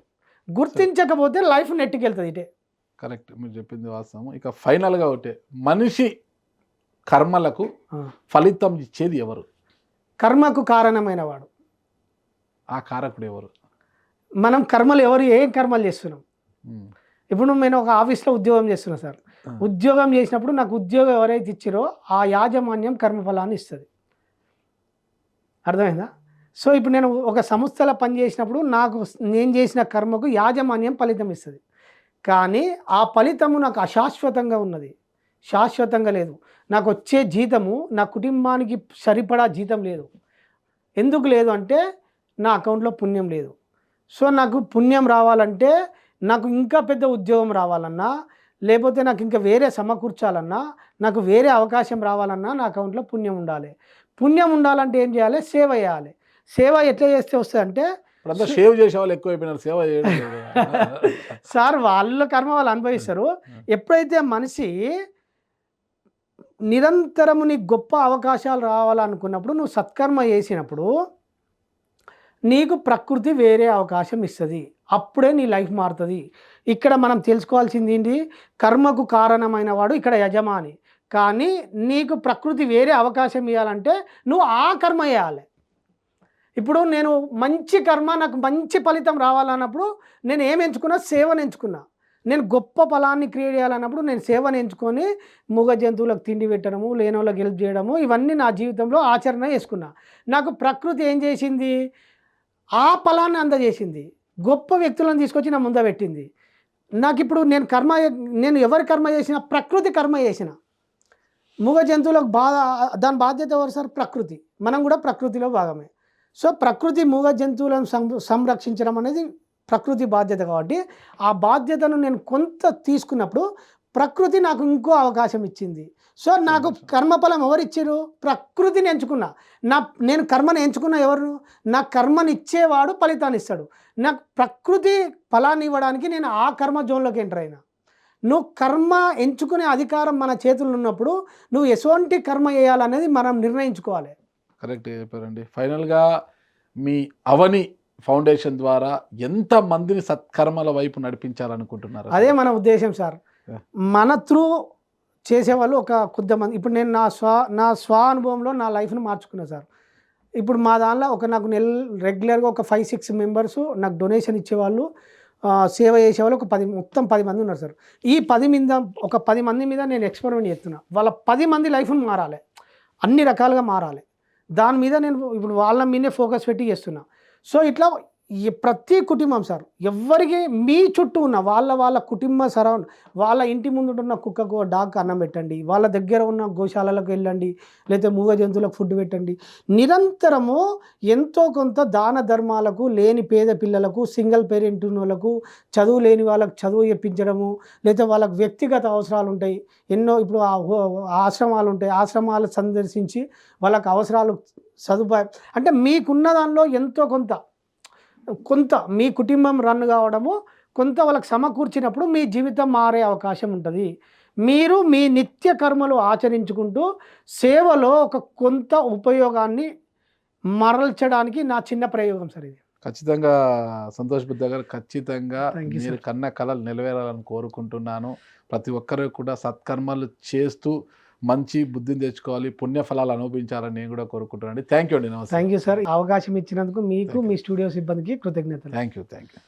గుర్తించకపోతే లైఫ్ నెట్టుకెళ్తుంది. ఇటే కరెక్ట్, మీరు చెప్పింది వాస్తవం. ఇక ఫైనల్గా ఒకటే, మనిషి కర్మలకు ఫలితం ఇచ్చేది ఎవరు? కర్మకు కారణమైన వాడు. ఆ కారకుడు ఎవరు? మనం కర్మలు ఏం కర్మలు చేస్తున్నాం? ఇప్పుడు నేను ఒక ఆఫీస్లో ఉద్యోగం చేస్తున్నా సార్. ఉద్యోగం చేసినప్పుడు నాకు ఉద్యోగం ఎవరైతే ఇచ్చారో ఆ యాజమాన్యం కర్మఫలాన్ని ఇస్తుంది. అర్థమైందా? సో ఇప్పుడు నేను ఒక సంస్థలో పనిచేసినప్పుడు నేను చేసిన కర్మకు యాజమాన్యం ఫలితం ఇస్తుంది, కానీ ఆ ఫలితము నాకు అశాశ్వతంగా ఉన్నది, శాశ్వతంగా లేదు. నాకు వచ్చే జీతము నా కుటుంబానికి సరిపడా జీతం లేదు. ఎందుకు లేదు అంటే నా అకౌంట్లో పుణ్యం లేదు. సో నాకు పుణ్యం రావాలంటే, నాకు ఇంకా పెద్ద ఉద్యోగం రావాలన్నా, లేకపోతే నాకు ఇంకా వేరే సమకూర్చాలన్నా, నాకు వేరే అవకాశం రావాలన్నా నా అకౌంట్లో పుణ్యం ఉండాలి. పుణ్యం ఉండాలంటే ఏం చేయాలి? సేవ చేయాలి. సేవ ఎట్లా చేస్తే వస్తుందంటే, సేవ్ చేసే వాళ్ళు ఎక్కువైపోయినారు, సేవ చేయడం లేదు కదా. సార్ వాళ్ళ కర్మ వాళ్ళు అనుభవిస్తారు. ఎప్పుడైతే మనిషి నిరంతరము నీకు గొప్ప అవకాశాలు రావాలనుకున్నప్పుడు, నువ్వు సత్కర్మ చేసినప్పుడు నీకు ప్రకృతి వేరే అవకాశం ఇస్తుంది. అప్పుడే నీ లైఫ్ మారుతుంది. ఇక్కడ మనం తెలుసుకోవాల్సింది ఏంటి? కర్మకు కారణమైన వాడు ఇక్కడ యజమాని, కానీ నీకు ప్రకృతి వేరే అవకాశం ఇవ్వాలంటే నువ్వు ఆ కర్మ చేయాలి. ఇప్పుడు నేను మంచి కర్మ, నాకు మంచి ఫలితం రావాలన్నప్పుడు నేను ఏం ఎంచుకున్నా? సేవను ఎంచుకున్నా. నేను గొప్ప ఫలాన్ని క్రియేట్ చేయాలన్నప్పుడు నేను సేవను ఎంచుకొని మూగ జంతువులకు తిండి పెట్టడము, లేని వాళ్ళకి హెల్ప్ చేయడము, ఇవన్నీ నా జీవితంలో ఆచరణ చేసుకున్నా. నాకు ప్రకృతి ఏం చేసింది? ఆ ఫలాన్ని అందజేసింది. గొప్ప వ్యక్తులను తీసుకొచ్చి నా ముందు పెట్టింది. నాకు ఇప్పుడు నేను ఎవరి కర్మ చేసినా? ప్రకృతి కర్మ చేసిన. మూగ జంతువులకు దాని బాధ్యత ఎవరు సార్? ప్రకృతి. మనం కూడా ప్రకృతిలో భాగమే. సో ప్రకృతి మూగ జంతువులను సంరక్షించడం అనేది ప్రకృతి బాధ్యత. కాబట్టి ఆ బాధ్యతను నేను కొంత తీసుకున్నప్పుడు ప్రకృతి నాకు ఇంకో అవకాశం ఇచ్చింది. సో నాకు కర్మఫలం ఎవరు ఇచ్చారు? ప్రకృతిని ఎంచుకున్నా. నేను కర్మని ఎంచుకున్నా. ఎవరు? నా కర్మని ఇచ్చేవాడు ఫలితాన్ని ఇస్తాడు. నాకు ప్రకృతి ఫలాన్ని ఇవ్వడానికి నేను ఆ కర్మ జోన్లోకి ఎంటర్ అయినా. నువ్వు కర్మ ఎంచుకునే అధికారం మన చేతుల్లో ఉన్నప్పుడు నువ్వు ఎటువంటి కర్మ చేయాలనేది మనం నిర్ణయించుకోవాలి. కరెక్ట్ చెప్పారండి. ఫైనల్గా మీ అవని ఫౌండేషన్ ద్వారా ఎంత మందిని సత్కర్మల వైపు నడిపించాలనుకుంటున్నారు? అదే మన ఉద్దేశం సార్. మన త్రూ చేసేవాళ్ళు ఒక కొద్దిమంది. ఇప్పుడు నేను నా స్వ అనుభవంలో నా లైఫ్ను మార్చుకున్నా సార్. ఇప్పుడు మా దానిలో నాకు రెగ్యులర్గా ఒక 5-6 మెంబర్స్ నాకు డొనేషన్ ఇచ్చేవాళ్ళు, సేవ చేసేవాళ్ళు మొత్తం 10 మంది ఉన్నారు సార్. ఈ 10 మంది మీద నేను ఎక్స్పెరిమెంట్ చేస్తున్నా. వాళ్ళ 10 మంది లైఫ్ను మారాలి, అన్ని రకాలుగా మారాలి. దాని మీద నేను ఇప్పుడు వాళ్ళ మీదే ఫోకస్ పెట్టి చేస్తున్నా. సో ఇట్లా ప్రతి కుటుంబం సార్, ఎవరికి మీ చుట్టూ ఉన్న వాళ్ళ కుటుంబ వాళ్ళ ఇంటి ముందు ఉన్న కుక్కకు డాగ్కి అన్నం పెట్టండి, వాళ్ళ దగ్గర ఉన్న గోశాలలకు వెళ్ళండి, లేకపోతే మూగ జంతువులకు ఫుడ్ పెట్టండి. నిరంతరము ఎంతో కొంత దాన ధర్మాలకు, లేని పేద పిల్లలకు, సింగిల్ పేరెంట్ వాళ్ళకు, చదువు లేని వాళ్ళకు చదువు చెప్పించడము, లేకపోతే వాళ్ళకు వ్యక్తిగత అవసరాలు ఉంటాయి ఎన్నో. ఇప్పుడు ఆశ్రమాలు ఉంటాయి, ఆశ్రమాలు సందర్శించి వాళ్ళకు అవసరాలు సదుపాయం అంటే మీకున్న దానిలో ఎంతో కొంత మీ కుటుంబం రన్ కావడము, కొంత వాళ్ళకి సమకూర్చినప్పుడు మీ జీవితం మారే అవకాశం ఉంటుంది. మీరు మీ నిత్య కర్మలు ఆచరించుకుంటూ సేవలో కొంత ఉపయోగాన్ని మరల్చడానికి నా చిన్న ప్రయోగం సార్ ఇది. ఖచ్చితంగా సంతోష్ బుద్ధ గారు, ఖచ్చితంగా మీరు కన్న కళలు నెరవేరాలని కోరుకుంటున్నాను. ప్రతి ఒక్కరు కూడా సత్కర్మలు చేస్తూ మంచి బుద్ధిని తెచ్చుకోవాలి, పుణ్యఫలాలు అనుభవించాలని నేను కూడా కోరుకుంటున్నాను. థ్యాంక్ యూ అండి. నమస్తే. Thank you sir. అవకాశం ఇచ్చినందుకు మీకు, మీ స్టూడియో సిబ్బందికి కృతజ్ఞతలు. Thank you.